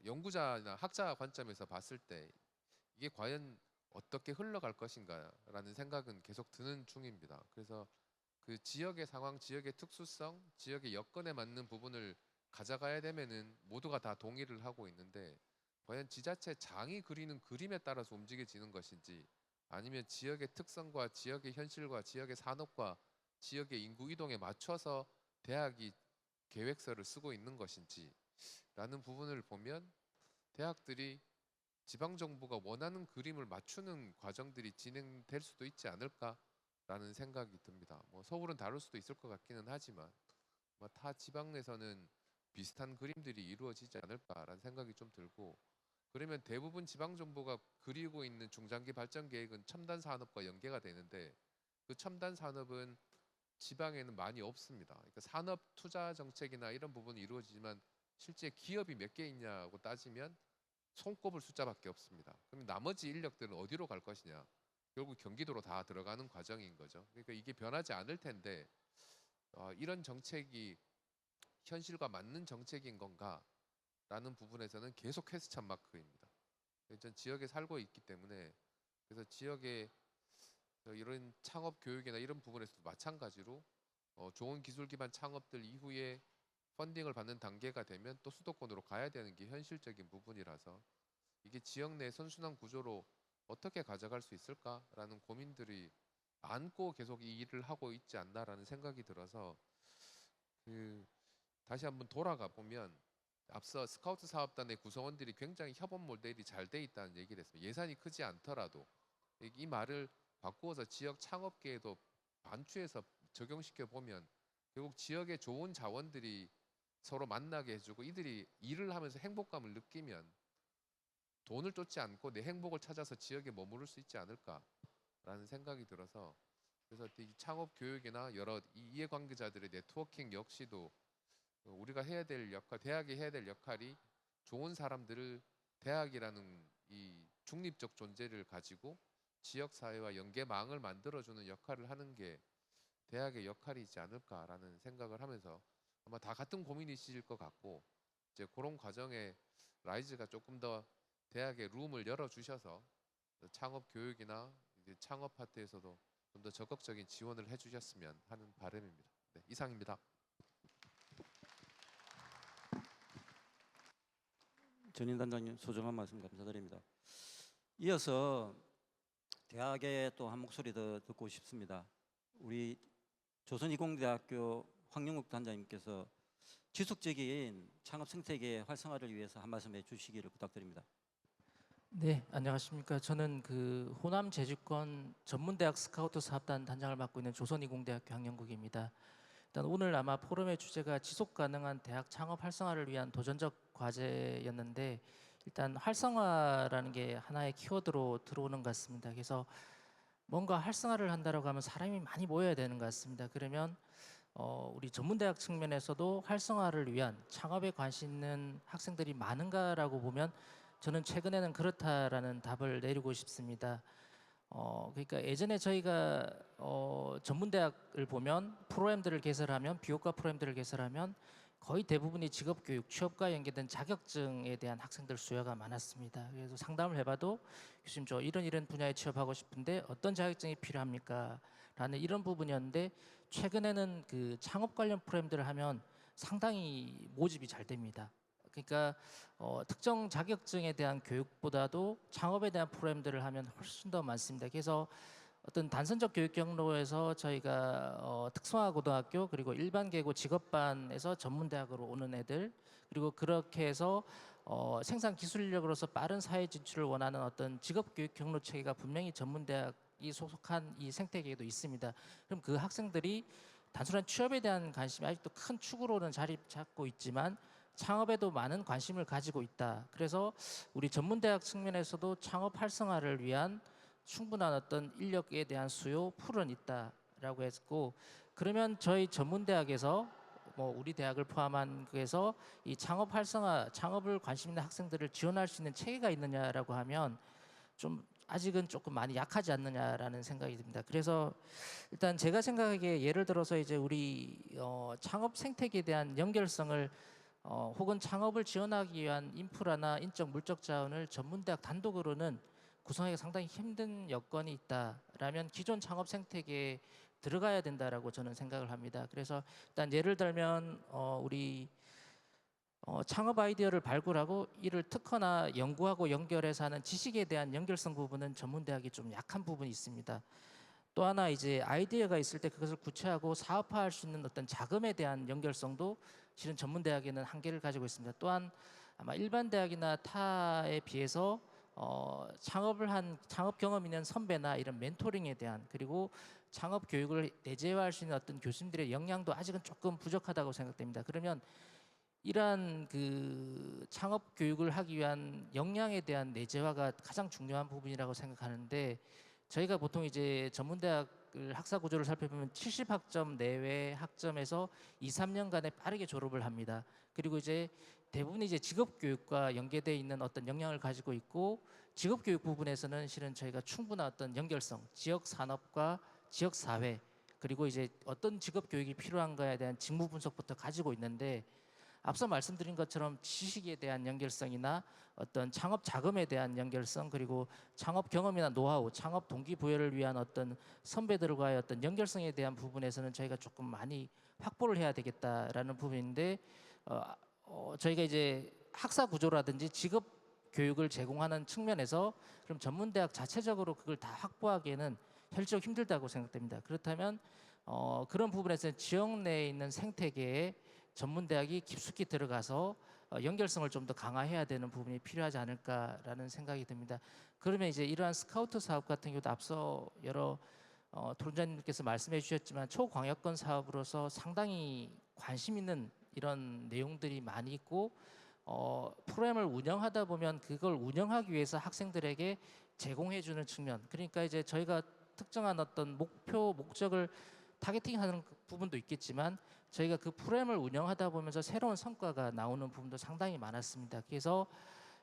연구자나 학자 관점에서 봤을 때 이게 과연 어떻게 흘러갈 것인가라는 생각은 계속 드는 중입니다. 그래서 그 지역의 상황, 지역의 특수성, 지역의 여건에 맞는 부분을 가져가야 되면은 모두가 다 동의를 하고 있는데 과연 지자체 장이 그리는 그림에 따라서 움직여지는 것인지 아니면 지역의 특성과 지역의 현실과 지역의 산업과 지역의 인구 이동에 맞춰서 대학이 계획서를 쓰고 있는 것인지 라는 부분을 보면 대학들이 지방정부가 원하는 그림을 맞추는 과정들이 진행될 수도 있지 않을까라는 생각이 듭니다. 뭐 서울은 다를 수도 있을 것 같기는 하지만 타 지방에서는 비슷한 그림들이 이루어지지 않을까라는 생각이 좀 들고 그러면 대부분 지방정부가 그리고 있는 중장기 발전 계획은 첨단 산업과 연계가 되는데 그 첨단 산업은 지방에는 많이 없습니다. 그러니까 산업 투자 정책이나 이런 부분이 이루어지지만 실제 기업이 몇 개 있냐고 따지면 손꼽을 숫자밖에 없습니다. 그럼 나머지 인력들은 어디로 갈 것이냐? 결국 경기도로 다 들어가는 과정인 거죠. 그러니까 이게 변하지 않을 텐데 이런 정책이 현실과 맞는 정책인 건가? 라는 부분에서는 계속 퀘스천 마크입니다. 전 지역에 살고 있기 때문에 그래서 지역에 이런 창업 교육이나 이런 부분에서도 마찬가지로 좋은 기술 기반 창업들 이후에 펀딩을 받는 단계가 되면 또 수도권으로 가야 되는 게 현실적인 부분이라서 이게 지역 내 선순환 구조로 어떻게 가져갈 수 있을까라는 고민들이 안고 계속 이 일을 하고 있지 않나라는 생각이 들어서 다시 한번 돌아가 보면 앞서 스카우트 사업단의 구성원들이 굉장히 협업 모델이 잘 돼 있다는 얘기를 했습니다. 예산이 크지 않더라도 이 말을 바꾸어서 지역 창업계에도 반추해서 적용시켜 보면 결국 지역의 좋은 자원들이 서로 만나게 해주고 이들이 일을 하면서 행복감을 느끼면 돈을 쫓지 않고 내 행복을 찾아서 지역에 머무를 수 있지 않을까라는 생각이 들어서 그래서 이 창업 교육이나 여러 이해관계자들의 네트워킹 역시도 우리가 해야 될 역할, 대학이 해야 될 역할이 좋은 사람들을 대학이라는 이 중립적 존재를 가지고 지역 사회와 연계망을 만들어주는 역할을 하는 게 대학의 역할이지 않을까라는 생각을 하면서 아마 다 같은 고민이실 것 같고 이제 그런 과정에 라이즈가 조금 더 대학의 룸을 열어주셔서 창업 교육이나 이제 창업 파트에서도 좀 더 적극적인 지원을 해주셨으면 하는 바람입니다. 네, 이상입니다.
전인 단장님 소중한 말씀 감사드립니다. 이어서 대학의 또 한 목소리 더 듣고 싶습니다. 우리 조선이공대학교 황영욱 단장님께서 지속적인 창업 생태계 활성화를 위해서 한 말씀 해주시기를 부탁드립니다.
네, 안녕하십니까. 저는 그 호남 제주권 전문대학 스카우트 사업단 단장을 맡고 있는 조선이공대학교 황영국입니다. 일단 오늘 아마 포럼의 주제가 지속 가능한 대학 창업 활성화를 위한 도전적 과제였는데 일단 활성화라는 게 하나의 키워드로 들어오는 것 같습니다. 그래서 뭔가 활성화를 한다라고 하면 사람이 많이 모여야 되는 것 같습니다. 그러면 우리 전문대학 측면에서도 활성화를 위한 창업에 관심 있는 학생들이 많은가라고 보면 저는 최근에는 그렇다라는 답을 내리고 싶습니다. 그러니까 예전에 저희가 전문대학을 보면 프로그램들을 개설하면 비교과 프로그램들을 개설하면 거의 대부분이 직업교육, 취업과 연계된 자격증에 대한 학생들 수요가 많았습니다. 그래서 상담을 해봐도 교수님 저 이런 분야에 취업하고 싶은데 어떤 자격증이 필요합니까? 라는 이런 부분이었는데 최근에는 그 창업 관련 프로그램들을 하면 상당히 모집이 잘 됩니다. 그러니까 특정 자격증에 대한 교육보다도 창업에 대한 프로그램들을 하면 훨씬 더 많습니다. 그래서 어떤 단선적 교육 경로에서 저희가 특성화 고등학교 그리고 일반 계고 직업반에서 전문대학으로 오는 애들 그리고 그렇게 해서 생산 기술력으로서 빠른 사회 진출을 원하는 어떤 직업 교육 경로 체계가 분명히 전문대학이 소속한 이 생태계에도 있습니다. 그럼 그 학생들이 단순한 취업에 대한 관심이 아직도 큰 축으로는 자리 잡고 있지만 창업에도 많은 관심을 가지고 있다. 그래서 우리 전문대학 측면에서도 창업 활성화를 위한 충분한 어떤 인력에 대한 수요 풀은 있다라고 했고 그러면 저희 전문대학에서 뭐 우리 대학을 포함한 그에서 이 창업 활성화, 창업을 관심 있는 학생들을 지원할 수 있는 체계가 있느냐라고 하면 좀 아직은 조금 많이 약하지 않느냐라는 생각이 듭니다. 그래서 일단 제가 생각하기에 예를 들어서 이제 우리 창업 생태계에 대한 연결성을 혹은 창업을 지원하기 위한 인프라나 인적 물적 자원을 전문대학 단독으로는 구성하기가 상당히 힘든 여건이 있다라면 기존 창업 생태계에 들어가야 된다라고 저는 생각을 합니다. 그래서 일단 예를 들면 우리 창업 아이디어를 발굴하고 이를 특허나 연구하고 연결해서 하는 지식에 대한 연결성 부분은 전문대학이 좀 약한 부분이 있습니다. 또 하나 이제 아이디어가 있을 때 그것을 구체화하고 사업화할 수 있는 어떤 자금에 대한 연결성도 실은 전문대학에는 한계를 가지고 있습니다. 또한 아마 일반 대학이나 타에 비해서 창업을 한 창업 경험 있는 선배나 이런 멘토링에 대한 그리고 창업 교육을 내재화할 수 있는 어떤 교수님들의 역량도 아직은 조금 부족하다고 생각됩니다. 그러면 이러한 그 창업 교육을 하기 위한 역량에 대한 내재화가 가장 중요한 부분이라고 생각하는데 저희가 보통 이제 전문대학을 학사 구조를 살펴보면 70학점 내외 학점에서 2, 3년간에 빠르게 졸업을 합니다. 그리고 이제 대부분 이제 직업교육과 연계되어 있는 어떤 역량을 가지고 있고 직업교육 부분에서는 실은 저희가 충분한 어떤 연결성, 지역 산업과 지역 사회 그리고 이제 어떤 직업교육이 필요한가에 대한 직무 분석부터 가지고 있는데 앞서 말씀드린 것처럼 지식에 대한 연결성이나 어떤 창업 자금에 대한 연결성 그리고 창업 경험이나 노하우, 창업 동기부여를 위한 어떤 선배들과의 어떤 연결성에 대한 부분에서는 저희가 조금 많이 확보를 해야 되겠다라는 부분인데 저희가 이제 학사 구조라든지 직업 교육을 제공하는 측면에서 그럼 전문대학 자체적으로 그걸 다 확보하기에는 현실적으로 힘들다고 생각됩니다. 그렇다면 그런 부분에서 지역 내에 있는 생태계에 전문대학이 깊숙이 들어가서 연결성을 좀 더 강화해야 되는 부분이 필요하지 않을까라는 생각이 듭니다. 그러면 이제 이러한 스카우트 사업 같은 경우도 앞서 여러 토론자님께서 말씀해 주셨지만 초광역권 사업으로서 상당히 관심 있는 이런 내용들이 많이 있고 프로그램을 운영하다 보면 그걸 운영하기 위해서 학생들에게 제공해 주는 측면 그러니까 이제 저희가 특정한 어떤 목표 목적을 타겟팅하는 부분도 있겠지만 저희가 그 프로그램을 운영하다 보면서 새로운 성과가 나오는 부분도 상당히 많았습니다. 그래서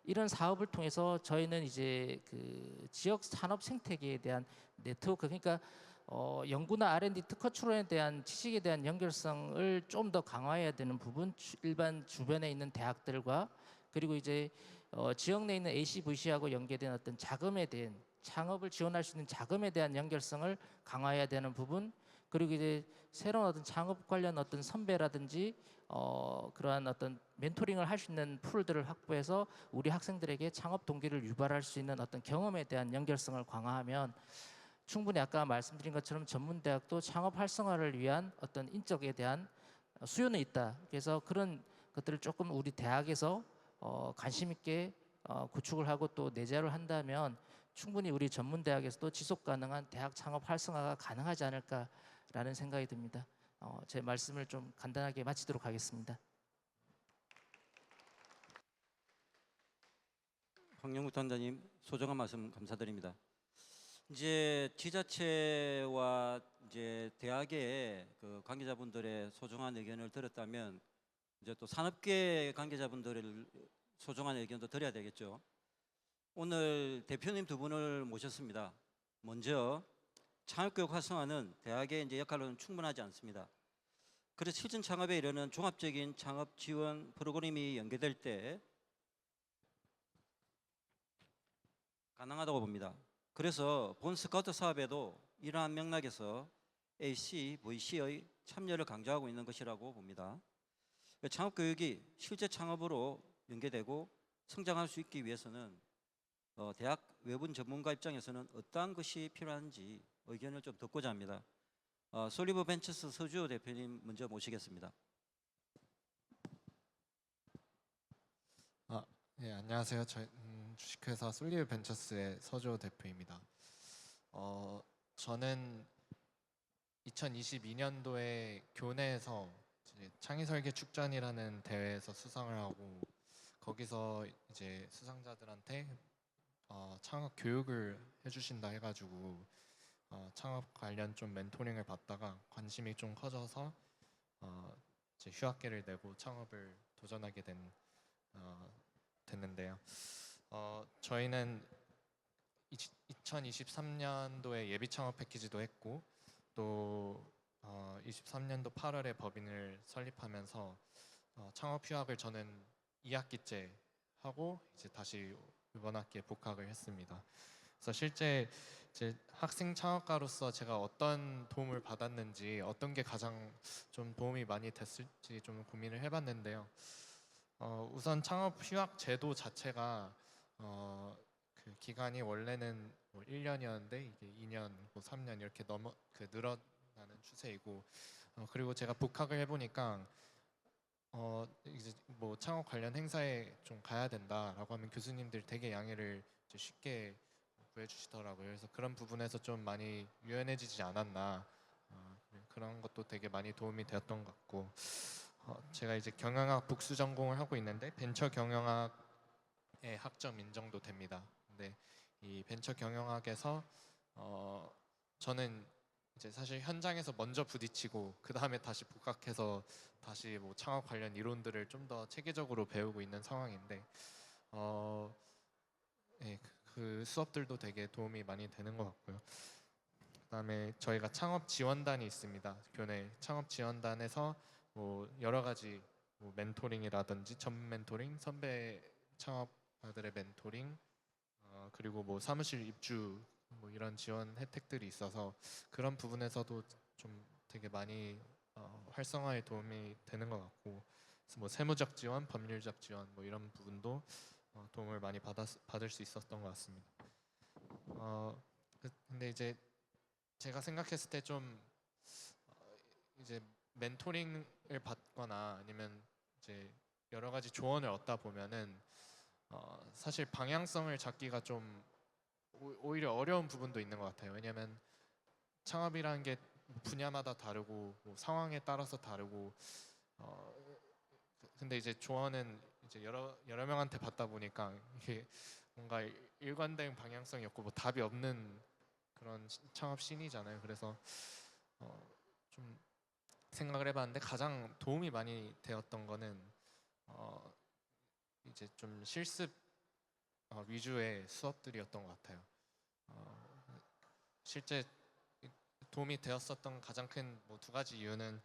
이런 사업을 통해서 저희는 이제 그 지역 산업 생태계에 대한 네트워크 그러니까 연구나 R&D 특허 출원에 대한 지식에 대한 연결성을 좀 더 강화해야 되는 부분 일반 주변에 있는 대학들과 그리고 이제 지역 내에 있는 ACVC하고 연계된 어떤 자금에 대한 창업을 지원할 수 있는 자금에 대한 연결성을 강화해야 되는 부분 그리고 이제 새로운 어떤 창업 관련 어떤 선배라든지 그러한 어떤 멘토링을 할 수 있는 풀들을 확보해서 우리 학생들에게 창업 동기를 유발할 수 있는 어떤 경험에 대한 연결성을 강화하면 충분히 아까 말씀드린 것처럼 전문대학도 창업 활성화를 위한 어떤 인적에 대한 수요는 있다. 그래서 그런 것들을 조금 우리 대학에서 관심 있게 구축을 하고 또 내재를 한다면 충분히 우리 전문대학에서도 지속 가능한 대학 창업 활성화가 가능하지 않을까라는 생각이 듭니다. 제 말씀을 좀 간단하게 마치도록 하겠습니다.
황영국 단장님 소중한 말씀 감사드립니다. 이제 지자체와 이제 대학의 그 관계자분들의 소중한 의견을 들었다면 이제 또 산업계 관계자분들의 소중한 의견도 드려야 되겠죠. 오늘 대표님 두 분을 모셨습니다. 먼저 창업교육 활성화는 대학의 이제 역할로는 충분하지 않습니다. 그래서 실전 창업에 이르는 종합적인 창업 지원 프로그램이 연계될 때 가능하다고 봅니다. 그래서 본 스카우트 사업에도 이러한 맥락에서 AC, VC의 참여를 강조하고 있는 것이라고 봅니다. 창업 교육이 실제 창업으로 연계되고 성장할 수 있기 위해서는 대학 외부 전문가 입장에서는 어떠한 것이 필요한지 의견을 좀 듣고자 합니다. 솔리브 벤처스 서주호 대표님 먼저 모시겠습니다.
네, 안녕하세요. 주식회사 솔리브 벤처스의 서주호 대표입니다. 저는 2022년도에 교내에서 창의설계 축전이라는 대회에서 수상을 하고 거기서 이제 수상자들한테 창업 교육을 해주신다 해가지고 창업 관련 좀 멘토링을 받다가 관심이 좀 커져서 이제 휴학계를 내고 창업을 도전하게 됐는데요. 저희는 2023년도에 예비 창업 패키지도 했고 또 23년도 8월에 법인을 설립하면서 창업 휴학을 저는 2학기째 하고 이제 다시 이번 학기에 복학을 했습니다. 그래서 실제 이제 학생 창업가로서 제가 어떤 도움을 받았는지 어떤 게 가장 좀 도움이 많이 됐을지 좀 고민을 해봤는데요. 우선 창업 휴학 제도 자체가 그 기간이 원래는 뭐 1년이었는데 이게 2년, 뭐 3년 이렇게 늘어나는 추세이고 그리고 제가 복학을 해보니까 이제 뭐 창업 관련 행사에 좀 가야 된다라고 하면 교수님들 되게 양해를 이제 쉽게 구해주시더라고요. 그래서 그런 부분에서 좀 많이 유연해지지 않았나 그런 것도 되게 많이 도움이 되었던 것 같고 제가 이제 경영학 복수 전공을 하고 있는데 벤처 경영학의 학점 인정도 됩니다. 근데 이 벤처 경영학에서 저는 이제 사실 현장에서 먼저 부딪히고 그 다음에 다시 복학해서 다시 뭐 창업 관련 이론들을 좀 더 체계적으로 배우고 있는 상황인데 네, 그 수업들도 되게 도움이 많이 되는 것 같고요. 그다음에 저희가 창업 지원단이 있습니다. 교내 창업 지원단에서 뭐 여러 가지 뭐 멘토링이라든지 전문 멘토링, 선배 창업가들의 멘토링, 그리고 뭐 사무실 입주 뭐 이런 지원 혜택들이 있어서 그런 부분에서도 좀 되게 많이 활성화에 도움이 되는 것 같고, 그래서 뭐 세무적 지원, 법률적 지원 뭐 이런 부분도 도움을 많이 받을 수 있었던 것 같습니다. 근데 이제 제가 생각했을 때 좀 이제 멘토링을 받거나 아니면 이제 여러 가지 조언을 얻다 보면은 사실 방향성을 잡기가 좀 오히려 어려운 부분도 있는 것 같아요. 왜냐하면 창업이라는 게 분야마다 다르고 뭐 상황에 따라서 다르고 근데 이제 조언은 이제 여러 명한테 받다 보니까 이게 뭔가 일관된 방향성이 없고 뭐 답이 없는 그런 창업 씬이잖아요. 그래서 좀 생각을 해봤는데 가장 도움이 많이 되었던 거는 이제 좀 실습 위주의 수업들이었던 것 같아요. 실제 도움이 되었었던 가장 큰 뭐 두 가지 이유는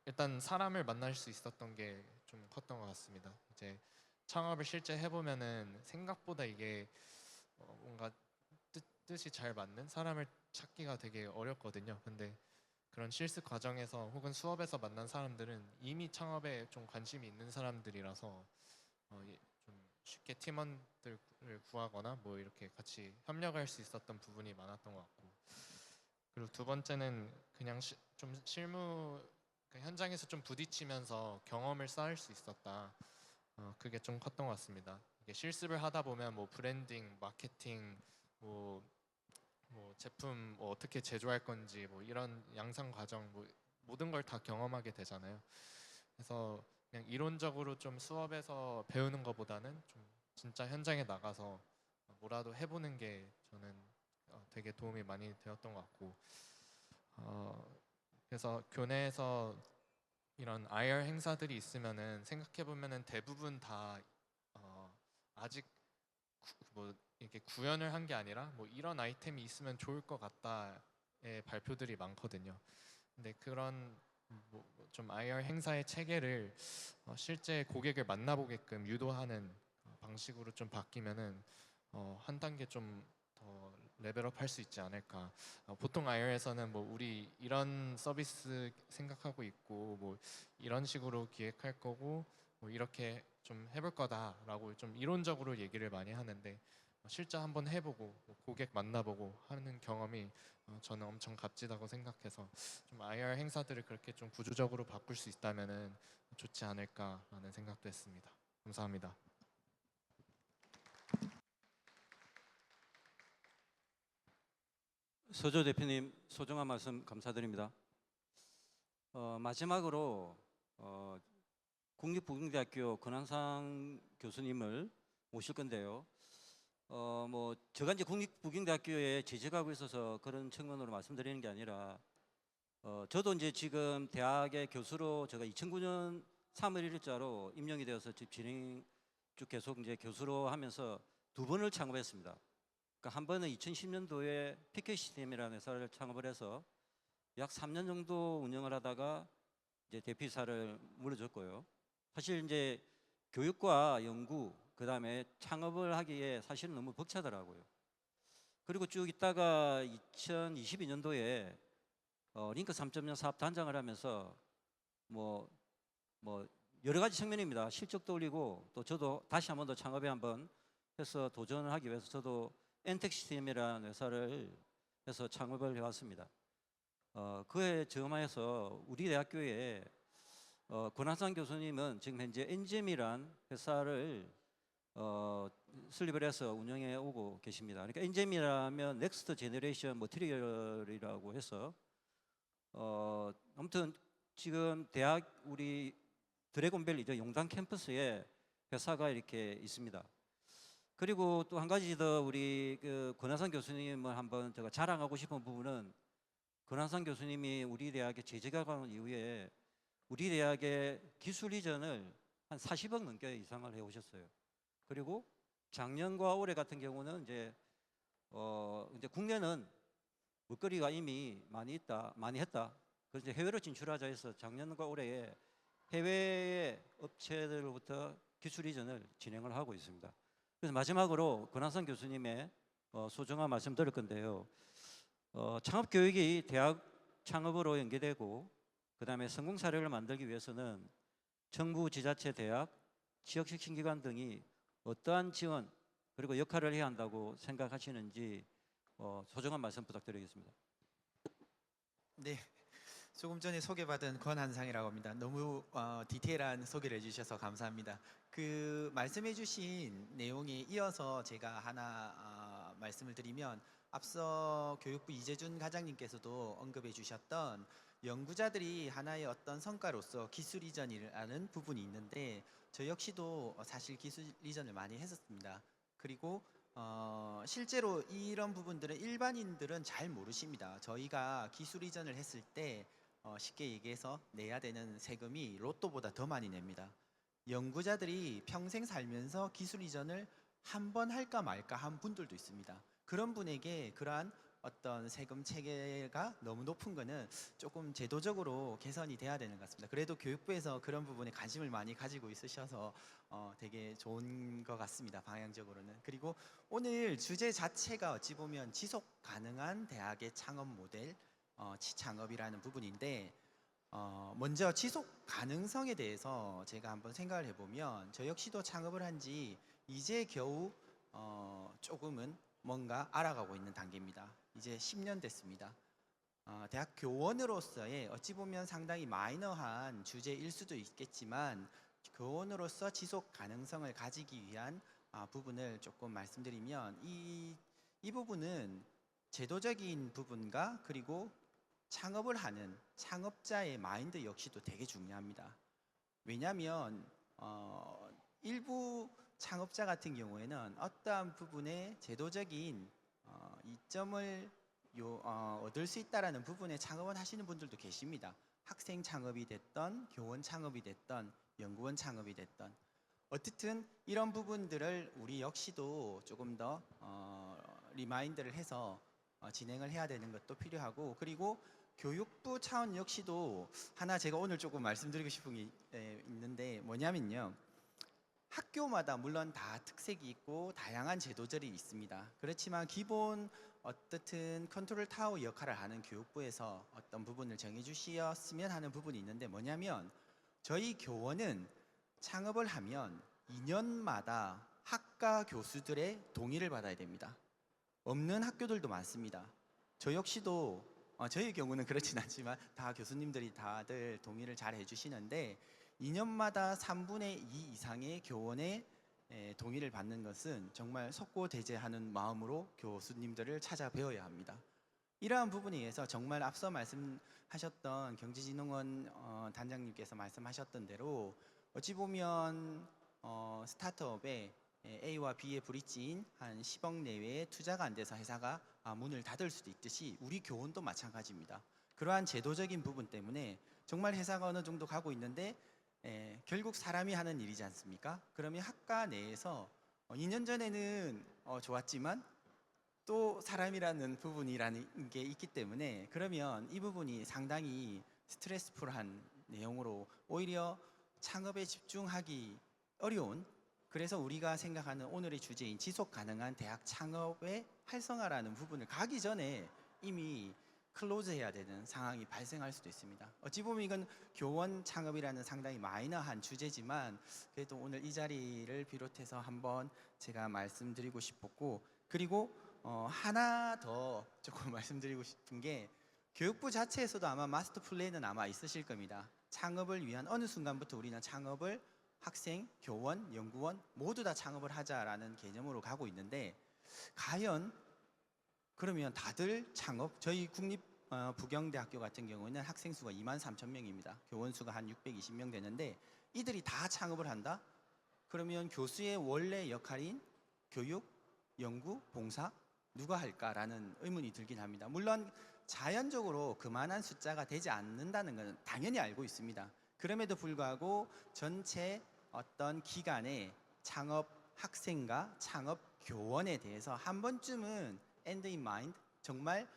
일단 사람을 만날 수 있었던 게 좀 컸던 것 같습니다. 이제 창업을 실제 해보면은 생각보다 이게 뭔가 뜻이 잘 맞는 사람을 찾기가 되게 어렵거든요. 근데 그런 실습 과정에서 혹은 수업에서 만난 사람들은 이미 창업에 좀 관심이 있는 사람들이라서 좀 쉽게 팀원들을 구하거나 뭐 이렇게 같이 협력할 수 있었던 부분이 많았던 것 같고, 그리고 두 번째는 그냥 좀 실무 현장에서 좀 부딪히면서 경험을 쌓을 수 있었다. 그게 좀 컸던 것 같습니다. 이게 실습을 하다 보면 뭐 브랜딩, 마케팅, 뭐 제품 뭐 어떻게 제조할 건지 뭐 이런 양상 과정 뭐 모든 걸 다 경험하게 되잖아요. 그래서 그냥 이론적으로 좀 수업에서 배우는 것보다는 좀 진짜 현장에 나가서 뭐라도 해보는 게 저는 되게 도움이 많이 되었던 것 같고, 그래서 교내에서 이런 IR 행사들이 있으면은 생각해 보면은 대부분 다 아직 뭐 이렇게 구현을 한 게 아니라 뭐 이런 아이템이 있으면 좋을 것 같다의 발표들이 많거든요. 근데 그런 좀 IR 행사의 체계를 실제 고객을 만나보게끔 유도하는 방식으로 좀 바뀌면은 한 단계 좀 더 레벨업 할 수 있지 않을까. 보통 IR에서는 뭐 우리 이런 서비스 생각하고 있고 뭐 이런 식으로 기획할 거고 뭐 이렇게 좀 해볼 거다라고 좀 이론적으로 얘기를 많이 하는데, 실제 한번 해보고 고객 만나보고 하는 경험이 저는 엄청 값지다고 생각해서 좀 IR 행사들을 그렇게 좀 구조적으로 바꿀 수 있다면은 좋지 않을까라는 생각도 했습니다. 감사합니다.
서조 대표님 소중한 말씀 감사드립니다. 마지막으로 국립부경대학교 권한상 교수님을 모실 건데요. 뭐 제가 이제 국립부경대학교에 재직하고 있어서 그런 측면으로 말씀드리는 게 아니라, 저도 이제 지금 대학의 교수로 제가 2009년 3월 1일자로 임명이 되어서 지금 진행 쭉 계속 이제 교수로 하면서 두 번을 창업했습니다. 그러니까 한 번은 2010년도에 PKCTM이라는 회사를 창업을 해서 약 3년 정도 운영을 하다가 이제 대표이사를 물려줬고요. 사실 이제 교육과 연구 그다음에 창업을 하기에 사실은 너무 벅차더라고요. 그리고 쭉 있다가 2022년도에 링크 3.0 사업 단장을 하면서 뭐 여러 가지 측면입니다. 실적도 올리고 또 저도 다시 한 번 더 창업에 한번 해서 도전을 하기 위해서 저도 엔텍시스템이라는 회사를 해서 창업을 해왔습니다. 그에 저음하여서 우리 대학교에 권한상 교수님은 지금 현재 엔잼이란 회사를 설립을 해서 운영해 오고 계십니다. 그러니까 엔잼이라면 넥스트 제너레이션 머티리얼이라고 해서 아무튼 지금 대학 우리 드래곤밸리 용당 캠퍼스에 회사가 이렇게 있습니다. 그리고 또 한 가지 더 우리 그 권한상 교수님을 한번 제가 자랑하고 싶은 부분은, 권한상 교수님이 우리 대학에 재직하고 이후에 우리 대학의 기술 이전을 한 40억 넘게 이상을 해 오셨어요. 그리고 작년과 올해 같은 경우는 이제 국내는 먹거리가 이미 많이 했다. 그래서 이제 해외로 진출하자 해서 작년과 올해에 해외 업체들로부터 기술 이전을 진행을 하고 있습니다. 그래서 마지막으로 권한상 교수님의 소중한 말씀 드릴 건데요. 창업 교육이 대학 창업으로 연계되고 그다음에 성공 사례를 만들기 위해서는 정부, 지자체, 대학, 지역식 신기관 등이 어떠한 지원 그리고 역할을 해야 한다고 생각하시는지 소중한 말씀 부탁드리겠습니다.
네, 조금 전에 소개받은 권한상이라고 합니다. 너무 디테일한 소개를 해주셔서 감사합니다. 그 말씀해주신 내용에 이어서 제가 하나 말씀을 드리면, 앞서 교육부 이재준 과장님께서도 언급해 주셨던 연구자들이 하나의 어떤 성과로서 기술 이전이라는 부분이 있는데, 저 역시도 사실 기술 이전을 많이 했었습니다. 그리고 실제로 이런 부분들은 일반인들은 잘 모르십니다. 저희가 기술 이전을 했을 때 쉽게 얘기해서 내야 되는 세금이 로또보다 더 많이 냅니다. 연구자들이 평생 살면서 기술 이전을 한 번 할까 말까 한 분들도 있습니다. 그런 분에게 그러한 어떤 세금 체계가 너무 높은 거는 조금 제도적으로 개선이 돼야 되는 것 같습니다. 그래도 교육부에서 그런 부분에 관심을 많이 가지고 있으셔서 되게 좋은 것 같습니다. 방향적으로는. 그리고 오늘 주제 자체가 어찌 보면 지속 가능한 대학의 창업 모델, 창업이라는 부분인데, 먼저 지속 가능성에 대해서 제가 한번 생각을 해보면, 저 역시도 창업을 한 지 이제 겨우 조금은 뭔가 알아가고 있는 단계입니다. 이제 10년 됐습니다. 대학 교원으로서의 어찌 보면 상당히 마이너한 주제일 수도 있겠지만, 교원으로서 지속 가능성을 가지기 위한 부분을 조금 말씀드리면, 이 부분은 제도적인 부분과 그리고 창업을 하는 창업자의 마인드 역시도 되게 중요합니다. 왜냐하면 일부 창업자 같은 경우에는 어떠한 부분에 제도적인 이점을 얻을 수 있다라는 부분에 창업을 하시는 분들도 계십니다. 학생 창업이 됐던, 교원 창업이 됐던, 연구원 창업이 됐던, 어쨌든 이런 부분들을 우리 역시도 조금 더 리마인드를 해서 진행을 해야 되는 것도 필요하고, 그리고 교육부 차원 역시도 하나 제가 오늘 조금 말씀드리고 싶은 게 있는데 뭐냐면요. 학교마다 물론 다 특색이 있고 다양한 제도들이 있습니다. 그렇지만 기본 어떻든 컨트롤 타워 역할을 하는 교육부에서 어떤 부분을 정해 주셨으면 하는 부분이 있는데 뭐냐면 저희 교원은 창업을 하면 2년마다 학과 교수들의 동의를 받아야 됩니다. 없는 학교들도 많습니다. 저 역시도 저희 경우는 그렇진 않지만 다 교수님들이 다들 동의를 잘 해주시는데 2년마다 3분의 2 이상의 교원의 동의를 받는 것은 정말 속고대죄하는 마음으로 교수님들을 찾아뵈어야 합니다. 이러한 부분에 의해서 정말 앞서 말씀하셨던 경제진흥원 단장님께서 말씀하셨던 대로 어찌 보면 스타트업에 A와 B의 브릿지인 한 10억 내외의 투자가 안 돼서 회사가 문을 닫을 수도 있듯이 우리 교원도 마찬가지입니다. 그러한 제도적인 부분 때문에 정말 회사가 어느 정도 가고 있는데 결국 사람이 하는 일이지 않습니까? 그러면 학과 내에서 2년 전에는 좋았지만 또 사람이라는 부분이라는 게 있기 때문에 그러면 이 부분이 상당히 스트레스풀한 내용으로 오히려 창업에 집중하기 어려운, 그래서 우리가 생각하는 오늘의 주제인 지속 가능한 대학 창업의 활성화라는 부분을 가기 전에 이미 클로즈 해야 되는 상황이 발생할 수도 있습니다. 어찌 보면 이건 교원 창업이라는 상당히 마이너한 주제지만 그래도 오늘 이 자리를 비롯해서 한번 제가 말씀드리고 싶었고, 그리고 하나 더 조금 말씀드리고 싶은 게 교육부 자체에서도 아마 마스터 플랜은 아마 있으실 겁니다. 창업을 위한 어느 순간부터 우리는 창업을 학생, 교원, 연구원 모두 다 창업을 하자라는 개념으로 가고 있는데 과연 그러면 다들 창업, 저희 국립부경대학교 같은 경우는 학생 수가 23,000명입니다. 교원 수가 한 620명 되는데 이들이 다 창업을 한다? 그러면 교수의 원래 역할인 교육, 연구, 봉사 누가 할까라는 의문이 들긴 합니다. 물론 자연적으로 그만한 숫자가 되지 않는다는 것은 당연히 알고 있습니다. 그럼에도 불구하고 전체 어떤 기간에 창업 학생과 창업 교원에 대해서 한 번쯤은 end in mind, 정말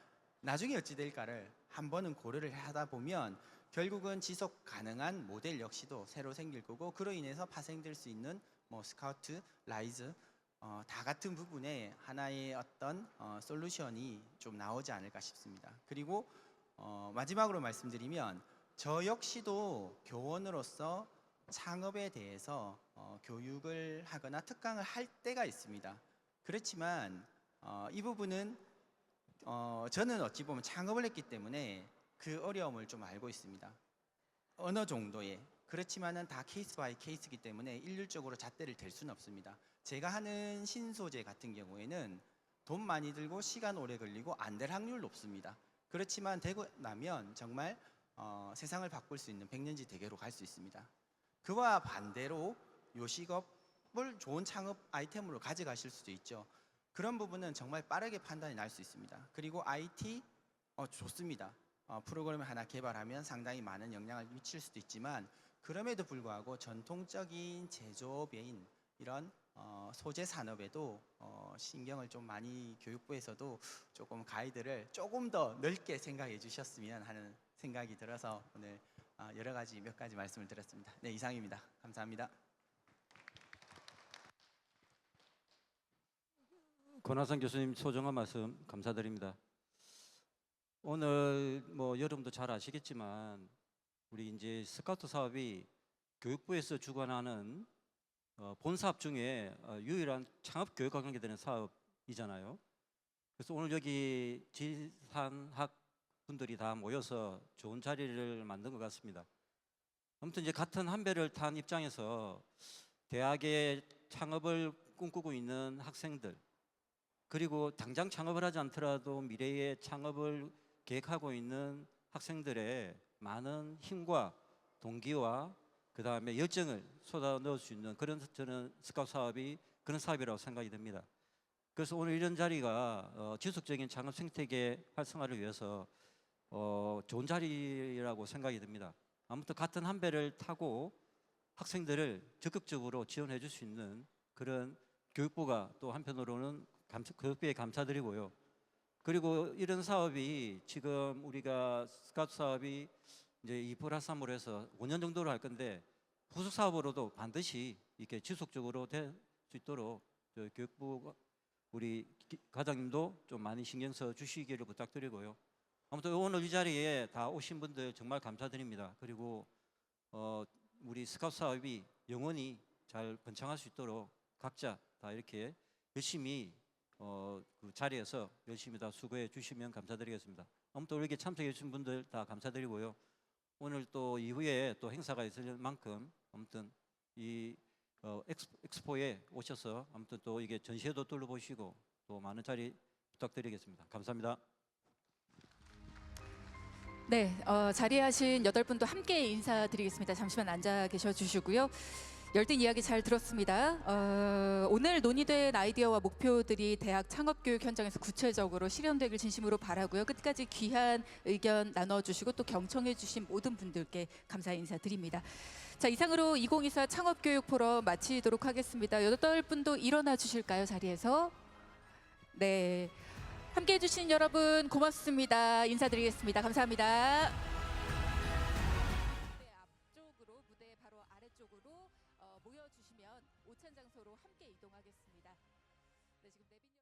나중에 어찌 될까를 한 번은 고려를 하다 보면 결국은 지속 가능한 모델 역시도 새로 생길 거고, 그로 인해서 파생될 수 있는 스카우트, 라이즈 다 같은 부분에 하나의 어떤 솔루션이 좀 나오지 않을까 싶습니다. 그리고 마지막으로 말씀드리면 저 역시도 교원으로서 창업에 대해서 교육을 하거나 특강을 할 때가 있습니다. 그렇지만 이 부분은 저는 어찌 보면 창업을 했기 때문에 그 어려움을 좀 알고 있습니다. 어느 정도의. 그렇지만은 다 케이스 바이 케이스이기 때문에 일률적으로 잣대를 댈 수는 없습니다. 제가 하는 신소재 같은 경우에는 돈 많이 들고 시간 오래 걸리고 안 될 확률 높습니다. 그렇지만 되고 나면 정말 세상을 바꿀 수 있는 백년지 대계로 갈 수 있습니다. 그와 반대로 요식업을 좋은 창업 아이템으로 가져가실 수도 있죠. 그런 부분은 정말 빠르게 판단이 날 수 있습니다. 그리고 IT 좋습니다. 프로그램을 하나 개발하면 상당히 많은 영향을 미칠 수도 있지만 그럼에도 불구하고 전통적인 제조업인 이런 소재 산업에도 신경을 좀 많이 교육부에서도 조금 가이드를 조금 더 넓게 생각해 주셨으면 하는 생각이 들어서 오늘 여러 가지 몇 가지 말씀을 드렸습니다. 네, 이상입니다. 감사합니다.
권하성 교수님 소중한 말씀 감사드립니다. 오늘 여러분도 잘 아시겠지만 우리 이제 스카우트 사업이 교육부에서 주관하는 본사업 중에 유일한 창업 교육과 관계되는 사업이잖아요. 그래서 오늘 여기 지산학 분들이 다 모여서 좋은 자리를 만든 것 같습니다. 아무튼 이제 같은 한 배를 탄 입장에서 대학에 창업을 꿈꾸고 있는 학생들, 그리고 당장 창업을 하지 않더라도 미래에 창업을 계획하고 있는 학생들의 많은 힘과 동기와 그 다음에 열정을 쏟아 넣을 수 있는 그런 저는 스카우트 사업이 그런 사업이라고 생각이 됩니다. 그래서 오늘 이런 자리가 지속적인 창업 생태계 활성화를 위해서 좋은 자리라고 생각이 듭니다. 아무튼 같은 한 배를 타고 학생들을 적극적으로 지원해 줄 수 있는 그런 교육부가 또 한편으로는 교육부에 감사드리고요. 그리고 이런 사업이 지금 우리가 스카우트 사업이 이제 2+3으로 해서 5년 정도로 할 건데 후속 사업으로도 반드시 이렇게 지속적으로 될 수 있도록 교육부 우리 과장님도 좀 많이 신경 써 주시기를 부탁드리고요. 아무튼 오늘 이 자리에 다 오신 분들 정말 감사드립니다. 그리고 우리 스카우트 사업이 영원히 잘 번창할 수 있도록 각자 다 이렇게 열심히 그 자리에서 열심히 다 수고해 주시면 감사드리겠습니다. 아무튼 이렇게 참석해 주신 분들 다 감사드리고요. 오늘 또 이후에 또 행사가 있을 만큼 아무튼 이 엑스포에 오셔서 아무튼 또 이게 전시회도 둘러보시고 또 많은 자리 부탁드리겠습니다. 감사합니다.
네, 자리하신 8분도 함께 인사드리겠습니다. 잠시만 앉아 계셔 주시고요. 열띤 이야기 잘 들었습니다. 오늘 논의된 아이디어와 목표들이 대학 창업교육 현장에서 구체적으로 실현되길 진심으로 바라고요. 끝까지 귀한 의견 나눠주시고 또 경청해주신 모든 분들께 감사 인사드립니다. 자, 이상으로 2024 창업교육 포럼 마치도록 하겠습니다. 8분도 일어나 주실까요, 자리에서? 네, 함께해 주신 여러분 고맙습니다. 인사드리겠습니다. 감사합니다. 무대 앞쪽으로, 무대 바로 아래쪽으로 모여주시면 오찬 장소로 함께 이동하겠습니다. 네, 지금 내빈